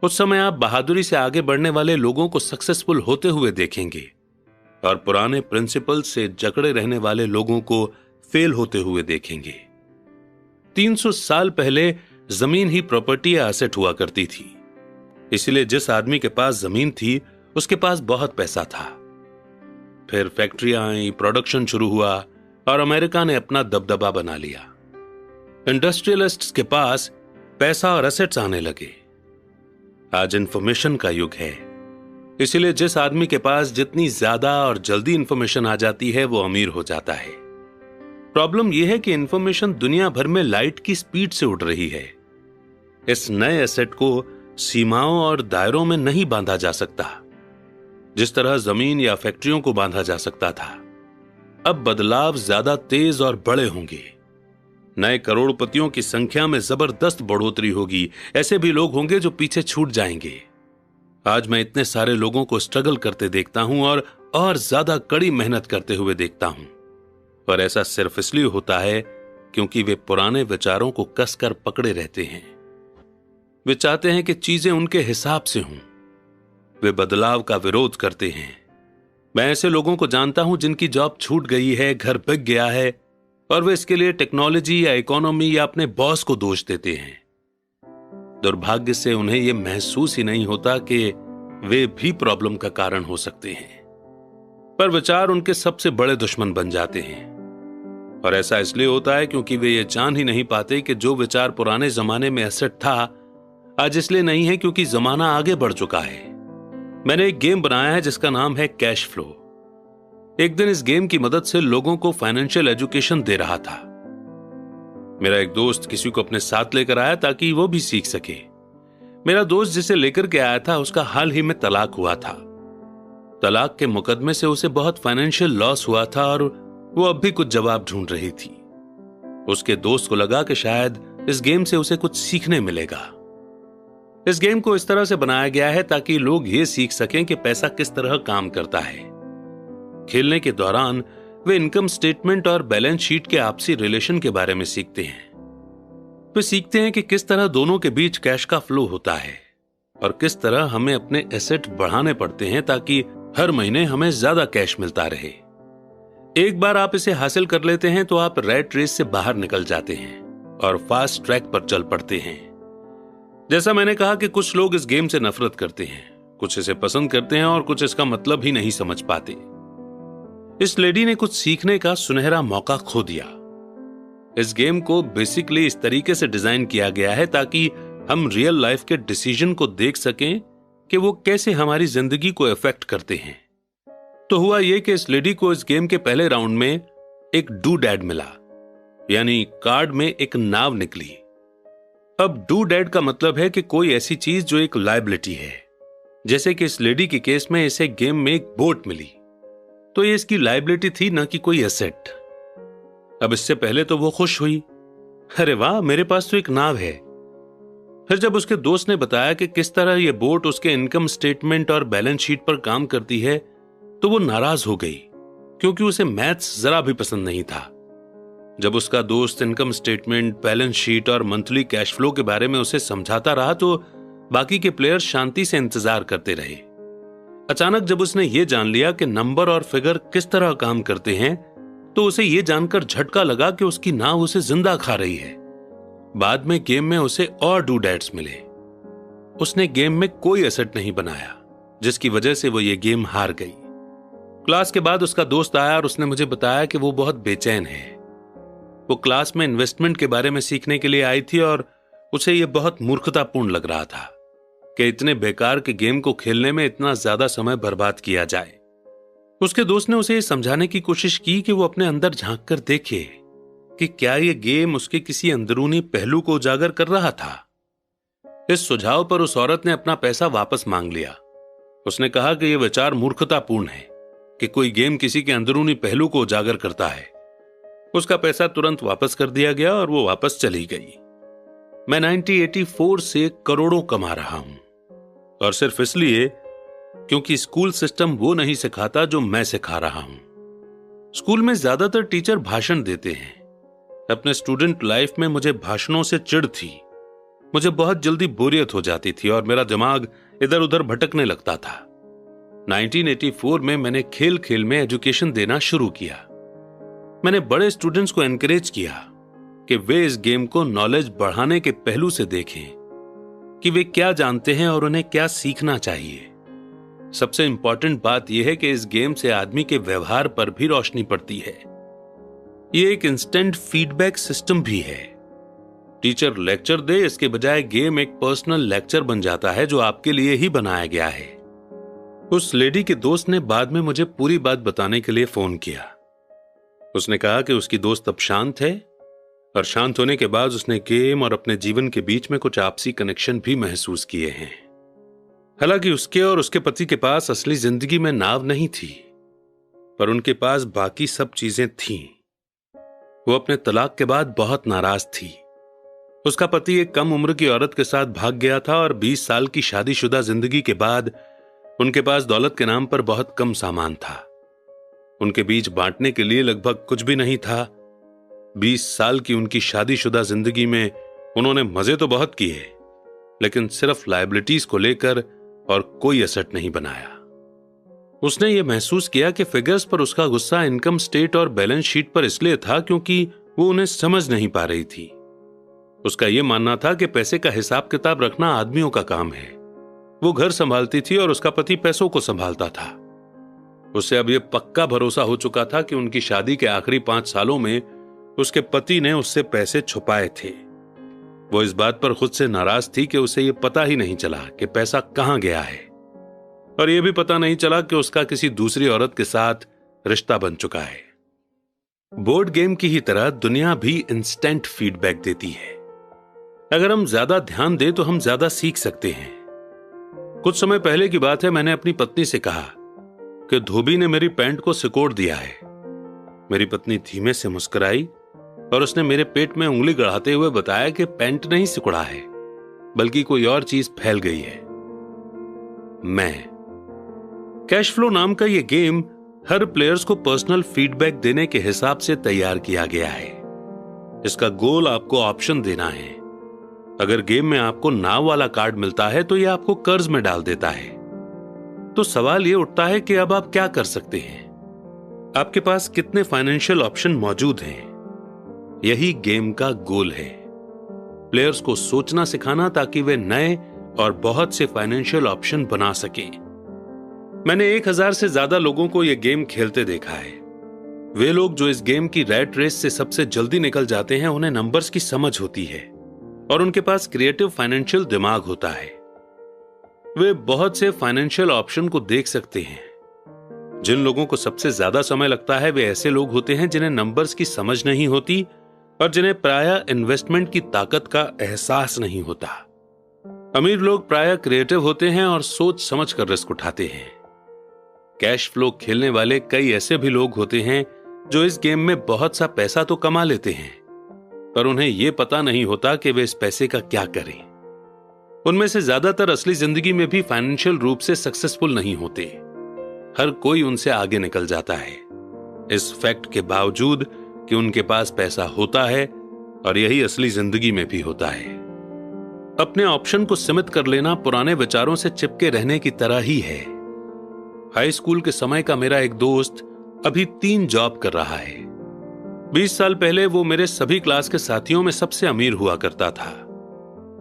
उस समय आप बहादुरी से आगे बढ़ने वाले लोगों को सक्सेसफुल होते हुए देखेंगे और पुराने प्रिंसिपल से जकड़े रहने वाले लोगों को फेल होते हुए देखेंगे। 300 साल पहले जमीन ही प्रॉपर्टी या एसेट हुआ करती थी, इसलिए जिस आदमी के पास जमीन थी उसके पास बहुत पैसा था। फिर फैक्ट्रियां आई, प्रोडक्शन शुरू हुआ और अमेरिका ने अपना दबदबा बना लिया। इंडस्ट्रियलिस्ट्स के पास पैसा और एसेट्स आने लगे। आज इंफॉर्मेशन का युग है, इसलिए जिस आदमी के पास जितनी ज्यादा और जल्दी इंफॉर्मेशन आ जाती है वो अमीर हो जाता है। प्रॉब्लम यह है कि इंफॉर्मेशन दुनिया भर में लाइट की स्पीड से उड़ रही है। इस नए एसेट को सीमाओं और दायरों में नहीं बांधा जा सकता, जिस तरह जमीन या फैक्ट्रियों को बांधा जा सकता था। अब बदलाव ज्यादा तेज और बड़े होंगे। नए करोड़पतियों की संख्या में जबरदस्त बढ़ोतरी होगी। ऐसे भी लोग होंगे जो पीछे छूट जाएंगे। आज मैं इतने सारे लोगों को स्ट्रगल करते देखता हूं और ज्यादा कड़ी मेहनत करते हुए देखता हूं, और ऐसा सिर्फ इसलिए होता है क्योंकि वे पुराने विचारों को कसकर पकड़े रहते हैं। वे चाहते हैं कि चीजें उनके हिसाब से हों। वे बदलाव का विरोध करते हैं। मैं ऐसे लोगों को जानता हूं जिनकी जॉब छूट गई है, घर बिक गया है, और वे इसके लिए टेक्नोलॉजी या इकोनॉमी या अपने बॉस को दोष देते हैं। दुर्भाग्य से उन्हें यह महसूस ही नहीं होता कि वे भी प्रॉब्लम का कारण हो सकते हैं, पर विचार उनके सबसे बड़े दुश्मन बन जाते हैं। और ऐसा इसलिए होता है क्योंकि वे ये जान ही नहीं पाते कि जो विचार पुराने जमाने में एसेट था आज इसलिए नहीं है क्योंकि जमाना आगे बढ़ चुका है। मैंने एक गेम बनाया है जिसका नाम है कैश फ्लो। एक दिन इस गेम की मदद से लोगों को फाइनेंशियल एजुकेशन दे रहा था। मेरा एक दोस्त किसी को अपने साथ लेकर आया ताकि वो भी सीख सके। मेरा दोस्त जिसे लेकर के आया था उसका हाल ही में तलाक हुआ था। तलाक के मुकदमे से उसे बहुत फाइनेंशियल लॉस हुआ था और वो अब भी कुछ जवाब ढूंढ रही थी। उसके दोस्त को लगा कि शायद इस गेम से उसे कुछ सीखने मिलेगा। इस गेम को इस तरह से बनाया गया है ताकि लोग ये सीख सकें कि पैसा किस तरह काम करता है। खेलने के दौरान वे इनकम स्टेटमेंट और बैलेंस शीट के आपसी रिलेशन के बारे में सीखते हैं। वे सीखते हैं कि किस तरह दोनों के बीच कैश का फ्लो होता है और किस तरह हमें अपने एसेट बढ़ाने पड़ते हैं ताकि हर महीने हमें ज्यादा कैश मिलता रहे। एक बार आप इसे हासिल कर लेते हैं तो आप रैट रेस से बाहर निकल जाते हैं और फास्ट ट्रैक पर चल पड़ते हैं। जैसा मैंने कहा कि कुछ लोग इस गेम से नफरत करते हैं, कुछ इसे पसंद करते हैं और कुछ इसका मतलब ही नहीं समझ पाते। इस लेडी ने कुछ सीखने का सुनहरा मौका खो दिया। इस गेम को बेसिकली इस तरीके से डिजाइन किया गया है ताकि हम रियल लाइफ के डिसीजन को देख सकें कि वो कैसे हमारी जिंदगी को इफेक्ट करते हैं। तो हुआ यह कि इस लेडी को इस गेम के पहले राउंड में एक डू डैड मिला, यानी कार्ड में एक नाव निकली। अब डू डैड का मतलब है कि कोई ऐसी चीज जो एक लायबिलिटी है। जैसे कि इस लेडी के केस में इसे गेम में एक बोट मिली, तो ये इसकी लायबिलिटी थी, ना कि कोई एसेट। अब इससे पहले तो वो खुश हुई, अरे वाह मेरे पास तो एक नाव है। फिर जब उसके दोस्त ने बताया कि किस तरह यह बोट उसके इनकम स्टेटमेंट और बैलेंस शीट पर काम करती है, तो वो नाराज हो गई क्योंकि उसे मैथ्स जरा भी पसंद नहीं था। जब उसका दोस्त इनकम स्टेटमेंट, बैलेंस शीट और मंथली कैश फ्लो के बारे में उसे समझाता रहा तो बाकी के प्लेयर्स शांति से इंतजार करते रहे। अचानक जब उसने ये जान लिया कि नंबर और फिगर किस तरह काम करते हैं, तो उसे ये जानकर झटका लगा कि उसकी नाव उसे जिंदा खा रही है। बाद में गेम में उसे और डू डैड्स मिले। उसने गेम में कोई एसेट नहीं बनाया, जिसकी वजह से वो ये गेम हार गई। क्लास के बाद उसका दोस्त आया और उसने मुझे बताया कि वो बहुत बेचैन है। वो क्लास में इन्वेस्टमेंट के बारे में सीखने के लिए आई थी और उसे यह बहुत मूर्खतापूर्ण लग रहा था कि इतने बेकार के गेम को खेलने में इतना ज्यादा समय बर्बाद किया जाए। उसके दोस्त ने उसे यह समझाने की कोशिश की कि वो अपने अंदर झांक कर देखे कि क्या यह गेम उसके किसी अंदरूनी पहलू को उजागर कर रहा था। इस सुझाव पर उस औरत ने अपना पैसा वापस मांग लिया। उसने कहा कि यह विचार मूर्खतापूर्ण है कि कोई गेम किसी के अंदरूनी पहलू को उजागर करता है। उसका पैसा तुरंत वापस कर दिया गया और वो वापस चली गई। मैं 1984 से करोड़ों कमा रहा हूं, और सिर्फ इसलिए क्योंकि स्कूल सिस्टम वो नहीं सिखाता जो मैं सिखा रहा हूं। स्कूल में ज्यादातर टीचर भाषण देते हैं। अपने स्टूडेंट लाइफ में मुझे भाषणों से चिढ़ थी। मुझे बहुत जल्दी बोरियत हो जाती थी और मेरा दिमाग इधर उधर भटकने लगता था। 1984 में मैंने खेल खेल में एजुकेशन देना शुरू किया। मैंने बड़े स्टूडेंट्स को एनकरेज किया कि वे इस गेम को नॉलेज बढ़ाने के पहलू से देखें कि वे क्या जानते हैं और उन्हें क्या सीखना चाहिए। सबसे इंपॉर्टेंट बात यह है कि इस गेम से आदमी के व्यवहार पर भी रोशनी पड़ती है। यह एक इंस्टेंट फीडबैक सिस्टम भी है। टीचर लेक्चर दे, इसके बजाय गेम एक पर्सनल लेक्चर बन जाता है जो आपके लिए ही बनाया गया है। उस लेडी के दोस्त ने बाद में मुझे पूरी बात बताने के लिए फोन किया। उसने कहा कि उसकी दोस्त अब शांत है और शांत होने के बाद उसने गेम और अपने जीवन के बीच में कुछ आपसी कनेक्शन भी महसूस किए हैं। हालांकि उसके और उसके पति के पास असली जिंदगी में नाव नहीं थी, पर उनके पास बाकी सब चीजें थीं। वो अपने तलाक के बाद बहुत नाराज थी। उसका पति एक कम उम्र की औरत के साथ भाग गया था और 20 साल की शादीशुदा जिंदगी के बाद उनके पास दौलत के नाम पर बहुत कम सामान था। उनके बीच बांटने के लिए लगभग कुछ भी नहीं था। 20 साल की उनकी शादीशुदा जिंदगी में उन्होंने मजे तो बहुत किए, लेकिन सिर्फ लायबिलिटीज को लेकर और कोई एसेट नहीं बनाया। उसने ये महसूस किया कि फिगर्स पर उसका गुस्सा इनकम स्टेट और बैलेंस शीट पर इसलिए था क्योंकि वो उन्हें समझ नहीं पा रही थी। उसका यह मानना था कि पैसे का हिसाब किताब रखना आदमियों का काम है। वो घर संभालती थी और उसका पति पैसों को संभालता था। उसे अब यह पक्का भरोसा हो चुका था कि उनकी शादी के आखिरी 5 सालों में उसके पति ने उससे पैसे छुपाए थे। वो इस बात पर खुद से नाराज थी कि उसे ये पता ही नहीं चला कि पैसा कहां गया है, और यह भी पता नहीं चला कि उसका किसी दूसरी औरत के साथ रिश्ता बन चुका है। बोर्ड गेम की ही तरह दुनिया भी इंस्टेंट फीडबैक देती है। अगर हम ज्यादा ध्यान दें तो हम ज्यादा सीख सकते हैं। कुछ समय पहले की बात है, मैंने अपनी पत्नी से कहा कि धोबी ने मेरी पैंट को सिकोड़ दिया है। मेरी पत्नी धीमे से मुस्कुराई और उसने मेरे पेट में उंगली गड़ाते हुए बताया कि पैंट नहीं सिकुड़ा है, बल्कि कोई और चीज फैल गई है। कैश फ्लो नाम का यह गेम हर प्लेयर्स को पर्सनल फीडबैक देने के हिसाब से तैयार किया गया है। इसका गोल आपको ऑप्शन देना है। अगर गेम में आपको नाव वाला कार्ड मिलता है तो यह आपको कर्ज में डाल देता है। तो सवाल यह उठता है कि अब आप क्या कर सकते हैं? आपके पास कितने फाइनेंशियल ऑप्शन मौजूद हैं? यही गेम का गोल है, प्लेयर्स को सोचना सिखाना ताकि वे नए और बहुत से फाइनेंशियल ऑप्शन बना सकें। मैंने 1000 से ज्यादा लोगों को यह गेम खेलते देखा है। वे लोग जो इस गेम की रैट रेस से सबसे जल्दी निकल जाते हैं, उन्हें नंबर्स की समझ होती है और उनके पास क्रिएटिव फाइनेंशियल दिमाग होता है। वे बहुत से फाइनेंशियल ऑप्शन को देख सकते हैं। जिन लोगों को सबसे ज्यादा समय लगता है वे ऐसे लोग होते हैं जिन्हें नंबर्स की समझ नहीं होती और जिन्हें प्रायः इन्वेस्टमेंट की ताकत का एहसास नहीं होता। अमीर लोग प्रायः क्रिएटिव होते हैं और सोच समझ कर रिस्क उठाते हैं। कैश फ्लो खेलने वाले कई ऐसे भी लोग होते हैं जो इस गेम में बहुत सा पैसा तो कमा लेते हैं, पर उन्हें यह पता नहीं होता कि वे इस पैसे का क्या करें। उनमें से ज्यादातर असली जिंदगी में भी फाइनेंशियल रूप से सक्सेसफुल नहीं होते। हर कोई उनसे आगे निकल जाता है, इस फैक्ट के बावजूद कि उनके पास पैसा होता है, और यही असली जिंदगी में भी होता है। अपने ऑप्शन को सीमित कर लेना पुराने विचारों से चिपके रहने की तरह ही है। हाई स्कूल के समय का मेरा एक दोस्त अभी 3 जॉब कर रहा है। 20 साल पहले वो मेरे सभी क्लास के साथियों में सबसे अमीर हुआ करता था।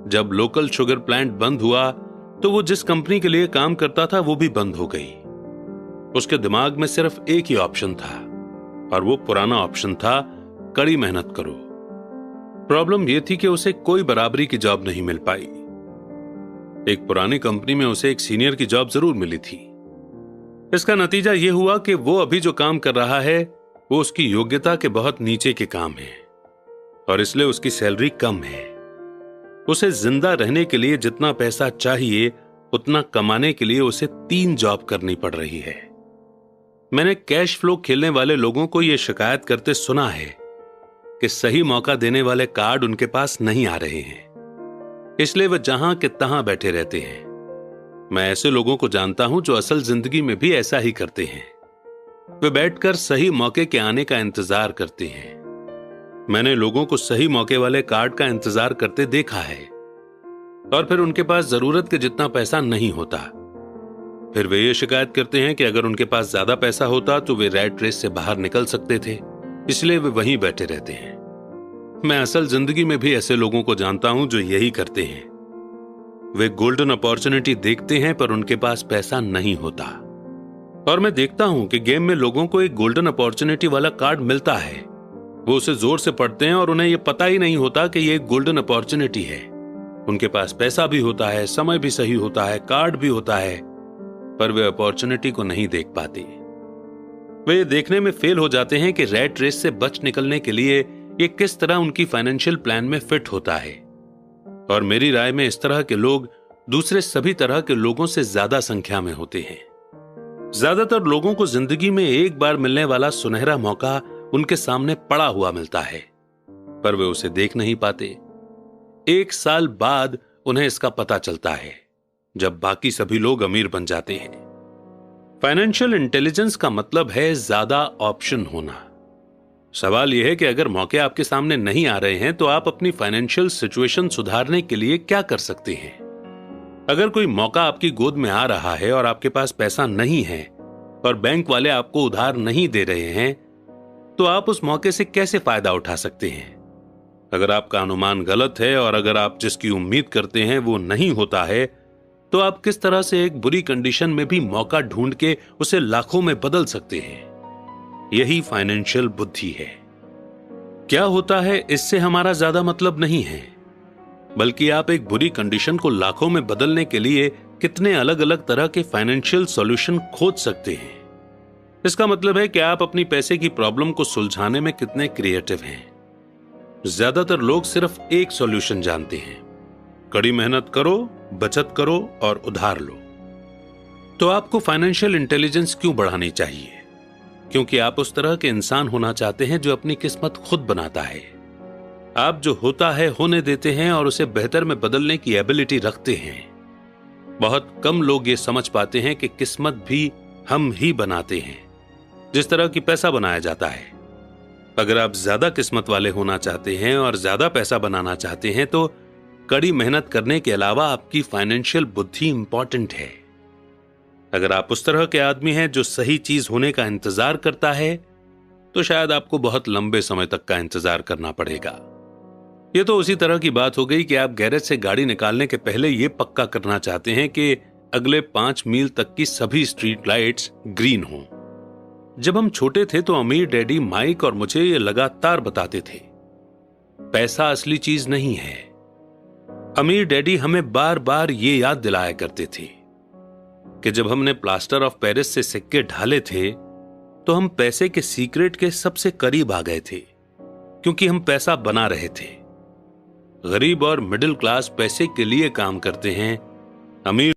जब लोकल शुगर प्लांट बंद हुआ तो वो जिस कंपनी के लिए काम करता था वो भी बंद हो गई। उसके दिमाग में सिर्फ एक ही ऑप्शन था, और वो पुराना ऑप्शन था, कड़ी मेहनत करो। प्रॉब्लम यह थी कि उसे कोई बराबरी की जॉब नहीं मिल पाई। एक पुरानी कंपनी में उसे एक सीनियर की जॉब जरूर मिली थी। इसका नतीजा यह हुआ कि वो अभी जो काम कर रहा है वो उसकी योग्यता के बहुत नीचे के काम है, और इसलिए उसकी सैलरी कम है। उसे जिंदा रहने के लिए जितना पैसा चाहिए उतना कमाने के लिए उसे 3 जॉब करनी पड़ रही है। मैंने कैश फ्लो खेलने वाले लोगों को यह शिकायत करते सुना है कि सही मौका देने वाले कार्ड उनके पास नहीं आ रहे हैं, इसलिए वे जहां के तहां बैठे रहते हैं। मैं ऐसे लोगों को जानता हूं जो असल जिंदगी में भी ऐसा ही करते हैं। वे बैठकर सही मौके के आने का इंतजार करते हैं। मैंने लोगों को सही मौके वाले कार्ड का इंतजार करते देखा है, और फिर उनके पास जरूरत के जितना पैसा नहीं होता। फिर वे ये शिकायत करते हैं कि अगर उनके पास ज्यादा पैसा होता तो वे रैट रेस से बाहर निकल सकते थे, इसलिए वे वहीं बैठे रहते हैं। मैं असल जिंदगी में भी ऐसे लोगों को जानता हूं जो यही करते हैं। वे गोल्डन अपॉर्चुनिटी देखते हैं पर उनके पास पैसा नहीं होता, और मैं देखता हूं कि गेम में लोगों को एक गोल्डन अपॉर्चुनिटी वाला कार्ड मिलता है। वो उसे जोर से पढ़ते हैं और उन्हें यह पता ही नहीं होता कि यह एक गोल्डन अपॉर्चुनिटी है। उनके पास पैसा भी होता है, समय भी सही होता है, कार्ड भी होता है, पर वे अपॉर्चुनिटी को नहीं देख पाते। वे देखने में फेल हो जाते हैं कि रैट रेस से बच निकलने के लिए ये किस तरह उनकी फाइनेंशियल प्लान में फिट होता है। और मेरी राय में इस तरह के लोग दूसरे सभी तरह के लोगों से ज्यादा संख्या में होते हैं। ज्यादातर लोगों को जिंदगी में एक बार मिलने वाला सुनहरा मौका उनके सामने पड़ा हुआ मिलता है, पर वे उसे देख नहीं पाते। 1 साल बाद उन्हें इसका पता चलता है, जब बाकी सभी लोग अमीर बन जाते हैं। फाइनेंशियल इंटेलिजेंस का मतलब है ज्यादा ऑप्शन होना। सवाल यह है कि अगर मौके आपके सामने नहीं आ रहे हैं तो आप अपनी फाइनेंशियल सिचुएशन सुधारने के लिए क्या कर सकते हैं। अगर कोई मौका आपकी गोद में आ रहा है और आपके पास पैसा नहीं है और बैंक वाले आपको उधार नहीं दे रहे हैं, तो आप उस मौके से कैसे फायदा उठा सकते हैं। अगर आपका अनुमान गलत है और अगर आप जिसकी उम्मीद करते हैं वो नहीं होता है, तो आप किस तरह से एक बुरी कंडीशन में भी मौका ढूंढ के उसे लाखों में बदल सकते हैं। यही फाइनेंशियल बुद्धि है। क्या होता है इससे हमारा ज्यादा मतलब नहीं है। बल्कि आप एक बुरी कंडीशन को लाखों में बदलने के लिए कितने अलग अलग तरह के फाइनेंशियल सॉल्यूशन खोज सकते हैं। इसका मतलब है कि आप अपनी पैसे की प्रॉब्लम को सुलझाने में कितने क्रिएटिव हैं। ज्यादातर लोग सिर्फ एक सॉल्यूशन जानते हैं, कड़ी मेहनत करो, बचत करो और उधार लो। तो आपको फाइनेंशियल इंटेलिजेंस क्यों बढ़ानी चाहिए? क्योंकि आप उस तरह के इंसान होना चाहते हैं जो अपनी किस्मत खुद बनाता है। आप जो होता है होने देते हैं और उसे बेहतर में बदलने की एबिलिटी रखते हैं। बहुत कम लोग ये समझ पाते हैं कि किस्मत भी हम ही बनाते हैं, जिस तरह की पैसा बनाया जाता है। अगर आप ज्यादा किस्मत वाले होना चाहते हैं और ज्यादा पैसा बनाना चाहते हैं तो कड़ी मेहनत करने के अलावा आपकी फाइनेंशियल बुद्धि इंपॉर्टेंट है। अगर आप उस तरह के आदमी हैं जो सही चीज होने का इंतजार करता है तो शायद आपको बहुत लंबे समय तक का इंतजार करना पड़ेगा। यह तो उसी तरह की बात हो गई कि आप गैरेज से गाड़ी निकालने के पहले यह पक्का करना चाहते हैं कि अगले 5 मील तक की सभी स्ट्रीट लाइट्स ग्रीन हों। जब हम छोटे थे तो अमीर डैडी माइक और मुझे ये लगातार बताते थे, पैसा असली चीज नहीं है। अमीर डैडी हमें बार बार ये याद दिलाया करते थे कि जब हमने प्लास्टर ऑफ पेरिस से सिक्के ढाले थे तो हम पैसे के सीक्रेट के सबसे करीब आ गए थे, क्योंकि हम पैसा बना रहे थे। गरीब और मिडिल क्लास पैसे के लिए काम करते हैं, अमीर